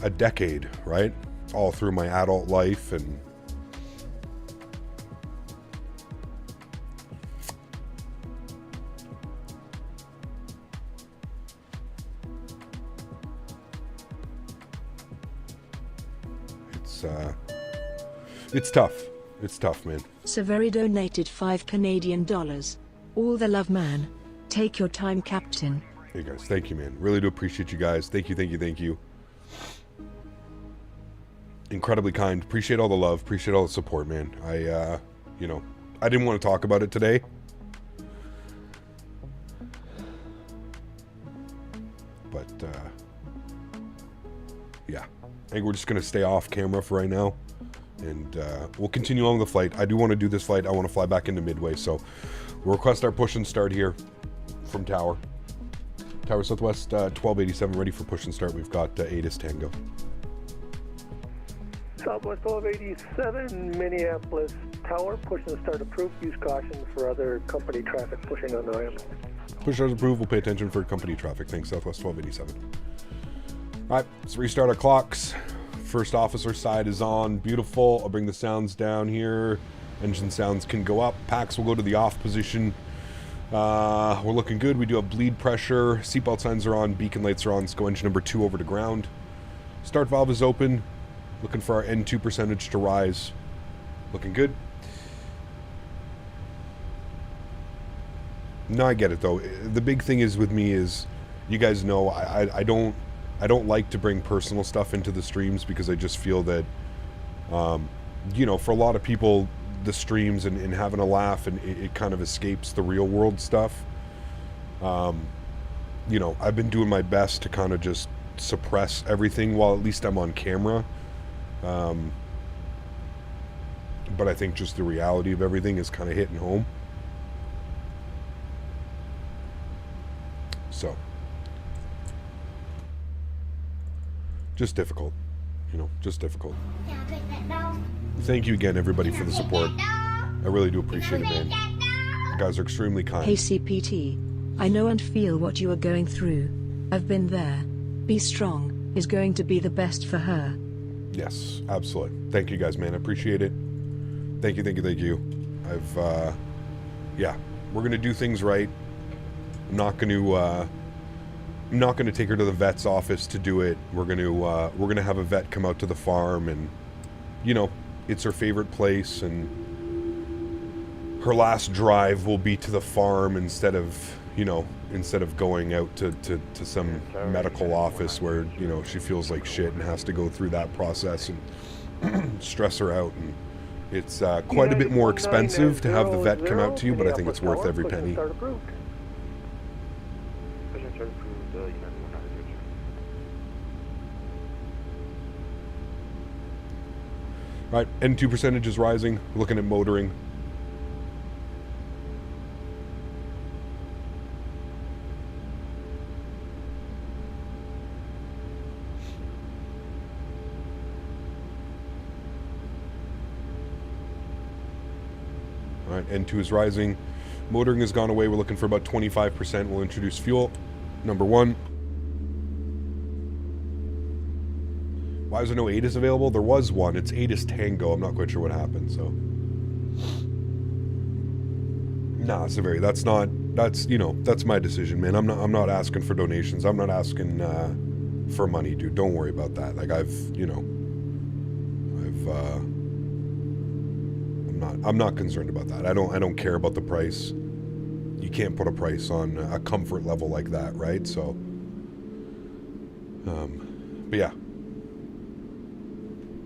a decade, right? All through my adult life, and it's tough. It's tough, man. Severi donated $5 Canadian. All the love, man. Take your time, Captain. Hey guys, thank you, man. Really do appreciate you guys. Thank you, thank you, thank you. Incredibly kind. Appreciate all the love. Appreciate all the support, man. You know, I didn't want to talk about it today. But, yeah. I think we're just going to stay off camera for right now. And we'll continue on with the flight. I do want to do this flight. I want to fly back into Midway. So we'll request our push and start here from Tower. Tower Southwest 1287 ready for push and start. We've got ATIS Tango. Southwest 1287, Minneapolis Tower, push and start approved. Use caution for other company traffic pushing on the ramp. Push start approved. We'll pay attention for company traffic. Thanks, Southwest 1287. All right, let's restart our clocks. First officer side is on. Beautiful. I'll bring the sounds down here. Engine sounds can go up. Packs will go to the off position. We're looking good. We do have bleed pressure. Seatbelt signs are on. Beacon lights are on. Let's go engine number 2 over to ground. Start valve is open. Looking for our N2 percentage to rise. Looking good. No, I get it though. The big thing is with me is, you guys know, I don't like to bring personal stuff into the streams because I just feel that, you know, for a lot of people, the streams and having a laugh and it kind of escapes the real world stuff. You know, I've been doing my best to kind of just suppress everything while at least I'm on camera. But I think just the reality of everything is kind of hitting home. So, just difficult, you know, just difficult. Thank you again, everybody, for the support. I really do appreciate it, man. You guys are extremely kind. Hey CPT, I know and feel what you are going through. I've been there. Be strong is going to be the best for her. Yes, absolutely. Thank you guys, man. I appreciate it. Thank you, thank you, thank you. Yeah, we're gonna do things right. I'm not gonna take her to the vet's office to do it. We're gonna have a vet come out to the farm, and you know, it's her favorite place, and her last drive will be to the farm instead of going out to some medical office where, you know, she feels like shit and has to go through that process and stress her out. And it's quite a bit more expensive to have the vet come out to you, but I think it's worth every penny. Right, N2 percentage is rising. We're looking at motoring. All right, N2 is rising. Motoring has gone away. We're looking for about 25%. We'll introduce fuel. Number 1. Why is there no ATIS available? There was one. It's ATIS Tango. I'm not quite sure what happened, so. Nah, Severi, that's, you know, that's my decision, man. I'm not asking for donations. I'm not asking for money, dude. Don't worry about that. Like, I'm not concerned about that. I don't care about the price. You can't put a price on a comfort level like that, right? So, but yeah.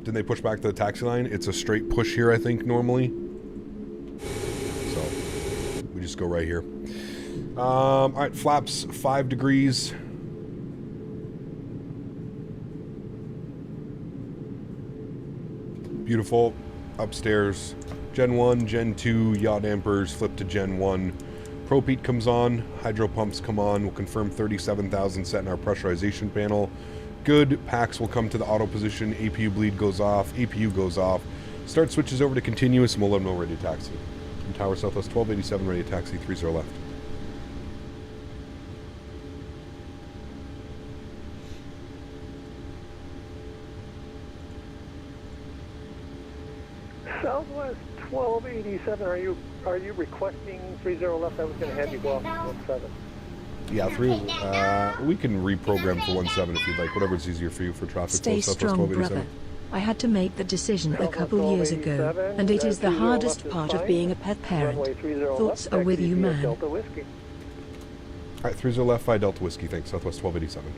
Didn't they push back to the taxi line? It's a straight push here, I think, normally. So, we just go right here. All right, flaps 5 degrees. Beautiful. Upstairs. Gen 1, Gen 2, yaw dampers, flip to Gen 1. Propete comes on, hydro pumps come on. We'll confirm 37,000 set in our pressurization panel. Good. Packs will come to the auto position. APU bleed goes off. APU goes off. Start switches over to continuous, and we'll let them know ready to taxi. From Tower Southwest 1287, ready to taxi, 30 left. 87, are you requesting 30 left? I was going to have you go off 17. Yeah, we can reprogram for 17 if you'd like. Whatever's easier for you for traffic. Stay strong, brother. I had to make the decision a couple years ago, and it is the hardest part of being a pet parent. Thoughts are with you, man. All right, 30 left, 5 Delta Whiskey. Thanks, Southwest 1287.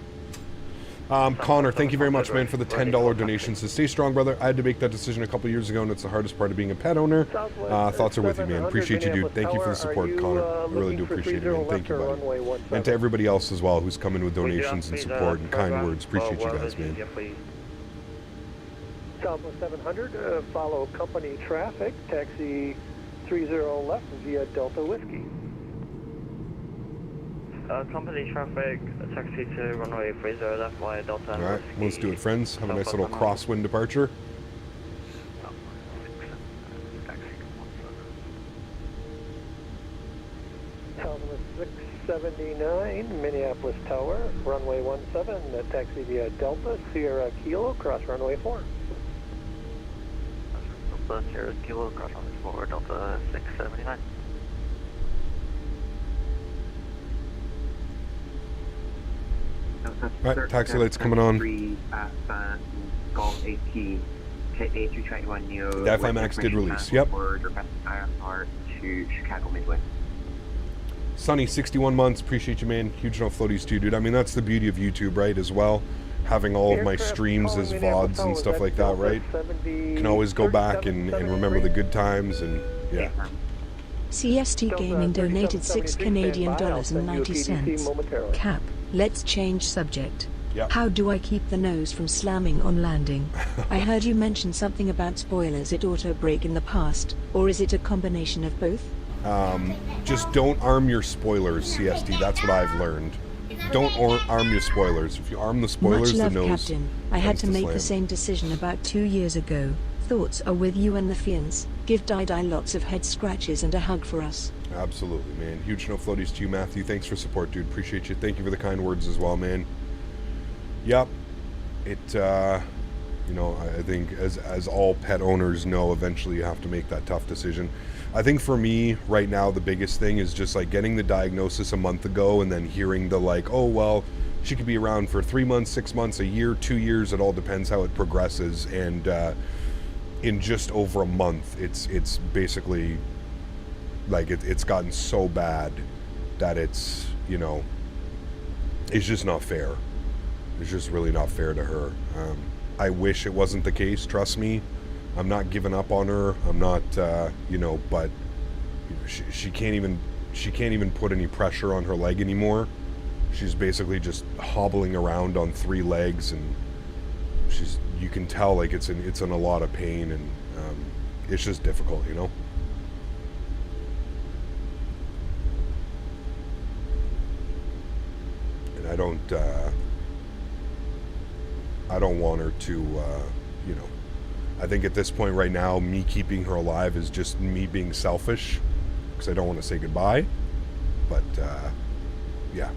Connor, thank you very much, man, for the $10 donation. So stay strong, brother. I had to make that decision a couple years ago, and it's the hardest part of being a pet owner. Thoughts are with you, man. Appreciate you, dude. Thank you for the support, Connor. I really do appreciate it, man. Thank you, buddy. And to everybody else as well who's come in with donations and support and kind words. Appreciate you guys, man. Southwest 700, follow company traffic, taxi 30 left via Delta Whiskey. Company traffic, taxi to runway 30 left via Delta. Alright, let's do it, friends. Have a nice little crosswind departure. Southwest 679, Minneapolis Tower, runway 17, taxi via Delta, Sierra Kilo, cross runway 4. Delta, Sierra Kilo, cross runway 4, Delta 679. Alright, taxi lights coming on. Golf 18, A321 Neo. The iFly Max did release, yep. To Chicago Midway. Sunny, 61 months. Appreciate you, man. Huge no floaties too, dude. I mean, that's the beauty of YouTube, right, as well. Having all of my streams as VODs and stuff like that, right? Can always go back and remember the good times and, yeah. CST Gaming donated $6 Cap, let's change subject. Yep. How do I keep the nose from slamming on landing? I heard you mention something about spoilers at auto brake in the past, or is it a combination of both? Just don't arm your spoilers, CST. That's what I've learned. Don't arm your spoilers. If you arm the spoilers, Much love, the nose Captain. I had to make slam. the same decision about 2 years ago. Thoughts are with you and the fiends. Give Dai lots of head scratches and a hug for us. Absolutely, man. Huge no floaties to you, Matthew. Thanks for support, dude. Appreciate you. Thank you for the kind words as well, man. Yep. It, you know, I think as all pet owners know, eventually you have to make that tough decision. I think for me right now, the biggest thing is just like getting the diagnosis a month ago and then hearing the like, oh, well, she could be around for 3 months, 6 months, a year, 2 years. It all depends how it progresses. And in just over a month, it's basically like it's gotten so bad that it's, you know, it's just not fair. It's just really not fair to her. I wish it wasn't the case. Trust me, I'm not giving up on her. I'm not, you know, but you know, she can't even put any pressure on her leg anymore. She's basically just hobbling around on 3 legs, and you can tell like it's in a lot of pain, and it's just difficult, you know. And I don't want her to, you know, I think at this point right now, me keeping her alive is just me being selfish, because I don't want to say goodbye, but, yeah.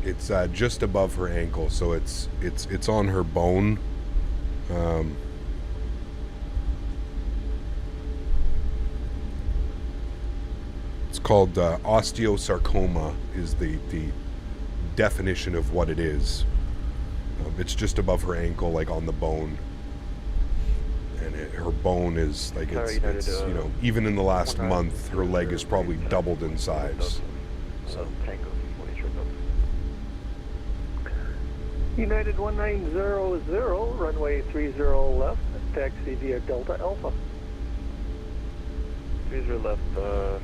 It's just above her ankle, so it's on her bone. It's called osteosarcoma is the definition of what it is. It's just above her ankle, like on the bone, and her bone is like it's you know, even in the last month, her leg has probably doubled in size. So. United 1900, runway 30 left, taxi via Delta Alpha. 30 left.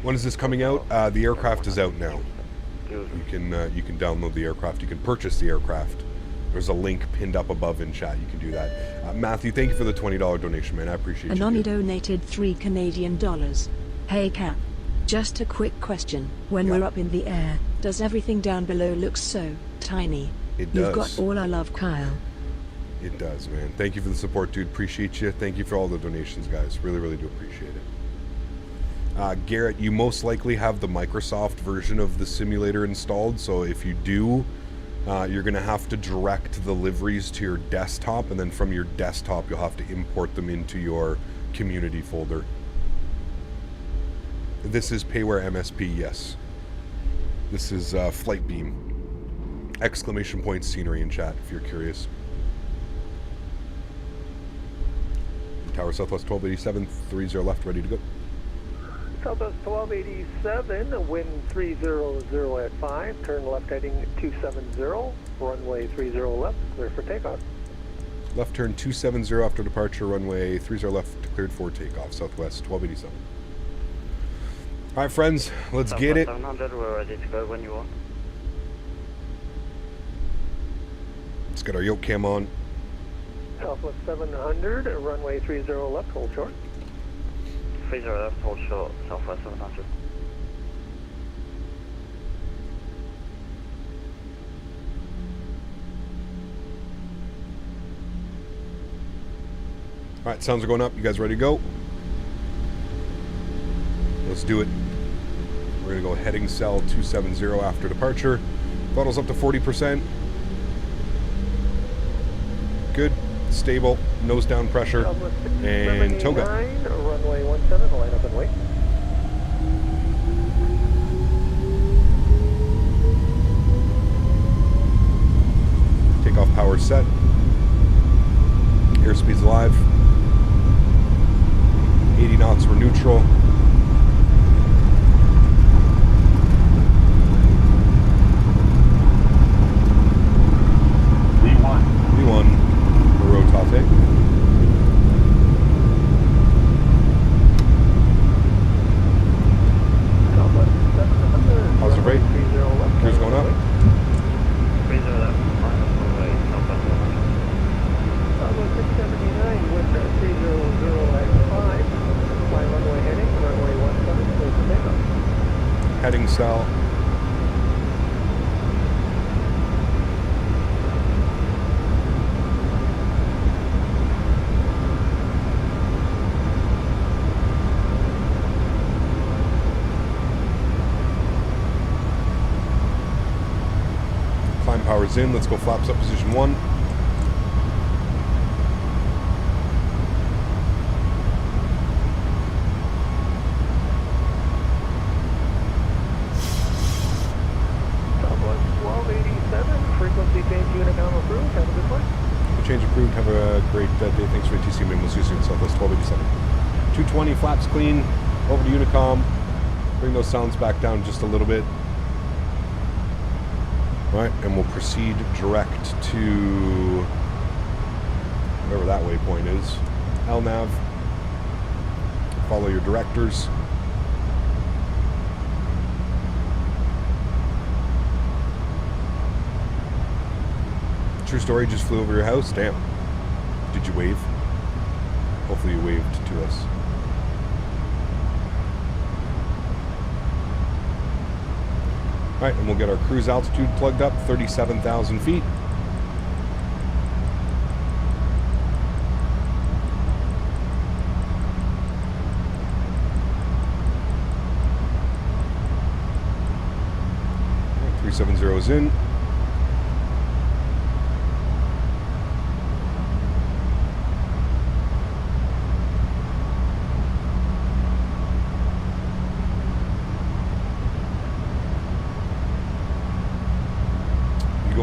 When is this coming out? The aircraft is out now. You can download the aircraft. You can purchase the aircraft. There's a link pinned up above in chat. You can do that. Matthew, thank you for the $20 donation, man. I appreciate it. Anony donated $3. Hey Cap, just a quick question. When we're up in the air, does everything down below look so tiny? It does. You've got all our love, Kyle. It does, man. Thank you for the support, dude. Appreciate you. Thank you for all the donations, guys. Really, really do appreciate it. Garrett, you most likely have the Microsoft version of the simulator installed, so if you do, You're going to have to direct the liveries to your desktop, and then from your desktop you'll have to import them into your community folder. This is Payware MSP, yes. This is Flight Beam. Exclamation point scenery in chat if you're curious. Tower Southwest 1287, 30 left, ready to go. Southwest 1287, wind 300 at 5, turn left heading 270, runway 30 left, clear for takeoff. Left turn 270 after departure, runway 30 left, cleared for takeoff, Southwest 1287. All right, friends, let's get it. 700, we're ready to go when you are. Let's get our yoke cam on. Southwest 700, runway 30 left, hold short. 30 left, hold short, Southwest 700. All right, sounds are going up. You guys ready to go? Let's do it. We're going to go heading cell 270 after departure. Throttle's up to 40%. Good. Stable. Nose down pressure. And toga. Runway 17, line up and wait. Takeoff power set. Airspeed's live. 80 knots, we're neutral. V1, rotate. How's the rate? Gears going up. 30 left, minus runway, Southwest 100. Southwest 679, wind 300 at 5, fly runway heading, runway 17, clear for takeoff. Heading cell. Climb power's in. Let's go flaps up position 1. Southwest 1287, frequency change unit approved, have a good one. Change approved. Have a great day. Thanks for ATC. We'll see you soon. Southwest 1287. 220, flaps clean. Over to Unicom. Bring those sounds back down just a little bit. All right, and we'll proceed direct to whatever that waypoint is. LNAV. Follow your directors. True story, just flew over your house. Damn. Did you wave? Hopefully you waved to us. All right, and we'll get our cruise altitude plugged up, 37,000 feet. All right, 370 is in.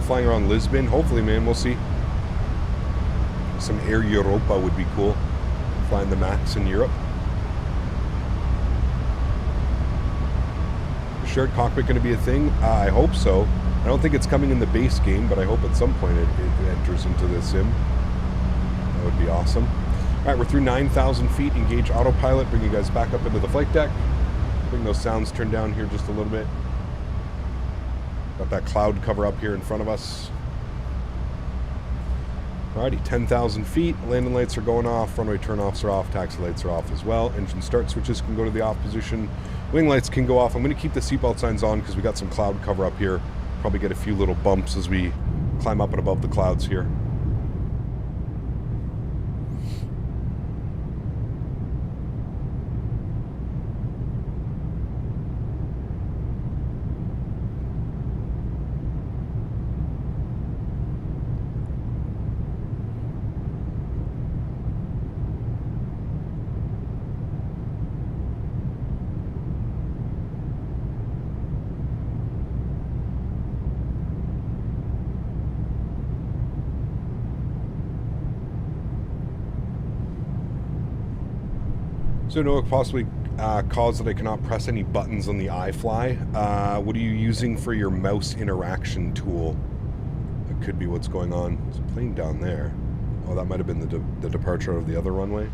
Flying around Lisbon, hopefully, man, we'll see. Some Air Europa would be cool. Flying the Max in Europe. Is shared cockpit going to be a thing? I hope so. I don't think it's coming in the base game, but I hope at some point it enters into the sim. That would be awesome. All right, we're through 9,000 feet. Engage autopilot. Bring you guys back up into the flight deck. Bring those sounds turned down here just a little bit. Got that cloud cover up here in front of us. Alrighty, 10,000 feet. Landing lights are going off. Runway turnoffs are off. Taxi lights are off as well. Engine start switches can go to the off position. Wing lights can go off. I'm going to keep the seatbelt signs on because we got some cloud cover up here. Probably get a few little bumps as we climb up and above the clouds here. So no, it possibly cause that I cannot press any buttons on the iFly. What are you using for your mouse interaction tool? That could be what's going on. There's a plane down there. Oh, that might have been the departure of the other runway.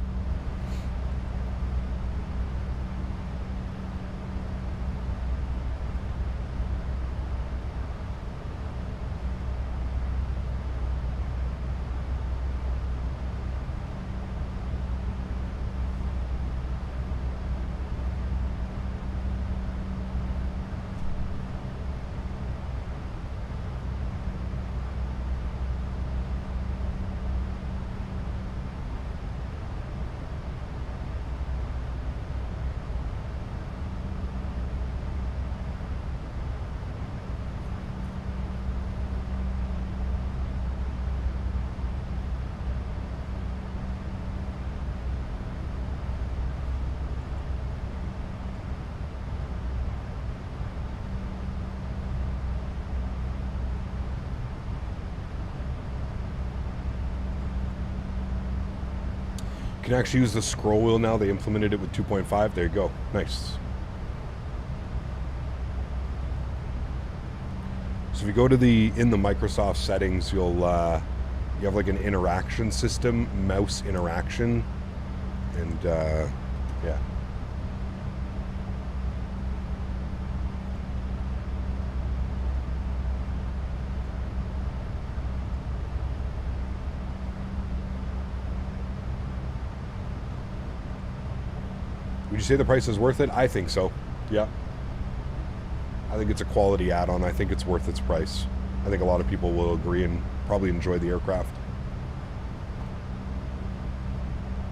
You can actually use the scroll wheel now. They implemented it with 2.5. There you go. Nice. So if you go to in the Microsoft settings, you'll you have like an interaction system, mouse interaction, and yeah. Would you say the price is worth it? I think so. Yeah. I think it's a quality add-on. I think it's worth its price. I think a lot of people will agree and probably enjoy the aircraft.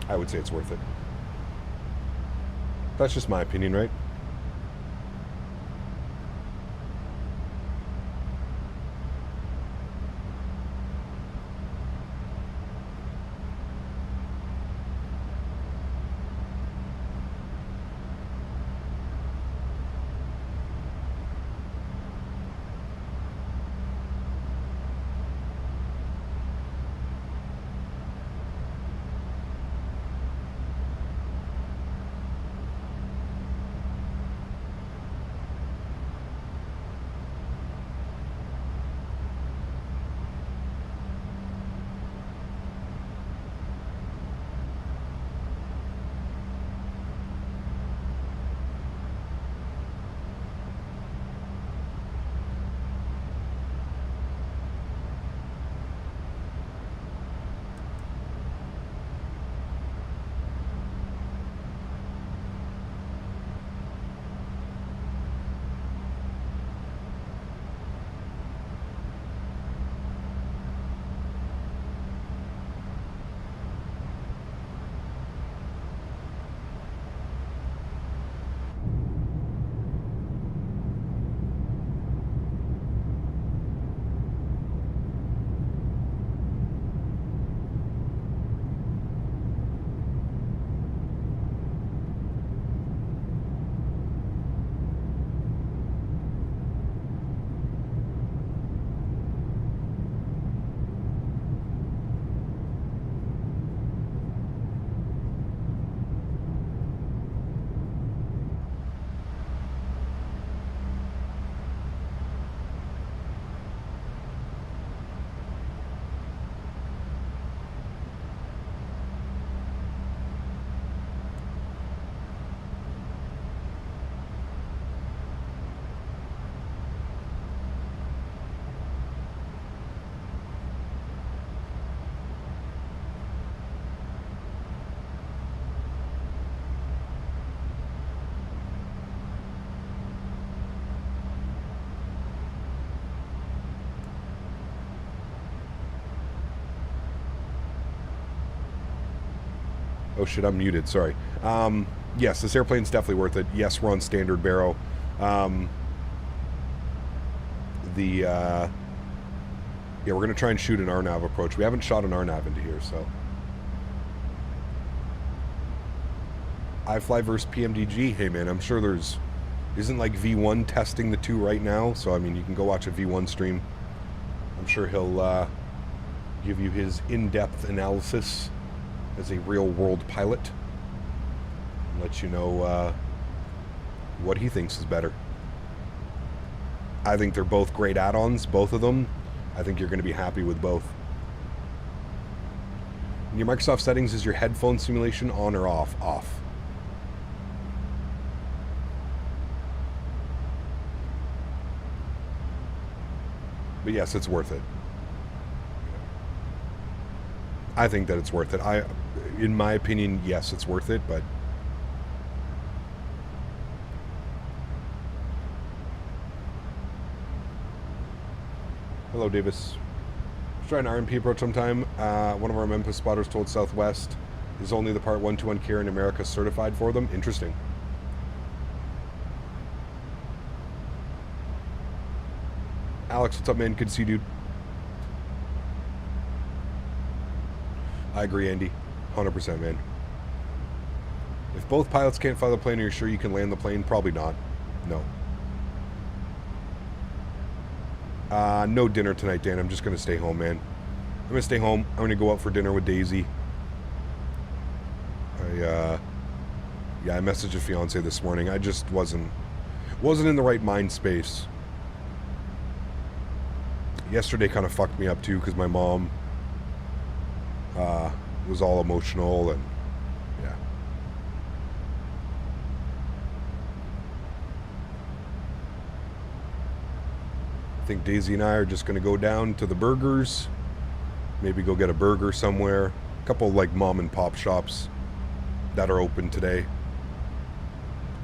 I would say it's worth it. That's just my opinion, right? Oh shit, I'm muted, sorry. Yes, this airplane's definitely worth it. Yes, we're on standard barrow. Yeah, we're going to try and shoot an RNAV approach. We haven't shot an RNAV into here, so. iFly versus PMDG. Hey man, I'm sure isn't like V1 testing the two right now, so I mean, you can go watch a V1 stream. I'm sure he'll give you his in-depth analysis as a real-world pilot. let you know what he thinks is better. I think they're both great add-ons, both of them. I think you're going to be happy with both. In your Microsoft settings, is your headphone simulation on or off? Off. But yes, it's worth it. I think that it's worth it. In my opinion, yes, it's worth it, but hello, Davis. Trying an RMP approach sometime. One of our Memphis spotters told Southwest is only the Part 121 carrier in America certified for them. Interesting. Alex, what's up, man? Good to see you, dude. I agree, Andy. 100%, man. If both pilots can't fly the plane, are you sure you can land the plane? Probably not. No. No dinner tonight, Dan. I'm just going to stay home, man. I'm going to stay home. I'm going to go out for dinner with Daisy. I messaged a fiance this morning. I just wasn't in the right mind space. Yesterday kind of fucked me up, too, because my mom was all emotional, and yeah. I think Daisy and I are just going to go down to the burgers, maybe go get a burger somewhere. A couple like mom and pop shops that are open today.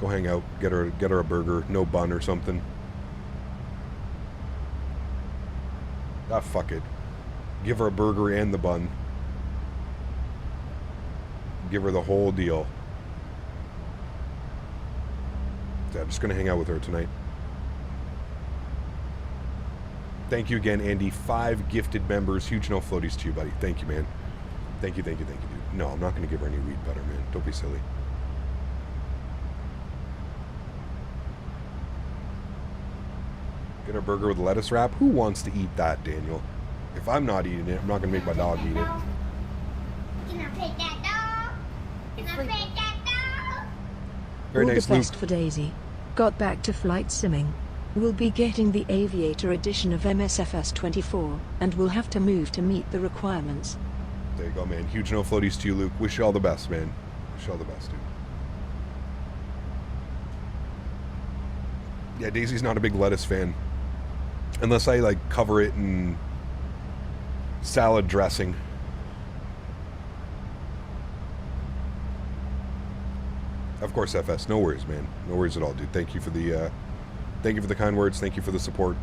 Go hang out, get her a burger, no bun or something. Ah, fuck it. Give her a burger and the bun. Give her the whole deal. Yeah, I'm just going to hang out with her tonight. Thank you again, Andy. 5 gifted members. Huge no floaties to you, buddy. Thank you, man. Thank you, dude. No, I'm not going to give her any weed butter, man. Don't be silly. Get a burger with lettuce wrap? Who wants to eat that, Daniel? If I'm not eating it, I'm not going to make my dog eat it. Can I pet that dog? Can I pet that dog? Very All nice, the Luke. best for Daisy. Got back to flight simming. We'll be getting the Aviator edition of MSFS 24, and we'll have to move to meet the requirements. There you go, man. Huge no floaties to you, Luke. Wish you all the best, man. Wish you all the best, dude. Yeah, Daisy's not a big lettuce fan. Unless I, like, cover it in salad dressing. Of course, FS. No worries, man. No worries at all, dude. Thank you for the kind words. Thank you for the support.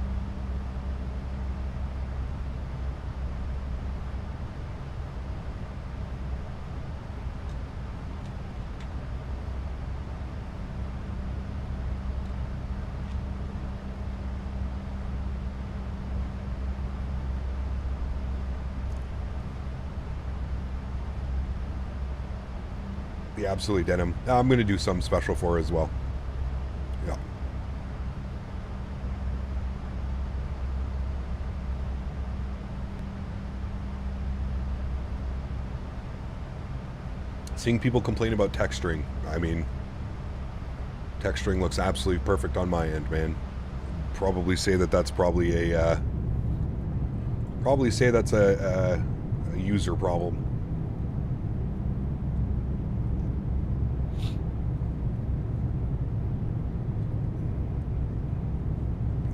Yeah, absolutely, Denim. I'm going to do something special for her as well. Yeah. Seeing people complain about texturing. I mean, texturing looks absolutely perfect on my end, man. Probably say that that's probably a user problem.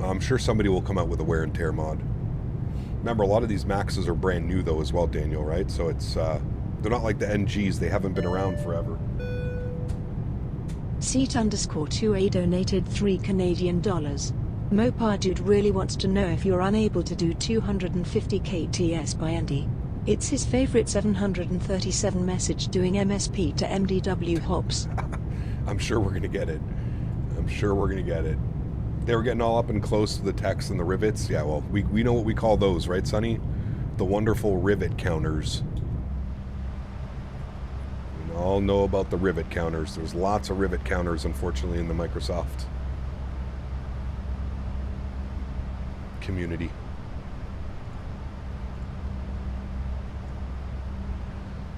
I'm sure somebody will come out with a wear and tear mod. Remember, a lot of these Maxes are brand new though as well, Daniel, right? So it's they're not like the NGs. They haven't been around forever. Seat_2A donated $3 Canadian. Mopar Dude really wants to know if you're unable to do 250 KTS by Andy. It's his favorite 737 message doing MSP to MDW hops. I'm sure we're going to get it. I'm sure we're going to get it. They were getting all up and close to the techs and the rivets. Yeah, well, we know what we call those, right, Sonny? The wonderful rivet counters. We all know about the rivet counters. There's lots of rivet counters, unfortunately, in the Microsoft community.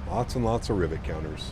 Lots and lots of rivet counters.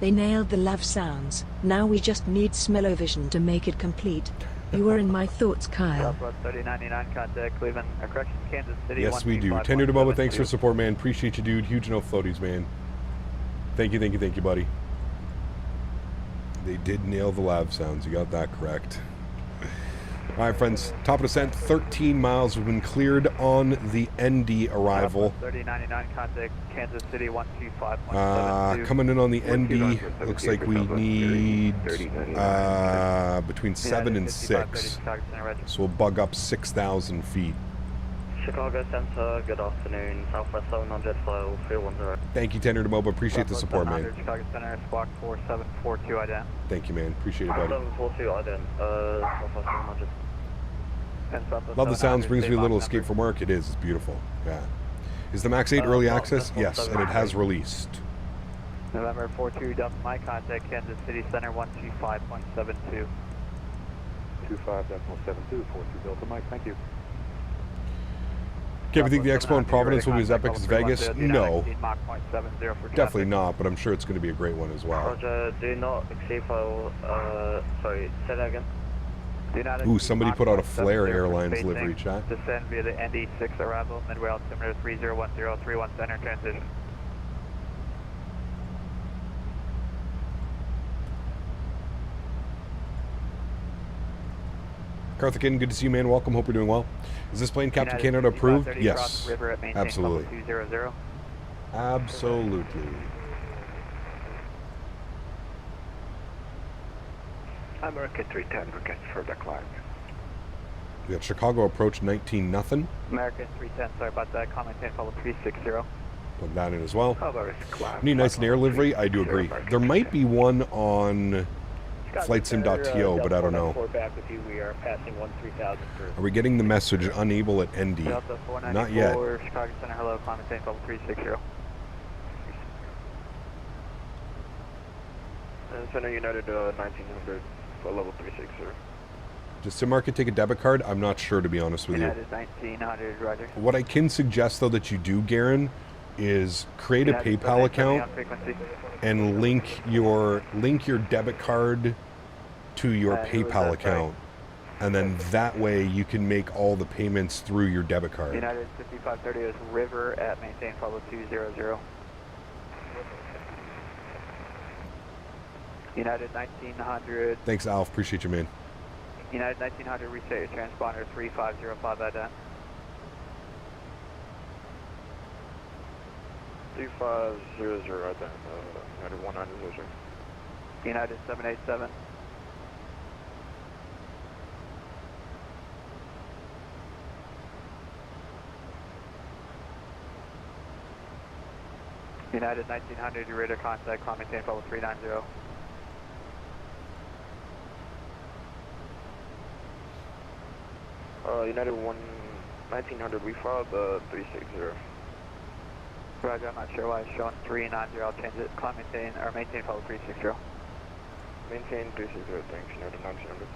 They nailed the lav sounds. Now we just need smell-o-vision to make it complete. You are in my thoughts, Kyle. Southwest 3099, contact Cleveland, correction, Kansas City. Yes, we do. Tender to Bubba, thanks for support, man. Appreciate you, dude. Huge no floaties, man. Thank you, buddy. They did nail the lav sounds. You got that correct. All right, friends. Top of descent, 13 miles. We've been cleared on the ND arrival. 3099, contact Kansas City 125.72. Coming in on the ND, looks like we need between 7 and 6. So we'll bug up 6,000 feet. Chicago Center, good afternoon. Southwest 700, flow 310. Thank you, Tender to Mobile. Appreciate the support, man. Chicago Center, squawk 4742, ident. Thank you, man. Appreciate it, buddy. 4742, ident. Southwest 700. Love the sounds. Brings me a little escape from work. It is. It's beautiful. Yeah. Is the Max 8 early access? Yes, and it has released. November 42, Delta Mike, contact Kansas City Center 125.72. 25.72, 42 Delta Mike, thank you. Okay, we think the Expo in Providence will be as epic as Vegas? No. Definitely not, but I'm sure it's going to be a great one as well. Roger, do not exceed sorry, say that again. Ooh, somebody put out a Flair Airlines livery chat. Descend via the ND6 arrival, midway altimeter 3010, 31 center transition. Carthakin, good to see you, man. Welcome. Hope you're doing well. Is this plane Captain Canada approved? Yes. Absolutely. Absolutely. American 310, request for decline. We got Chicago approach 19 nothing. American 310, sorry about that. Comment follow 360. Plug that in as well. Need a nice and air livery? I do agree. There might be one on FlightSim.to, but I don't know. Are we getting the message unable at ND? Not yet. Chicago Center, hello, climate change level 360. Center United 1900 for level 360. Does SimMarket take a debit card? I'm not sure, to be honest with you. United 1900, roger. What I can suggest, though, that you do, Garen, is create a PayPal account and link your debit card to your PayPal account, and then that way you can make all the payments through your debit card. United 5530 is River at maintain follow 200. United 1900. Thanks, Alf. Appreciate you, man. United 1900, reset your transponder 3505 ident. 3500 ident. United 100. United 787. United 1900, your radar contact, climb maintain follow 390. United 1900, we followed 360. Roger, I'm not sure why it's showing 390, I'll change it. Climb maintain, or maintain follow 360. Maintain 360, thanks, United 1900.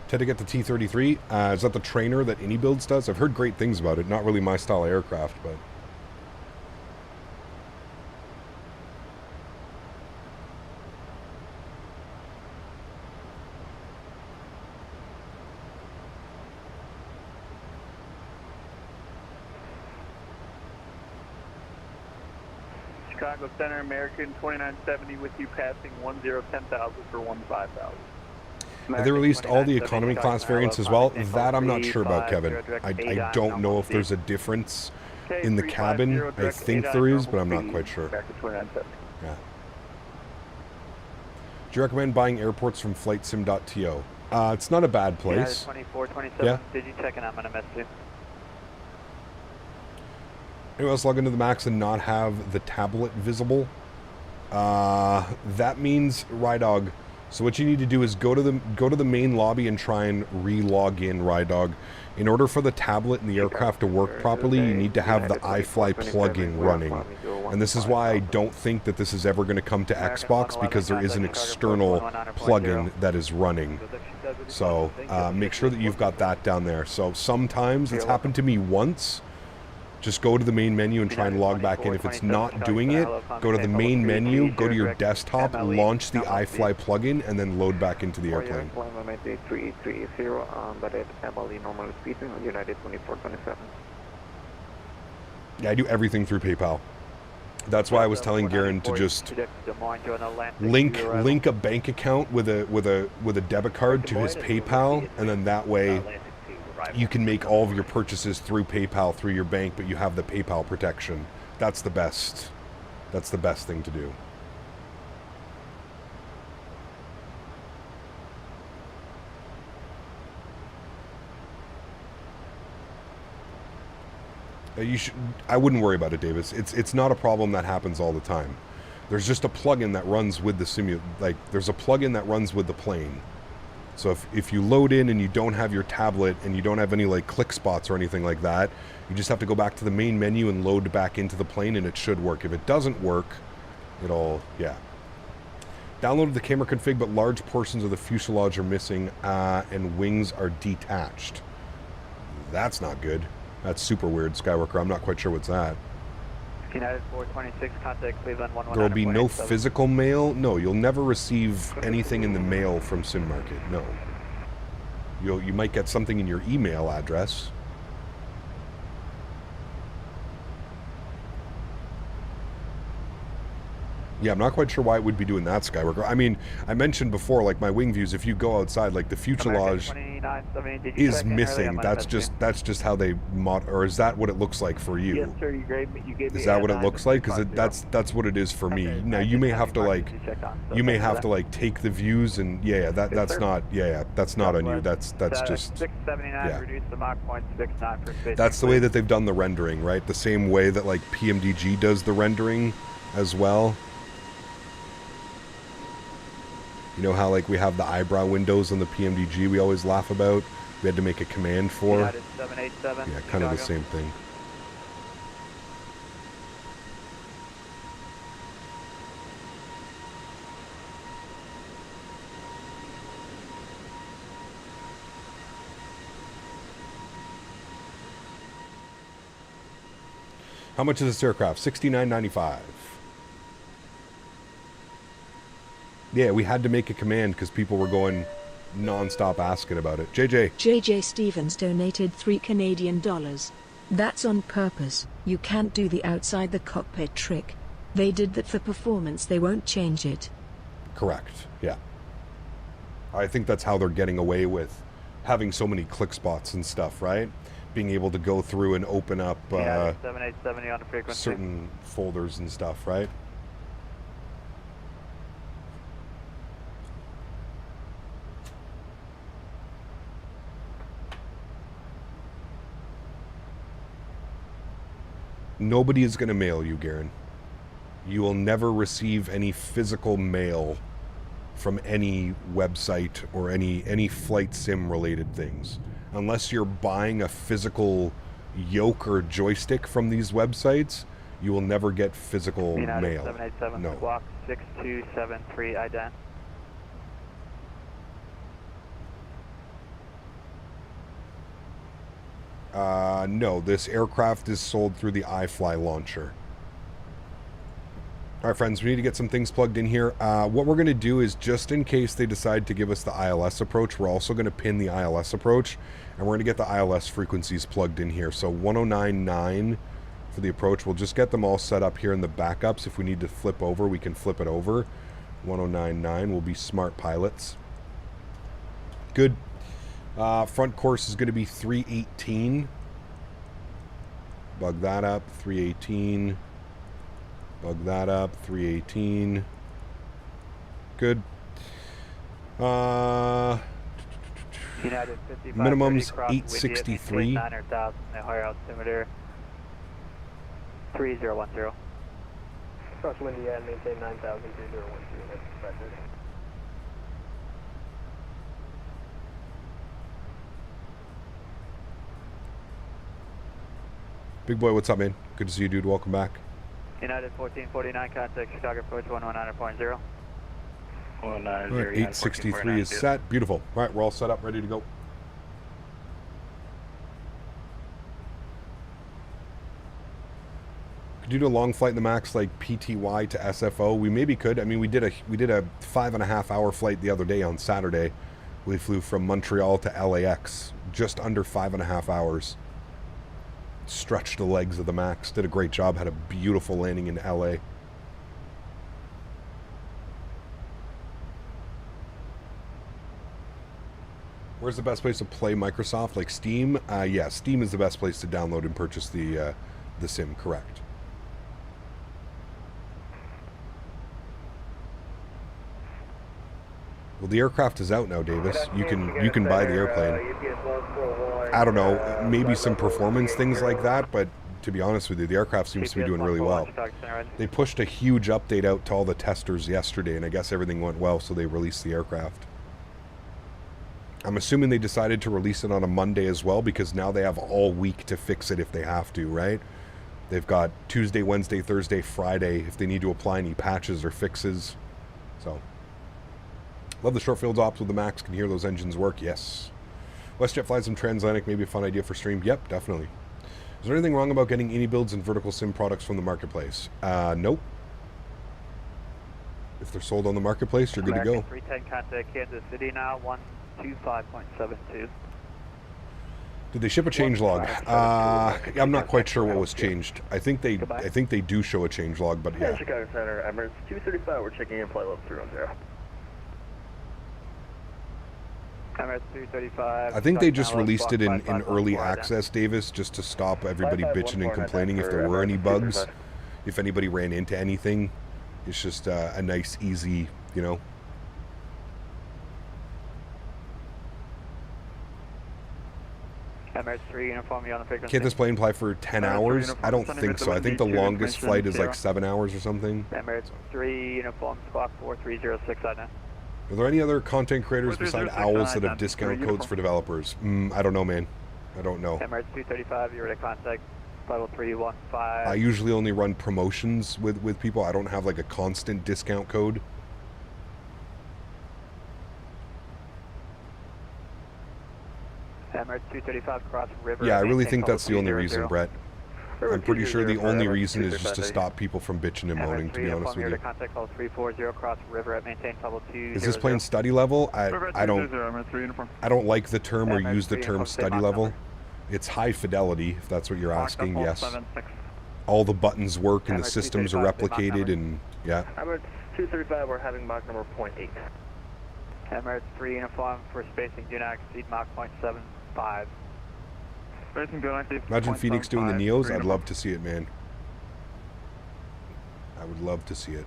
To get the T-33, is that the trainer that AnyBuilds does? I've heard great things about it. Not really my style of aircraft, but... Chicago Center, American 2970 with you passing 1010,000 for 15,000. Have they released all the economy class variants as well? That I'm not sure about, Kevin. I don't know if there's a difference in the cabin. I think there is, but I'm not quite sure. Yeah. Do you recommend buying airports from flightsim.to? It's not a bad place. 2427. Yeah. Did you check and I'm gonna miss you? Anyone else log into the Max and not have the tablet visible? That means Rydog. So what you need to do is go to the main lobby and try and re-log in Rydog. In order for the tablet and the aircraft to work properly, you need to have the iFly plugin running. And this is why I don't think that this is ever going to come to Xbox, because there is an external plugin that is running. So make sure that you've got that down there. So sometimes, it's happened to me once. Just go to the main menu and try and log back in. If it's not doing it, go to the main menu, go to your desktop, launch the iFly plugin, and then load back into the airplane. Yeah, I do everything through PayPal. That's why I was telling Garen to just link a bank account with a debit card to his PayPal, and then that way you can make all of your purchases through PayPal through your bank, but you have the PayPal protection. That's the best. That's the best thing to do. I wouldn't worry about it, Davis. It's not a problem that happens all the time. There's just a plugin that runs with the there's a plugin that runs with the plane. So if you load in and you don't have your tablet and you don't have any like click spots or anything like that, you just have to go back to the main menu and load back into the plane, and it should work. If it doesn't work, yeah. Downloaded the camera config, but large portions of the fuselage are missing and wings are detached. That's not good. That's super weird, Skywalker. I'm not quite sure what's that. United 426, contact Cleveland 119. There will be no physical mail? No, you'll never receive anything in the mail from SimMarket. No. You might get something in your email address. Yeah, I'm not quite sure why it would be doing that, Skywalker. I mean, I mentioned before, like my wing views, if you go outside, like the fuselage is missing. That's just how they or is that what it looks like for you? Yes, sir. You gave me is that what it looks like? Because that's what it is for me. Now you may have to take the views and that's not on you. That's just 679. Reduce the Mach 0.69 for space. That's the way that they've done the rendering, right? The same way that like PMDG does the rendering as well. You know how like we have the eyebrow windows on the PMDG we always laugh about? We had to make a command for? United 787, yeah, kind of the same thing. How much is this aircraft? $69.95. Yeah, we had to make a command because people were going non-stop asking about it. JJ Stevens donated $3 Canadian. That's on purpose. You can't do the outside the cockpit trick. They did that for performance. They won't change it. Correct. Yeah. I think that's how they're getting away with having so many click spots and stuff, right? Being able to go through and open up 787 on the frequency. Certain folders and stuff, right? Nobody is going to mail you, Garen. You will never receive any physical mail from any website or any flight sim related things. Unless you're buying a physical yoke or joystick from these websites, you will never get physical mail. 787, no. Squawk 6273, ident. No, this aircraft is sold through the iFly launcher. All right, friends, we need to get some things plugged in here. What we're going to do is, just in case they decide to give us the ILS approach, we're also going to pin the ILS approach, and we're going to get the ILS frequencies plugged in here. So 109.9 for the approach. We'll just get them all set up here in the backups. If we need to flip over, we can flip it over. 109.9 will be smart pilots. Good. Front course is going to be 318. Bug that up. 318. Bug that up. 318. Good. United 55, Minimum's 30, 863. 900,000, the higher altimeter 3010. Cross windy and maintain 9,000, 3012. That's expected. Big boy, what's up, man? Good to see you, dude. Welcome back. United 1449, contact Chicago approach 119.0. All right, 863 is set. Beautiful. All right, we're all set up, ready to go. Could you do a long flight in the max like PTY to SFO? We maybe could. I mean, we did a 5.5 hour flight the other day on Saturday. We flew from Montreal to LAX, just under 5.5 hours. Stretched the legs of the max. Did a great job. Had a beautiful landing in LA. Where's the best place to play Microsoft? Like Steam? Yeah, Steam is the best place to download and purchase the sim. Correct. Well, the aircraft is out now, Davis. You can buy the airplane. I don't know, maybe some performance things like that, but to be honest with you, the aircraft seems to be doing really well. They pushed a huge update out to all the testers yesterday, and I guess everything went well, so they released the aircraft. I'm assuming they decided to release it on a Monday as well, because now they have all week to fix it if they have to, right? They've got Tuesday, Wednesday, Thursday, Friday if they need to apply any patches or fixes. So, love the short field ops with the Max. Can hear those engines work. Yes. WestJet flies some transatlantic, maybe a fun idea for stream. Yep, definitely. Is there anything wrong about getting any builds and vertical sim products from the marketplace? Nope. If they're sold on the marketplace, you're American good to go. 310, contact Kansas City now, 125.72. Did they ship a change log? I'm not quite sure what was changed. I think they do show a change log, but yeah. Chicago Center, Emirates 235, we're checking in flight level 310. Emirates 335. I think they just released it in early access, Davis, just to stop everybody bitching and complaining if there were any bugs. If anybody ran into anything, it's just a nice, easy, you know. Emirates 3 uniform, you on the frequency. Can't this plane fly for 10 hours? I don't think so. I think the longest flight is like 7 hours or something. Emirates 3 uniform, squawk 4306 on now. Are there any other content creators besides Owls that have discount codes for developers? I don't know, man. I don't know. Emirates 235, you're ready to contact level 315. I usually only run promotions with people. I don't have like a constant discount code. Emirates 235, cross river. Yeah, I really think that's the only reason, Brett. I'm pretty sure the only reason is just to stop people from bitching and moaning, to be honest with you. Contact level 340, cross river at maintain level 2. Is this plane study level? I don't like the term or use the term study level. It's high fidelity, if that's what you're asking, yes. All the buttons work and the systems are replicated and, yeah. Emirates 235, we're having Mach number 0.8. Emirates 3 uniform for spacing, do not exceed Mach 0.75. Imagine Phoenix doing the Neos. I'd love to see it, man. I would love to see it.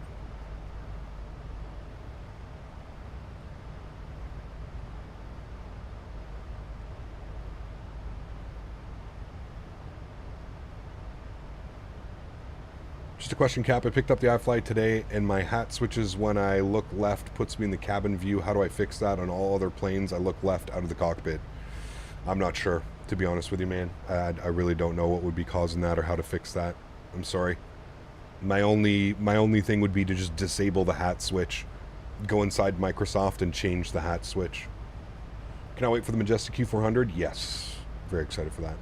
Just a question, Cap. I picked up the iFly today, and my hat switches when I look left, puts me in the cabin view. How do I fix that? On all other planes, I look left out of the cockpit. I'm not sure, to be honest with you, man. I really don't know what would be causing that or how to fix that. I'm sorry. My only thing would be to just disable the hat switch, go inside Microsoft and change the hat switch. Can I wait for the Majestic Q400? Yes. Very excited for that.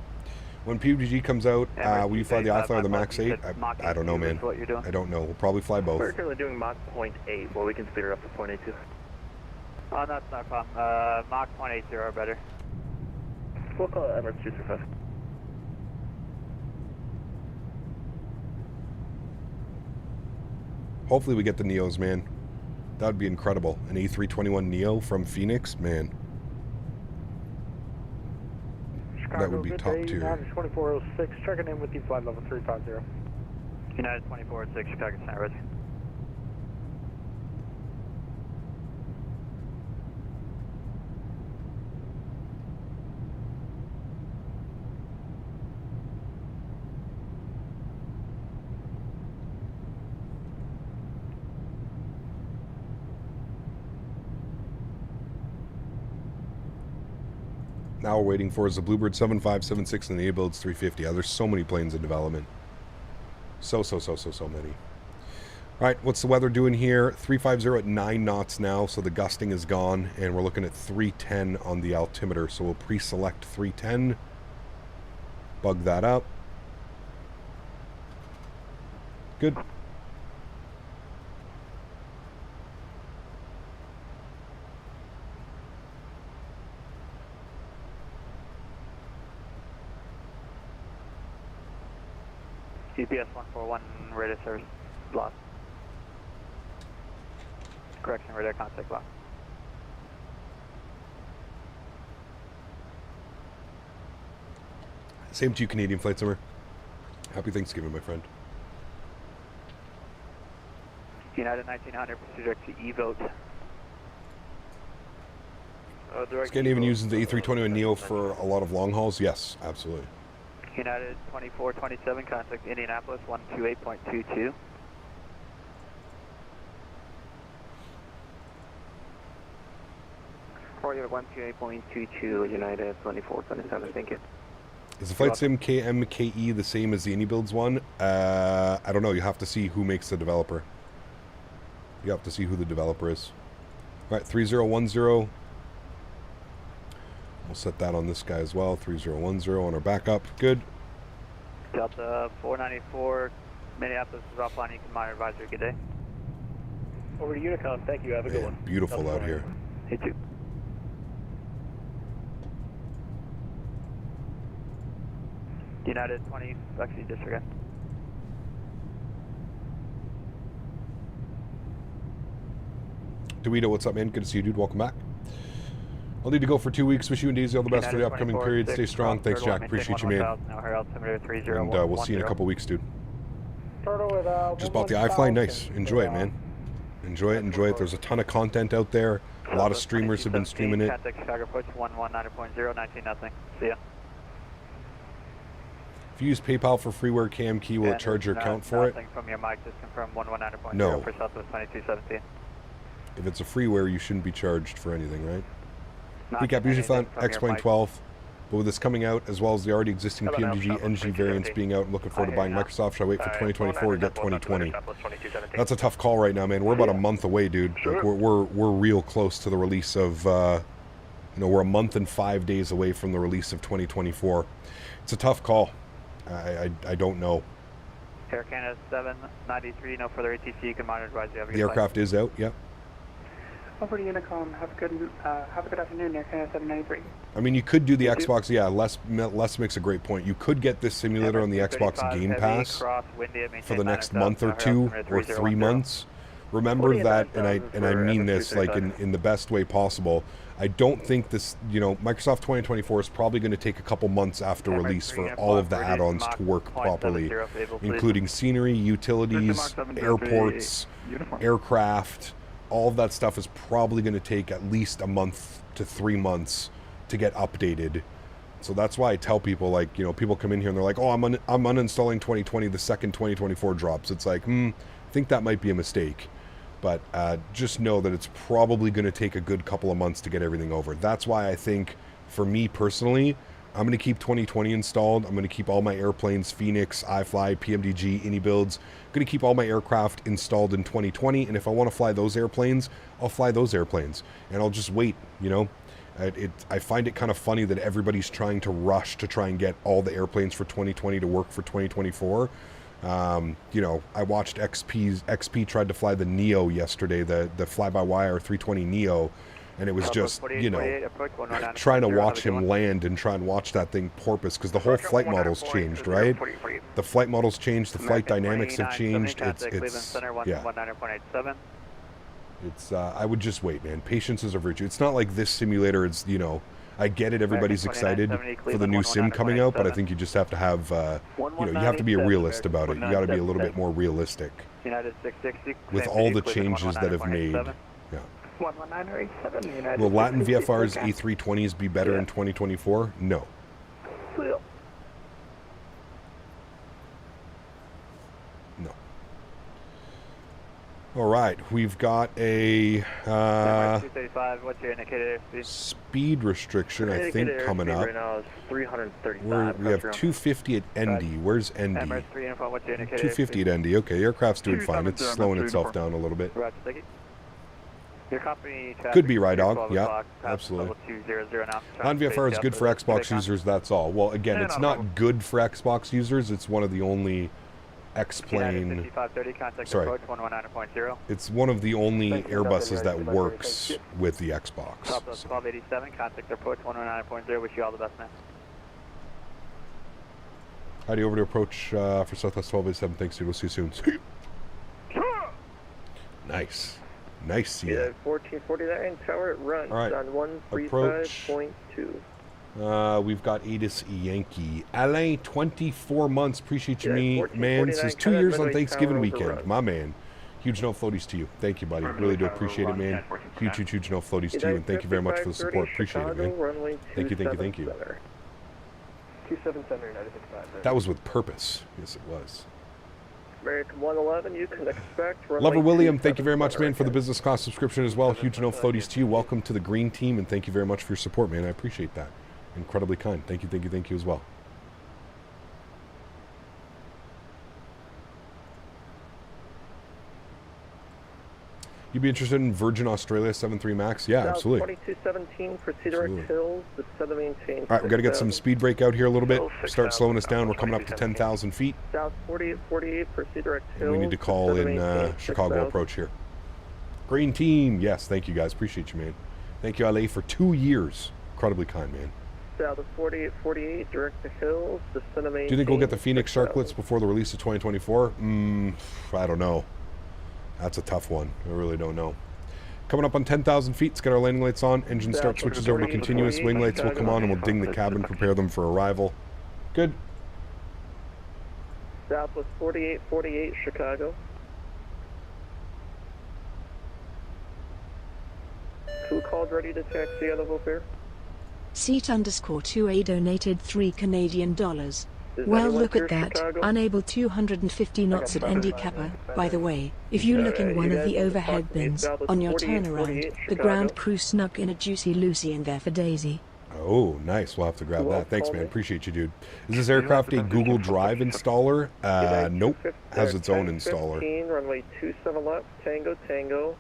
When PUBG comes out, will you fly the iFly or the Max 8? I don't know, man. I don't know. We'll probably fly both. We're currently doing Mach 0.8. Well, we can speed her up to 0.82. Oh, that's not a problem. Mach 0.80 or better. We'll call it Emirates 235. Hopefully we get the Neos, man. That would be incredible. An A321 Neo from Phoenix, man. That would be good top day, tier. United 2406, checking in with you, flight level 350. United 2406, Chicago Center, ready. Now we're waiting for is the Bluebird 7576 and the A-Builds 350. There's so many planes in development. So many. All right, what's the weather doing here? 350 at 9 knots now, so the gusting is gone, and we're looking at 310 on the altimeter. So we'll pre-select 310. Bug that up. Good. GPS 141, radar service lost. Correction, radar contact lost. Same to you, Canadian Flight Simmer. Happy Thanksgiving, my friend. United 1900, proceed direct to E-Vote. Scandinavian uses the A321 Neo for a lot of long hauls? Yes, absolutely. United 2427, contact Indianapolis 128.22. For your 128.22, United 2427, thank you. Is the Flight Sim KMKE the same as the AnyBuilds one? I don't know. You have to see who makes the developer. You have to see who the developer is. All right, 3010. We'll set that on this guy as well. 3010 on our backup. Good. Delta 494, Minneapolis is offline. You can monitor advisory. Good day. Over to Unicom, thank you, have a good one. Beautiful Delta out here. You too. United 20, actually disregard. Dewito, what's up, man? Good to see you, dude. Welcome back. I'll need to go for 2 weeks. Wish you and Daisy all the best for the upcoming period. Stay strong. Thanks, Jack. Appreciate you, man. And we'll see you in a couple weeks, dude. Just bought the iFly. Nice. Enjoy it, man. Enjoy it. Enjoy it. There's a ton of content out there. A lot of streamers have been streaming it. Contact Chicago approach 119.0, 19 nothing. See ya. If you use PayPal for freeware KM key, will it charge your account for it? From your mic, just confirm 119.0 No. for Southwest 2217. If it's a freeware, you shouldn't be charged for anything, right? Not Recap usually found from your X-Plane mic. 12, but with this coming out, as well as the already existing PMDG NG variants being out, I'm looking forward to buying Microsoft. Should I wait for 2024 or get 2020? That's a tough call right now, man. We're about a month away, dude. Like we're real close to the release of, we're a month and 5 days away from the release of 2024. It's a tough call. I don't know. Air Canada 793, no further ATC. You can monitor advisory. Have a The good aircraft is out, yep. Over to Unicom. Have a good afternoon, Air Canada 793. I mean, you could do the Xbox. Yeah, Les makes a great point. You could get this simulator on the Xbox Game Pass for the next month or 2 or 3 months. Remember that, and I mean this like in the best way possible. I don't think this, Microsoft 2024 is probably going to take a couple months after release for all of the add-ons to work properly, including scenery, utilities, airports, aircraft. All of that stuff is probably going to take at least a month to 3 months to get updated. So that's why I tell people, like, people come in here and they're like, oh, I'm uninstalling 2020 the second 2024 drops. It's like, I think that might be a mistake. But just know that it's probably going to take a good couple of months to get everything over. That's why I think, for me personally, I'm going to keep 2020 installed. I'm going to keep all my airplanes, Phoenix, iFly, PMDG, AnyBuilds. I'm going to keep all my aircraft installed in 2020. And if I want to fly those airplanes, I'll fly those airplanes. And I'll just wait, I find it kind of funny that everybody's trying to rush to try and get all the airplanes for 2020 to work for 2024. I watched XP tried to fly the Neo yesterday, the fly-by-wire 320 Neo, and it was just, trying to watch him land and try and watch that thing porpoise, because the whole flight model's changed, right? The flight model's changed, the flight dynamics have changed. It's I would just wait, man. Patience is a virtue. It's not like this simulator is, I get it. Everybody's excited for the new sim coming out, but I think you just have to have, you know, you have to be a realist about it. You got to be a little bit more realistic United 660. with all the changes that have made. Yeah. 11987, United. Will Latin 660, VFR's clear A320s be better in 2024? No. Clear. No. All right, we've got a 235, what's your indicator airspeed? speed restriction, I think, coming up. Right now is 335. We have 250 at ND. Where's ND? Emirates 3 info, what's your indicator 250 at ND. Okay, aircraft's doing fine. It's slowing itself down a little bit. Roger, thank you. Your company Could be RideDog, yeah, absolutely. Non-VFR is good for Xbox users, that's all. Well, again, it's not good for Xbox users. It's one of the only X-plane... Sorry. It's one of the only Airbuses that works with the Xbox. Top of 1287, contact approach 119.0. Wish you all the best, man. Heidi, over to approach for Southwest 1287. Thanks, dude. We'll see you soon. Nice. Nice, see ya. 1449, tower it runs All right. on 135.2. We've got Adis Yankee. Alain, 24 months. Appreciate you, man. Says 2 years on Thanksgiving weekend. My man. Huge no floaties to you. Thank you, buddy. Really do appreciate it, man. Huge no floaties to you, and thank you very much for the support. Appreciate it, man. Thank you. 27 Center, United 65. That was with purpose. Yes, it was. American 111, you can expect... Lover William, thank you very much, man, for the business class subscription as well. Huge no floaties to you. Welcome to the green team, and thank you very much for your support, man. I appreciate that. Incredibly kind. Thank you as well. You'd be interested in Virgin Australia 73 Max? Yeah, absolutely. 2217, proceed direct hills, descend and maintain. All right, we've got to get some speed break out here a little bit. Start slowing us down. We're coming up to 10,000 feet. South 4848, proceed direct hills. We need to call in Chicago approach here. Green team. Yes, thank you, guys. Appreciate you, man. Thank you, LA, for 2 years. Incredibly kind, man. South of 4848, direct to hills, descend and maintain. Do you think we'll get the Phoenix Sharklets before the release of 2024? I don't know. That's a tough one. I really don't know. Coming up on 10,000 feet. Let's get our landing lights on. Engine start switches over to continuous. Wing lights will come on and we'll ding the cabin, prepare them for arrival. Good. Southwest 4848, Chicago. Crew called ready to taxi out of O'Hare. Seat_2A donated $3 Canadian. Well, look at that. Unable 250 knots at ND Kappa. By the way, if you look in one of the overhead bins, on your turnaround, the ground crew snuck in a juicy Lucy in there for Daisy. Oh, nice. We'll have to grab that. Thanks, man. Appreciate you, dude. Is this aircraft a Google Drive installer? Nope. Has its own installer. Runway 27 left, Tango.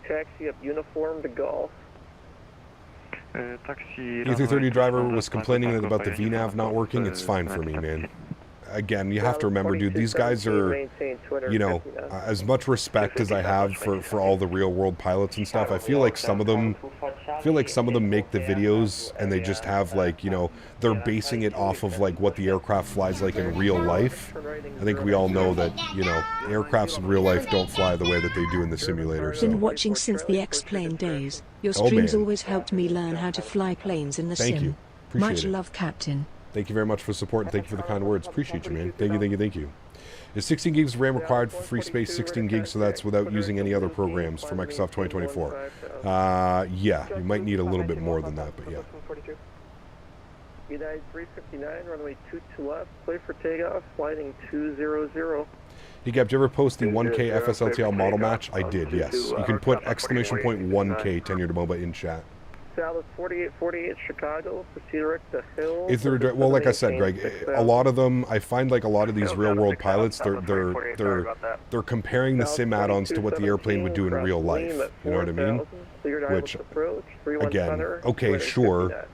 Taxi up uniform to Golf. E330 driver was complaining about the VNAV not working. It's fine for me, man. Again, you have to remember, dude, these guys are, you know, as much respect as I have for all the real world pilots and stuff, I feel like some of them make the videos and they just have, like, you know, they're basing it off of like what the aircraft flies like in real life. I think we all know that, you know, aircrafts in real life don't fly the way that they do in the simulator. So. Been watching since the X-Plane days. Your streams always helped me learn how to fly planes in the sim. Thank you. Appreciate Much it. love, Captain. Thank you very much for the support, and thank you for the kind words. Appreciate you, man. Thank you. Is 16 gigs of RAM required for free space? 16 gigs, so that's without using any other programs for Microsoft 2024. Yeah, you might need a little bit more than that, but yeah. United 359, runway 22 left, clear for takeoff, flighting 200. Hey, Gab, did you ever post the 1K FSLTL model match? I did, yes. You can put exclamation point 1K tenure to MOBA in chat. South 4848 Chicago, proceed direct to Hill. Well, like I said, Greg, a lot of them, I find like a lot of these real world pilots, they're comparing the sim add-ons to what the airplane would do in real life. You know what I mean? Which, again, okay, sure,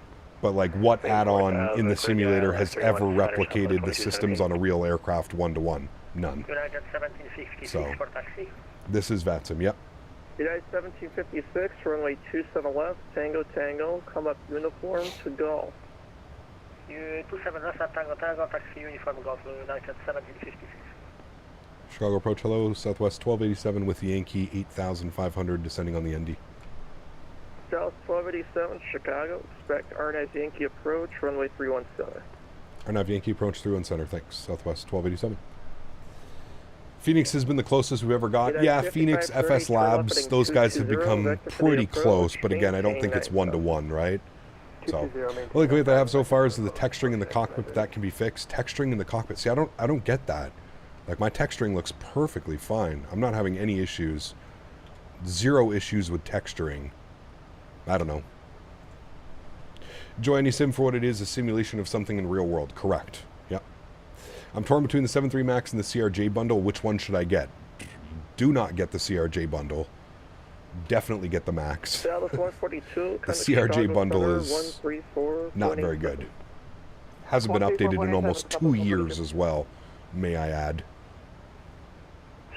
but like what add-on in the simulator has ever replicated the systems on a real aircraft one-to-one? None. So, this is VATSIM, yep. United 1756, runway 27 left, Tango, come up uniform to Golf. 27 left, Tango, taxi uniform Golf, United 1756. Chicago approach, hello, Southwest 1287 with the Yankee 8500 descending on the ND. South 1287, Chicago. Expect RNAV Yankee approach, runway 317. RNAV Yankee approach 31 center. Thanks. Southwest 1287. Phoenix has been the closest we've ever got. Yeah, Phoenix, FS Labs, those guys have become pretty close, but again, I don't think it's one-to-one, right? So, the only complaint I have so far is the texturing in the cockpit, but that can be fixed. Texturing in the cockpit, see, I don't get that. Like, my texturing looks perfectly fine. I'm not having any issues. Zero issues with texturing. I don't know. Enjoy any sim for what it is, a simulation of something in the real world. Correct. Yep. I'm torn between the 7.3 Max and the CRJ bundle. Which one should I get? Do not get the CRJ bundle. Definitely get the Max. The CRJ bundle is not very good. Hasn't been updated in almost 2 years as well, may I add.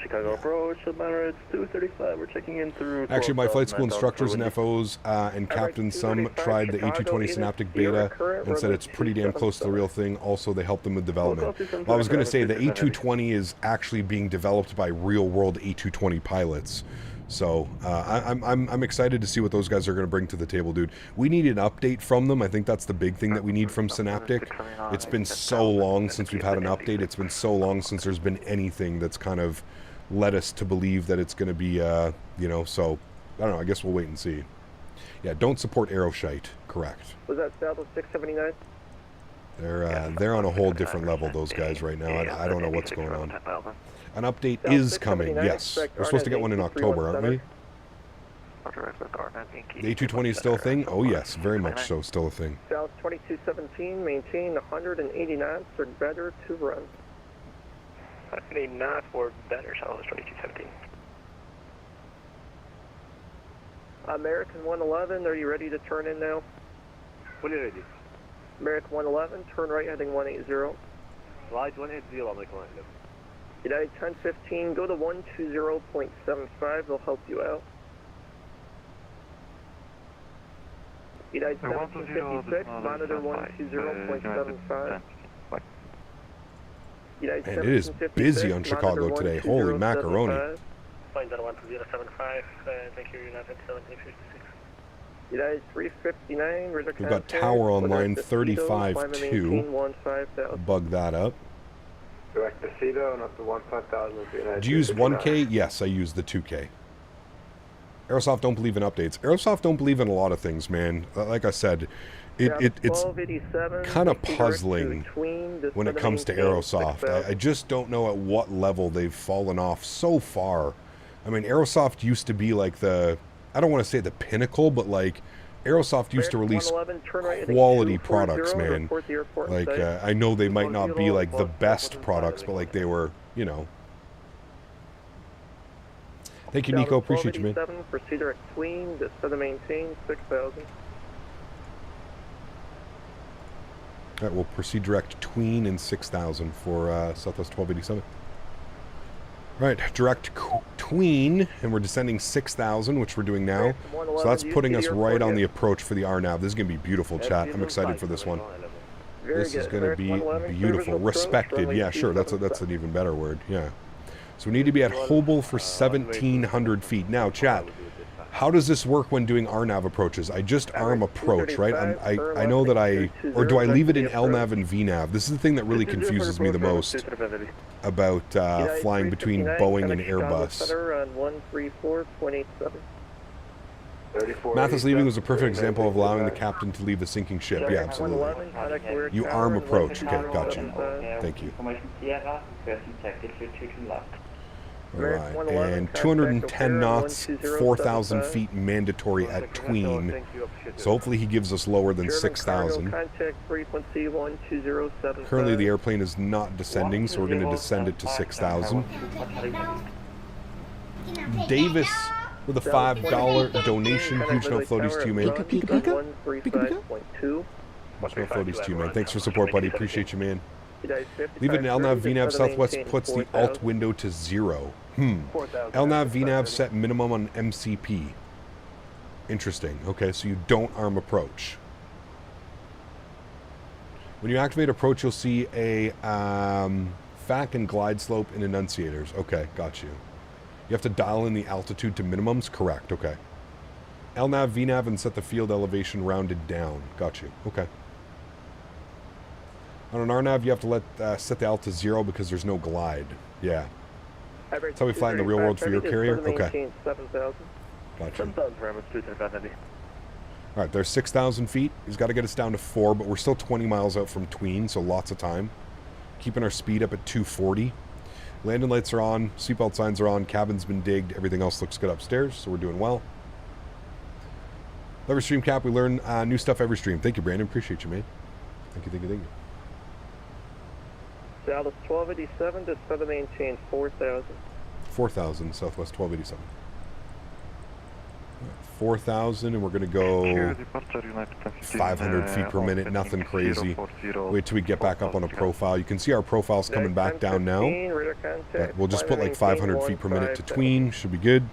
Chicago approach, it's 235, we're checking in through... Actually, my flight school instructors and FOs and captains, some tried the A220 Synaptic Beta and said it's pretty damn close to the real thing. Also, they helped them with development. Well, I was going to say the A220 is actually being developed by real-world A220 pilots. So, I'm excited to see what those guys are going to bring to the table, dude. We need an update from them. I think that's the big thing that we need from Synaptic. It's been so long since we've had an update. It's been so long since there's been anything that's kind of led us to believe that it's going to be, you know, so, I don't know, I guess we'll wait and see. Yeah, don't support Aeroshite, correct. Was that south of 679? They're on a whole different level, those guys, right now. I don't know what's going on. An update is coming, yes. We're supposed to get one in October, aren't we? The A220 is still a thing? Oh, yes, very much so, still a thing. South 2217, maintain 180 knots or better to run. 180 knots or better, South 2217. American 111, are you ready to turn in now? When are you ready? American 111, turn right heading 180. Slide 180, American 111. United 1015, go to 120.75, they'll help you out. United 1756, monitor 120.75. And it is busy on Chicago today. Holy macaroni. Flight 12075, thank you, United 1756. United 359, we've got tower on line 35-2. Bug that up. Direct to CEDO and up to 15,000. Do you use 1K? Yes, I use the 2K. Aerosoft don't believe in updates. Aerosoft don't believe in a lot of things, man. Like I said, it's kind of puzzling when it comes to Aerosoft. I just don't know at what level they've fallen off so far. I mean, Aerosoft used to be like the, I don't want to say the pinnacle, but like Aerosoft used to release quality products, man. Like, I know they might not be like the best products, but like they were, you know. Thank you, Nico. Appreciate you, man. Proceed direct tween, descend to maintain 6,000. All right, we'll proceed direct tween in 6,000 for Southwest 1287. Right, direct tween, and we're descending 6,000, which we're doing now. So that's putting us right on the approach for the RNAV. This is going to be beautiful, chat. I'm excited for this one. This is going to be beautiful. Respected, yeah, sure. That's an even better word, yeah. So we need to be at Hobel for 1,700 feet. Now, chat, how does this work when doing RNAV approaches? I just arm approach, right? I know that or do I leave it in LNAV and VNAV? This is the thing that really confuses me the most about flying between Boeing and Airbus. Mathis leaving was a perfect example of allowing the captain to leave the sinking ship. Yeah, absolutely. You arm approach. Okay, got you. Thank you. Alright, and 210 knots, 4,000 feet mandatory at tween. So hopefully he gives us lower than 6,000. Currently the airplane is not descending, so we're going to descend it to 6,000. Davis with a $5 donation. Huge no floaties to you, man. Much no floaties to you, man. Thanks for support, buddy. Appreciate you, man. Leave it in LNAV VNAV. Southwest puts the alt window to 0. LNAV VNAV set minimum on MCP. Interesting. Okay, so you don't arm approach. When you activate approach, you'll see a FAC and glide slope and enunciators. Okay, got you. You have to dial in the altitude to minimums? Correct, okay. LNAV, VNAV, and set the field elevation rounded down. Got you. Okay. On an RNAV, you have to set the alt to 0 because there's no glide. Yeah. That's how we fly in the real world for your carrier? Okay. 7,000. Gotcha. 7,000 parameters, 235 All right, there's 6,000 feet. He's got to get us down to 4, but we're still 20 miles out from Tween, so lots of time. Keeping our speed up at 240. Landing lights are on, seatbelt signs are on, cabin's been digged, everything else looks good upstairs, so we're doing well. Every stream cap, we learn new stuff every stream. Thank you, Brandon. Appreciate you, man. Thank you, thank you, thank you. Dallas 1287 to set the maintain 4,000. 4,000, Southwest 1287. 4,000, and we're going to go 500 feet per minute, nothing crazy. Wait till we get back up on a profile. You can see our profile's coming back down now. But we'll just put like 500 feet per minute to Tween. Should be good.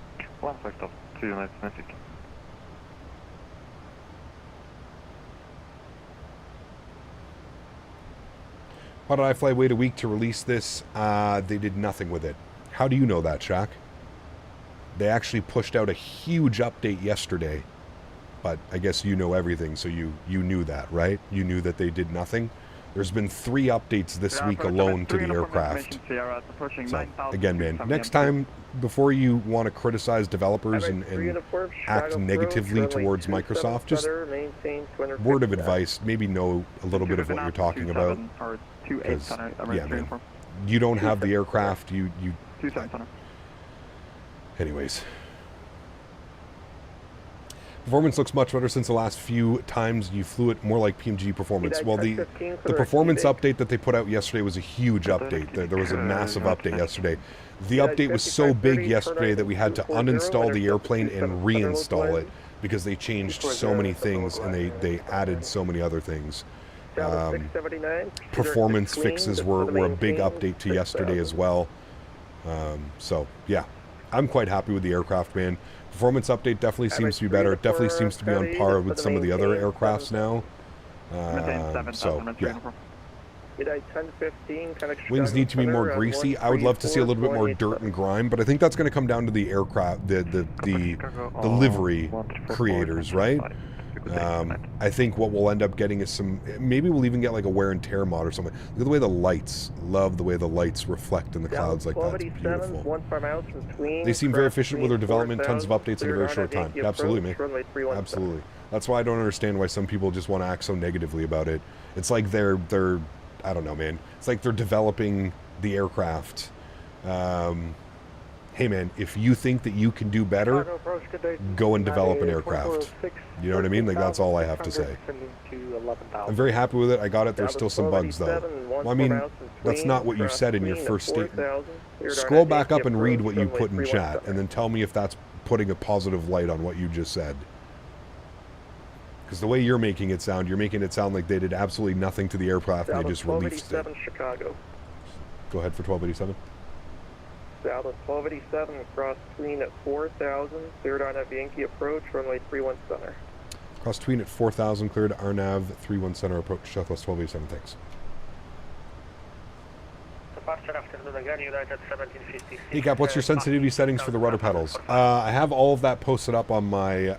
How did iFly wait a week to release this? They did nothing with it. How do you know that, Shaq? They actually pushed out a huge update yesterday, but I guess you know everything, so you knew that, right? You knew that they did nothing. There's been 3 updates this week alone to the aircraft. So, again, man, next time, before you want to criticize developers and act negatively towards Microsoft, just word of advice, maybe know a little bit of what you're talking about. Because, yeah, man, you don't have the aircraft, anyways. Performance looks much better since the last few times you flew it, more like PMG performance. Well, the performance update that they put out yesterday was a huge update. There was a massive update yesterday. The update was so big yesterday that we had to uninstall the airplane and reinstall it because they changed so many things and they added so many other things. Performance fixes were a big update to yesterday as well. So, yeah. I'm quite happy with the aircraft, man. Performance update definitely seems to be better. It definitely seems to be on par with some of the other aircrafts now. So, yeah. Wings need to be more greasy. I would love to see a little bit more dirt and grime, but I think that's going to come down to the aircraft, the livery creators, right? I think what we'll end up getting is maybe we'll even get like a wear and tear mod or something. Look at the way the lights, love the way the lights reflect in the clouds like that. It's beautiful. They seem very efficient with their development, tons of updates in a very short time. Absolutely, man. Absolutely. That's why I don't understand why some people just want to act so negatively about it. It's like they're I don't know, man. It's like they're developing the aircraft. Hey man, if you think that you can do better, go and develop an aircraft. You know what I mean? Like, that's all I have to say. I'm very happy with it. I got it. There's still some bugs, though. Well, I mean, that's not what you said in your first statement. Scroll back up and read what you put in chat, and then tell me if that's putting a positive light on what you just said. Because the way you're making it sound like they did absolutely nothing to the aircraft and they just released it. Go ahead for 1287. Dallas 1287, cross Tween at 4,000, cleared on at Yankee approach, runway 31 center. Cross Tween at 4,000, cleared RNAV 31 center, approach Southwest 1287, thanks. Hey Cap, what's your sensitivity settings for the rudder pedals? I have all of that posted up on my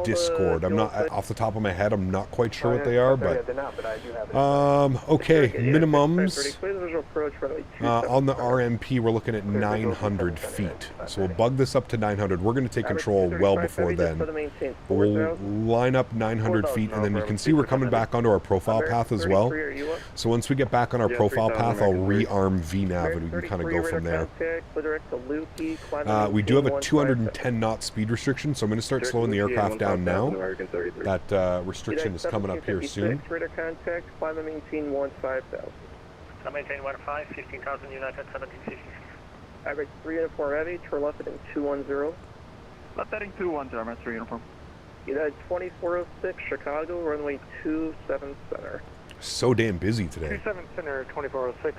Discord. I'm not off the top of my head. I'm not quite sure what they are, but okay, minimums on the RMP. We're looking at 900 feet, so we'll bug this up to 900. We're going to take control well before then. But we'll line up 900 feet, and then you can see we're coming back onto our profile path as well. So once we get back on our profile path, I'll rearm VNAV and we can kind of go from there. We do have a 210 knot speed restriction, so I'm going to start slowing the aircraft down now. That restriction is coming up here soon. Maintain 15, 15,000 United 1750. Average 3 uniform heavy, turn left heading 210. Left heading 210, I'm at 3 uniform. United 2406, Chicago, runway 27 center. So damn busy today. 27 center, 2406.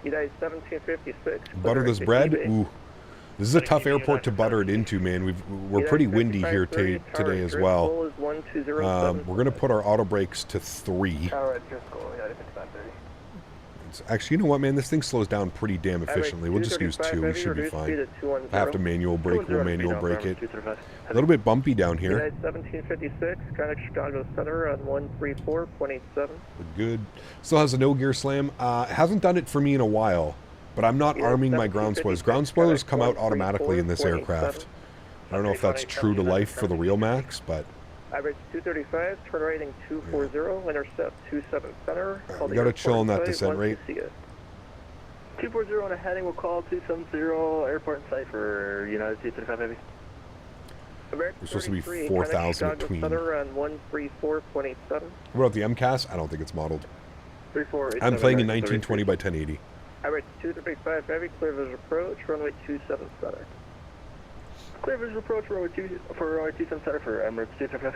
United 1756. Butter this bread? Ooh. This is a tough airport to butter it into, man. We're pretty windy here today as well. We're going to put our auto brakes to 3. Actually, you know what, man? This thing slows down pretty damn efficiently. We'll just use 2. We should be fine. If I have to manual brake, we'll manual brake it. A little bit bumpy down here. United 1756, contact Chicago Center on 134.87. Good. Still has a no gear slam. Hasn't done it for me in a while, but I'm not arming my ground spoilers. Ground spoilers come out automatically in this aircraft. I don't know if that's true to life for the real max, but... Average 235, turn rating 240, intercept 27 center. We gotta chill on that descent rate. 240 on a heading, we'll call 270, airport in sight for United 235 Heavy. We're supposed to be 4,000 between. Center on 134.87. What about the MCAS? I don't think it's modeled. 3487. I'm playing in 1920 by 1080. Average 235 heavy, clear visual approach, runway 27 center. Clear visual approach for runway 27 center for Emirates 235.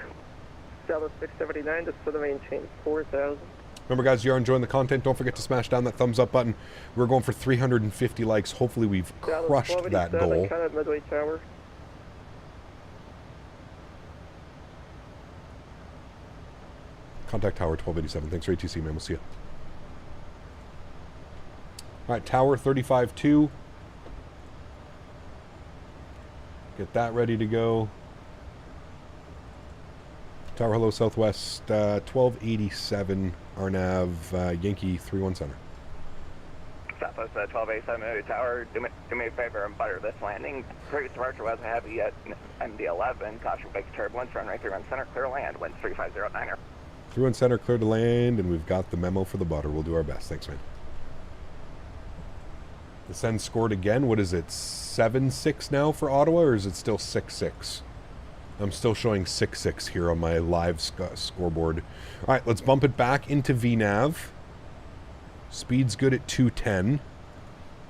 Dallas 679, just to maintain 4,000. Remember, guys, you're enjoying the content. Don't forget to smash down that thumbs up button. We're going for 350 likes. Hopefully, we've crushed that goal. Midway Tower. Contact Tower 1287. Thanks for ATC, man. We'll see you. All right, Tower 35-2. Get that ready to go. Tower, hello, Southwest, 1287, RNAV, Yankee 31 Center. Southwest 1287, Tower, do me a favor and butter this landing. Previous departure was heavy at MD-11, caution big turbulence, runway 31 Center, clear land, wind 3509er. 31 Center, clear to land, and we've got the memo for the butter. We'll do our best. Thanks, man. The send scored again. What is it, 7-6 now for Ottawa, or is it still 6-6? I'm still showing 6-6 here on my live scoreboard. All right, let's bump it back into VNAV. Speed's good at 210.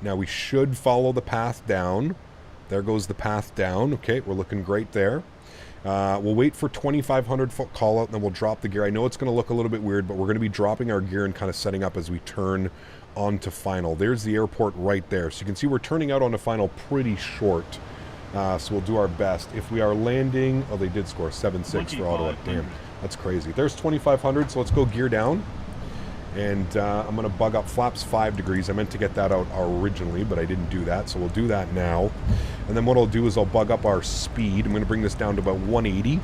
Now we should follow the path down. There goes the path down. Okay, we're looking great there. We'll wait for 2,500 foot call out, and then we'll drop the gear. I know it's going to look a little bit weird, but we're going to be dropping our gear and kind of setting up as we turn onto final. There's the airport right there. So you can see we're turning out onto final pretty short. So we'll do our best. If we are landing... Oh, they did score 7-6 for Ottawa. Damn, that's crazy. There's 2,500, so let's go gear down. And I'm going to bug up flaps 5 degrees. I meant to get that out originally, but I didn't do that, so we'll do that now. And then what I'll do is I'll bug up our speed. I'm going to bring this down to about 180.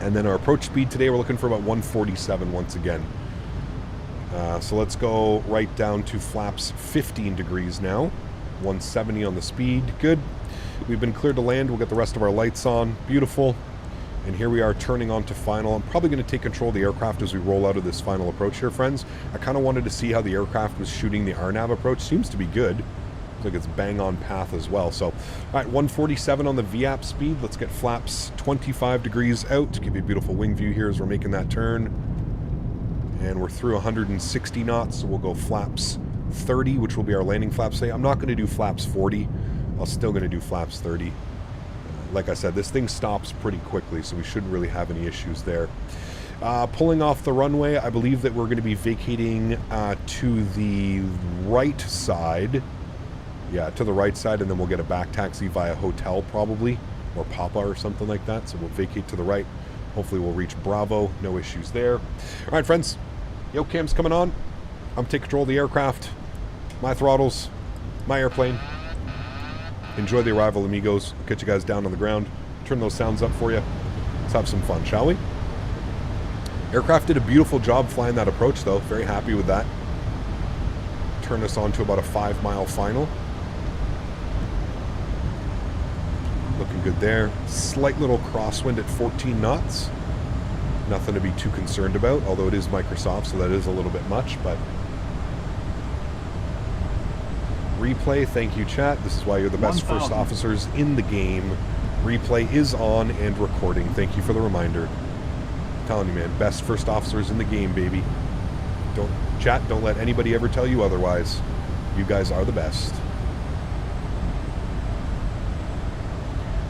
And then our approach speed today, we're looking for about 147 once again. So let's go right down to flaps 15 degrees now. 170 on the speed. Good. We've been cleared to land. We'll get the rest of our lights on. Beautiful. And here we are turning on to final. I'm probably going to take control of the aircraft as we roll out of this final approach here, friends. I kind of wanted to see how the aircraft was shooting the RNAV approach. Seems to be good. Looks like it's bang on path as well. So, all right, 147 on the VAP speed. Let's get flaps 25 degrees out to give you a beautiful wing view here as we're making that turn. And we're through 160 knots, so we'll go flaps 30, which will be our landing flaps today. I'm not going to do flaps 40. I'm still going to do flaps 30. Like I said, this thing stops pretty quickly, so we shouldn't really have any issues there. Pulling off the runway, I believe that we're going to be vacating to the right side. Yeah, to the right side, and then we'll get a back taxi via hotel probably, or Papa or something like that. So we'll vacate to the right. Hopefully we'll reach Bravo. No issues there. All right, friends. Yocam's coming on. I'm taking control of the aircraft. My throttles. My airplane. Enjoy the arrival, amigos. I'll get you guys down on the ground. Turn those sounds up for you. Let's have some fun, shall we? Aircraft did a beautiful job flying that approach, though. Very happy with that. Turn us on to about a 5-mile final. Looking good there. Slight little crosswind at 14 knots. Nothing to be too concerned about, although it is Microsoft, so that is a little bit much, but... Replay, thank you, chat. This is why you're the best first officers in the game. Replay is on and recording. Thank you for the reminder. I'm telling you, man, best first officers in the game, baby. Don't let anybody ever tell you otherwise. You guys are the best.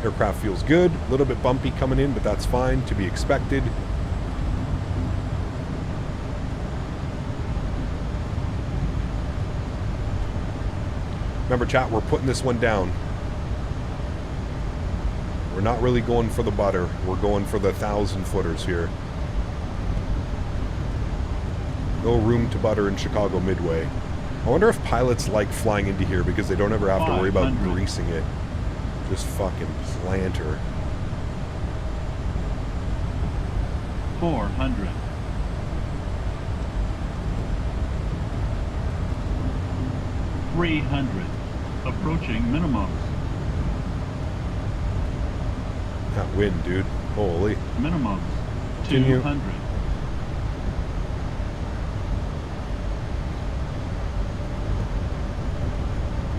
Aircraft feels good. A little bit bumpy coming in, but that's fine. To be expected. Remember, chat, we're putting this one down. We're not really going for the butter. We're going for the 1,000 footers here. No room to butter in Chicago Midway. I wonder if pilots like flying into here because they don't ever have to worry about greasing it. Just fucking planter. 400. 300. Approaching minimums. That wind, dude. Holy. Minimums. Continue. 200.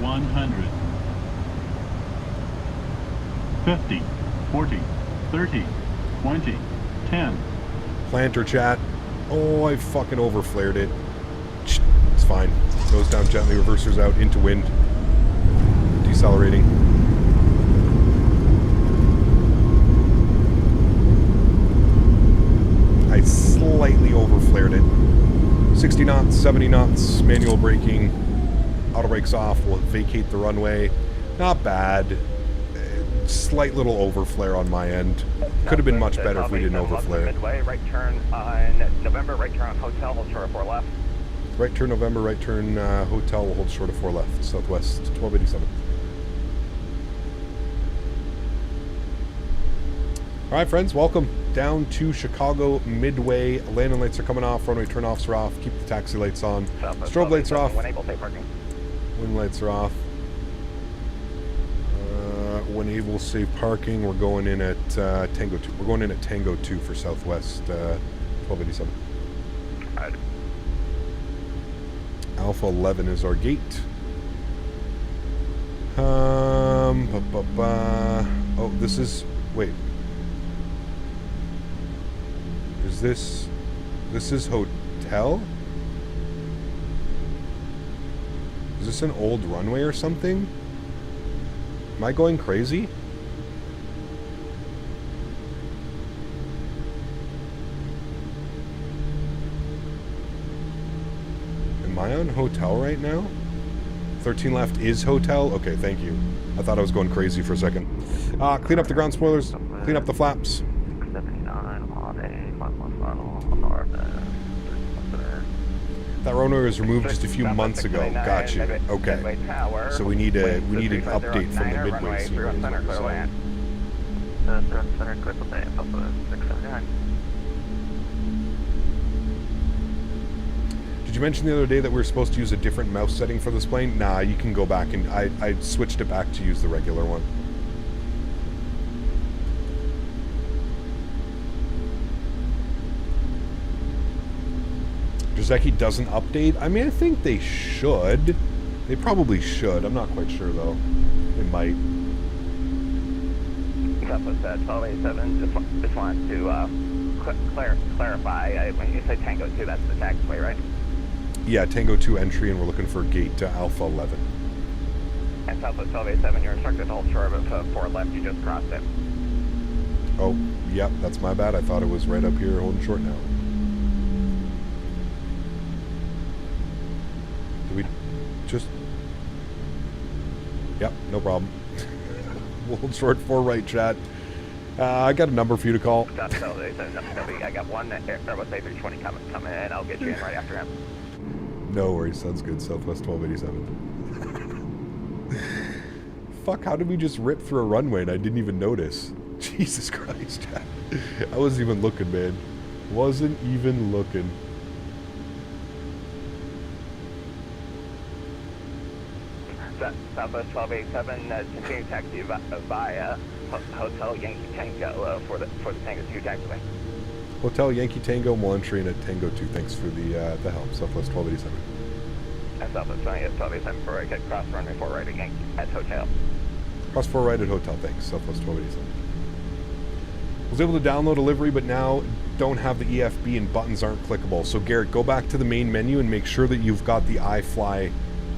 100. 50. 40. 30. 20. 10. Planter chat. Oh, I fucking overflared it. It's fine. Goes down gently, reversers out into wind. Decelerating. I slightly overflared it. 60 knots, 70 knots, manual braking. Auto brakes off, we'll vacate the runway. Not bad. Slight little overflare on my end. Could have been much better if we didn't overflare. Midway, right turn on November, right turn on Hotel, hold short of 4 left. Right turn November, right turn Hotel, will hold short of 4 left. Southwest 1287. Alright friends, welcome down to Chicago Midway. Landing lights are coming off, runway turn-offs are off, keep the taxi lights on. Strobe lights are off. Wing lights are off. When able, safe parking. We're going in at Tango 2. We're going in at Tango 2 for Southwest 1287. Right. Alpha 11 is our gate. Oh, this is... Wait. Is this... This is hotel? Is this an old runway or something? Am I going crazy? Am I on hotel right now? 13 left is hotel? Okay, thank you. I thought I was going crazy for a second. Clean up the ground spoilers. Clean up the flaps. That runway was removed just a few months ago. Gotcha. Okay. So we need an update from the Midway series. Did you mention the other day that we were supposed to use a different mouse setting for this plane? Nah, you can go back and I switched it back to use the regular one. Zeki doesn't update. I mean, I think they should. They probably should. I'm not quite sure, though. They might. Southwest 1287, just wanted to clarify. When you say Tango 2, that's the taxiway, right? Yeah, Tango 2 entry, and we're looking for gate to Alpha 11. And Southwest 1287, you're instructed to hold short of 4 left. You just crossed it. Oh, yep, that's my bad. I thought it was right up here holding short now. We just... Yep, no problem. We'll hold short 4 right, chat. I got a number for you to call. I got one Airbus A320 coming in. I'll get you in right after him. No worries, sounds good. Southwest 1287. Fuck, how did we just rip through a runway and I didn't even notice? Jesus Christ, chat. I wasn't even looking, man. Wasn't even looking. Southwest 1287, continue taxi via Hotel Yankee Tango for the Tango 2 taxiway. Hotel Yankee Tango, we'll entry in at Tango 2. Thanks for the help. Southwest 1287. And Southwest 1287 for right, cross runway 4 right at Yankee at Hotel. Cross 4 right at Hotel, thanks. Southwest 1287. Was able to download a livery, but now don't have the EFB and buttons aren't clickable. So Garrett, go back to the main menu and make sure that you've got the iFly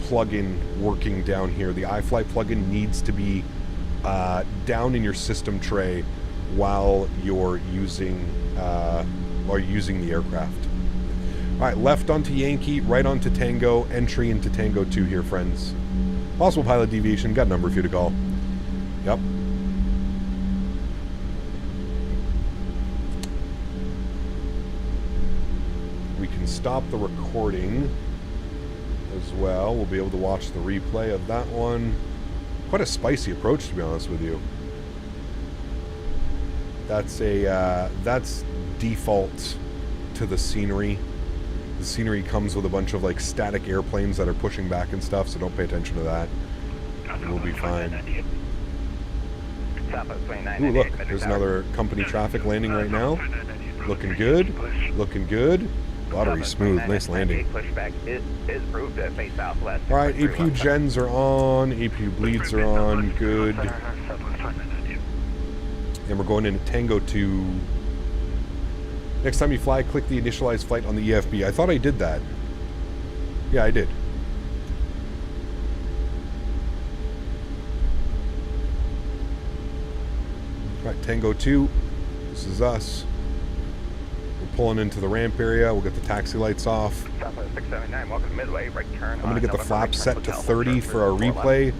plugin working down here. The iFly plugin needs to be down in your system tray while you're using the aircraft. All right, left onto Yankee, right onto Tango, entry into Tango 2 here, friends. Possible pilot deviation, got a number for you to call. Yep. We can can stop the recording as well. We'll be able to watch the replay of that one. Quite a spicy approach, to be honest with you. That's default to the scenery. The scenery comes with a bunch of like static airplanes that are pushing back and stuff, so don't pay attention to that. We'll be fine. Ooh, look, there's another company traffic landing right now. Looking good. Looking good. Lottery smooth. Nice landing. Alright, APU gens are on. APU bleeds are on. Good. And we're going into Tango 2. Next time you fly, click the initialize flight on the EFB. I thought I did that. Yeah, I did. Right, Tango 2. This is us. We're pulling into the ramp area. We'll get the taxi lights off. I'm going to get the flaps set to 30 for our replay.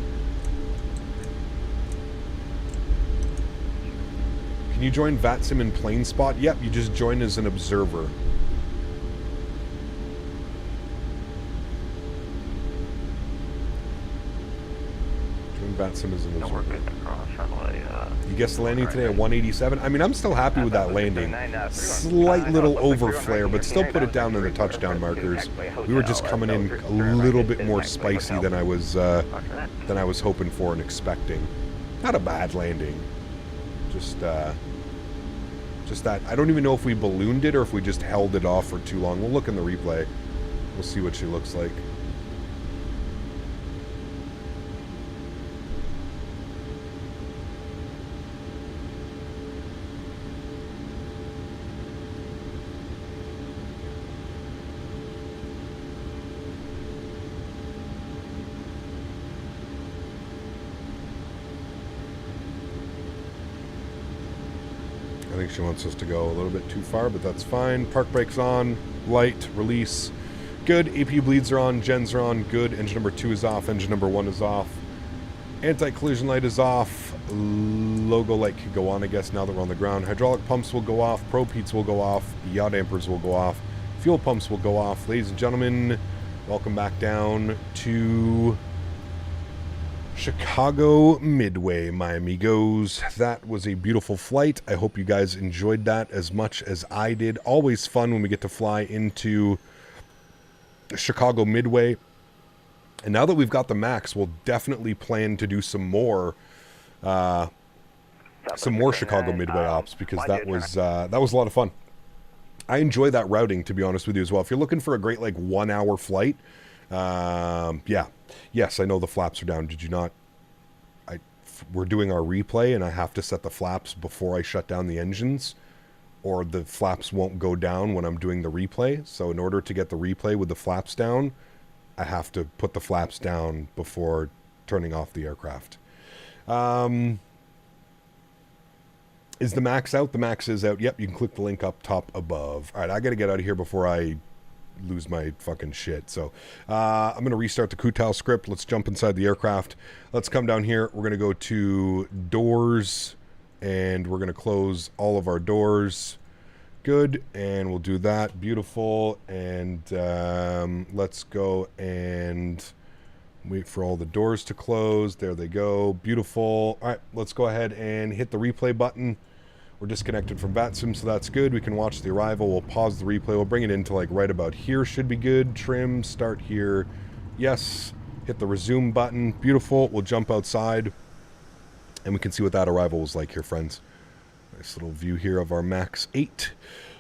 Can you join VATSIM in plane spot? Yep, you just join as an observer. Join VATSIM as an observer. You guessed the landing today at 187. I mean, I'm still happy with that landing. Slight little overflare, but still put it down in the touchdown markers. We were just coming in a little bit more spicy than I was hoping for and expecting. Not a bad landing. Just that. I don't even know if we ballooned it or if we just held it off for too long. We'll look in the replay. We'll see what she looks like. I think she wants us to go a little bit too far, but that's fine. Park brakes on, light, release. Good. APU bleeds are on, gens are on. Good. Engine number 2 is off. Engine number 1 is off. Anti-collision light is off. Logo light can go on, I guess, now that we're on the ground. Hydraulic pumps will go off. Probe heats will go off. Yacht dampers will go off. Fuel pumps will go off. Ladies and gentlemen, welcome back down to Chicago Midway, my amigos. That was a beautiful flight. I hope you guys enjoyed that as much as I did. Always fun when we get to fly into Chicago Midway. And now that we've got the MAX, we'll definitely plan to do some more Chicago Midway ops, because that was a lot of fun. I enjoy that routing, to be honest with you, as well. If you're looking for a great 1 hour flight, yeah. Yes, I know the flaps are down. Did you not? We're doing our replay, and I have to set the flaps before I shut down the engines, or the flaps won't go down when I'm doing the replay. So in order to get the replay with the flaps down, I have to put the flaps down before turning off the aircraft. Is the MAX out? The MAX is out. Yep, you can click the link up top above. All right, I got to get out of here before I lose my fucking shit. So I'm going to restart the Kutal script. Let's jump inside the aircraft. Let's come down here. We're going to go to doors, and we're going to close all of our doors. Good. And we'll do that. Beautiful. And let's go and wait for all the doors to close. There they go. Beautiful. All right, let's go ahead and hit the replay button. We're disconnected from VATSIM, so that's good. We can watch the arrival. We'll pause the replay. We'll bring it into right about here. Should be good. Trim. Start here. Yes. Hit the resume button. Beautiful. We'll jump outside, and we can see what that arrival was like here, friends. Nice little view here of our MAX 8.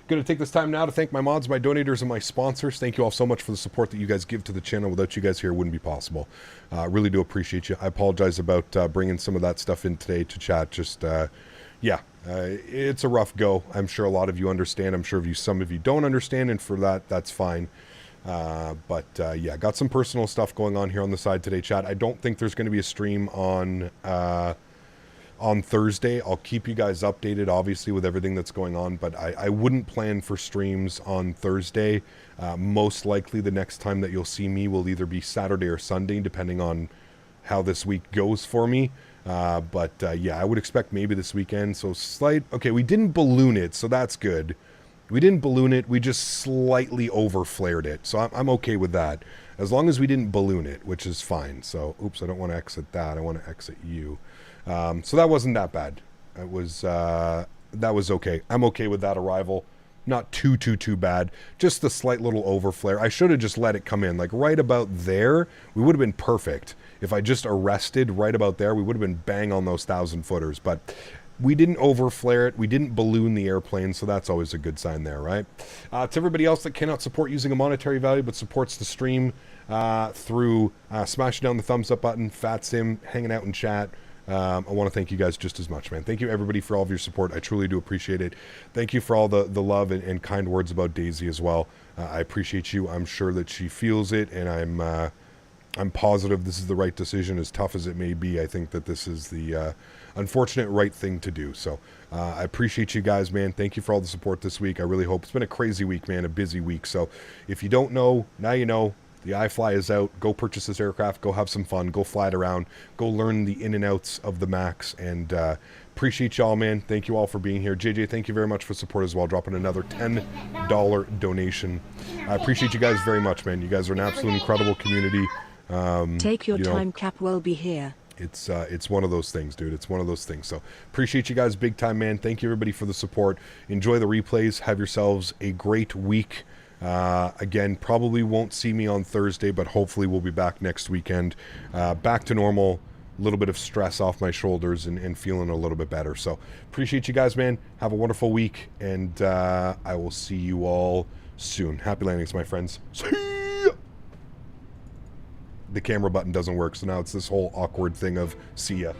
Going to take this time now to thank my mods, my donators, and my sponsors. Thank you all so much for the support that you guys give to the channel. Without you guys here, it wouldn't be possible. Really do appreciate you. I apologize about bringing some of that stuff in today to chat. Just, yeah. It's a rough go. I'm sure a lot of you understand. I'm sure some of you don't understand, and for that, that's fine. But yeah, got some personal stuff going on here on the side today, chat. I don't think there's going to be a stream on Thursday. I'll keep you guys updated, obviously, with everything that's going on, but I wouldn't plan for streams on Thursday. Most likely the next time that you'll see me will either be Saturday or Sunday, depending on how this week goes for me. But yeah, I would expect maybe this weekend. So okay, we didn't balloon it, so that's good. We didn't balloon it. We just slightly over flared it. So I'm okay with that. As long as we didn't balloon it, which is fine. So, oops, I don't want to exit that. I want to exit you. So that wasn't that bad. It was, that was okay. I'm okay with that arrival. Not too bad. Just a slight little over flare. I should have just let it come in. Like right about there, we would have been perfect. If I just arrested right about there, we would have been bang on those 1,000-footers. But we didn't over flare it. We didn't balloon the airplane, so that's always a good sign there, right? To everybody else that cannot support using a monetary value but supports the stream through smashing down the thumbs up button, VATSIM, hanging out in chat, I want to thank you guys just as much, man. Thank you, everybody, for all of your support. I truly do appreciate it. Thank you for all the love and kind words about Daisy as well. I appreciate you. I'm sure that she feels it, and I'm positive this is the right decision, as tough as it may be. I think that this is the unfortunate right thing to do. So I appreciate you guys, man. Thank you for all the support this week. I really hope. It's been a crazy week, man, a busy week. So if you don't know, now you know. The iFly is out. Go purchase this aircraft. Go have some fun. Go fly it around. Go learn the in and outs of the MAX. And appreciate y'all, man. Thank you all for being here. JJ, thank you very much for support as well. Dropping another $10 donation. I appreciate you guys very much, man. You guys are an absolute incredible community. Take your time, Cap will be here. It's one of those things, dude. It's one of those things. So appreciate you guys big time, man. Thank you, everybody, for the support. Enjoy the replays. Have yourselves a great week. Again, probably won't see me on Thursday, but hopefully we'll be back next weekend. Back to normal, a little bit of stress off my shoulders and feeling a little bit better. So appreciate you guys, man. Have a wonderful week, and I will see you all soon. Happy landings, my friends. See ya! The camera button doesn't work, so now it's this whole awkward thing of see ya.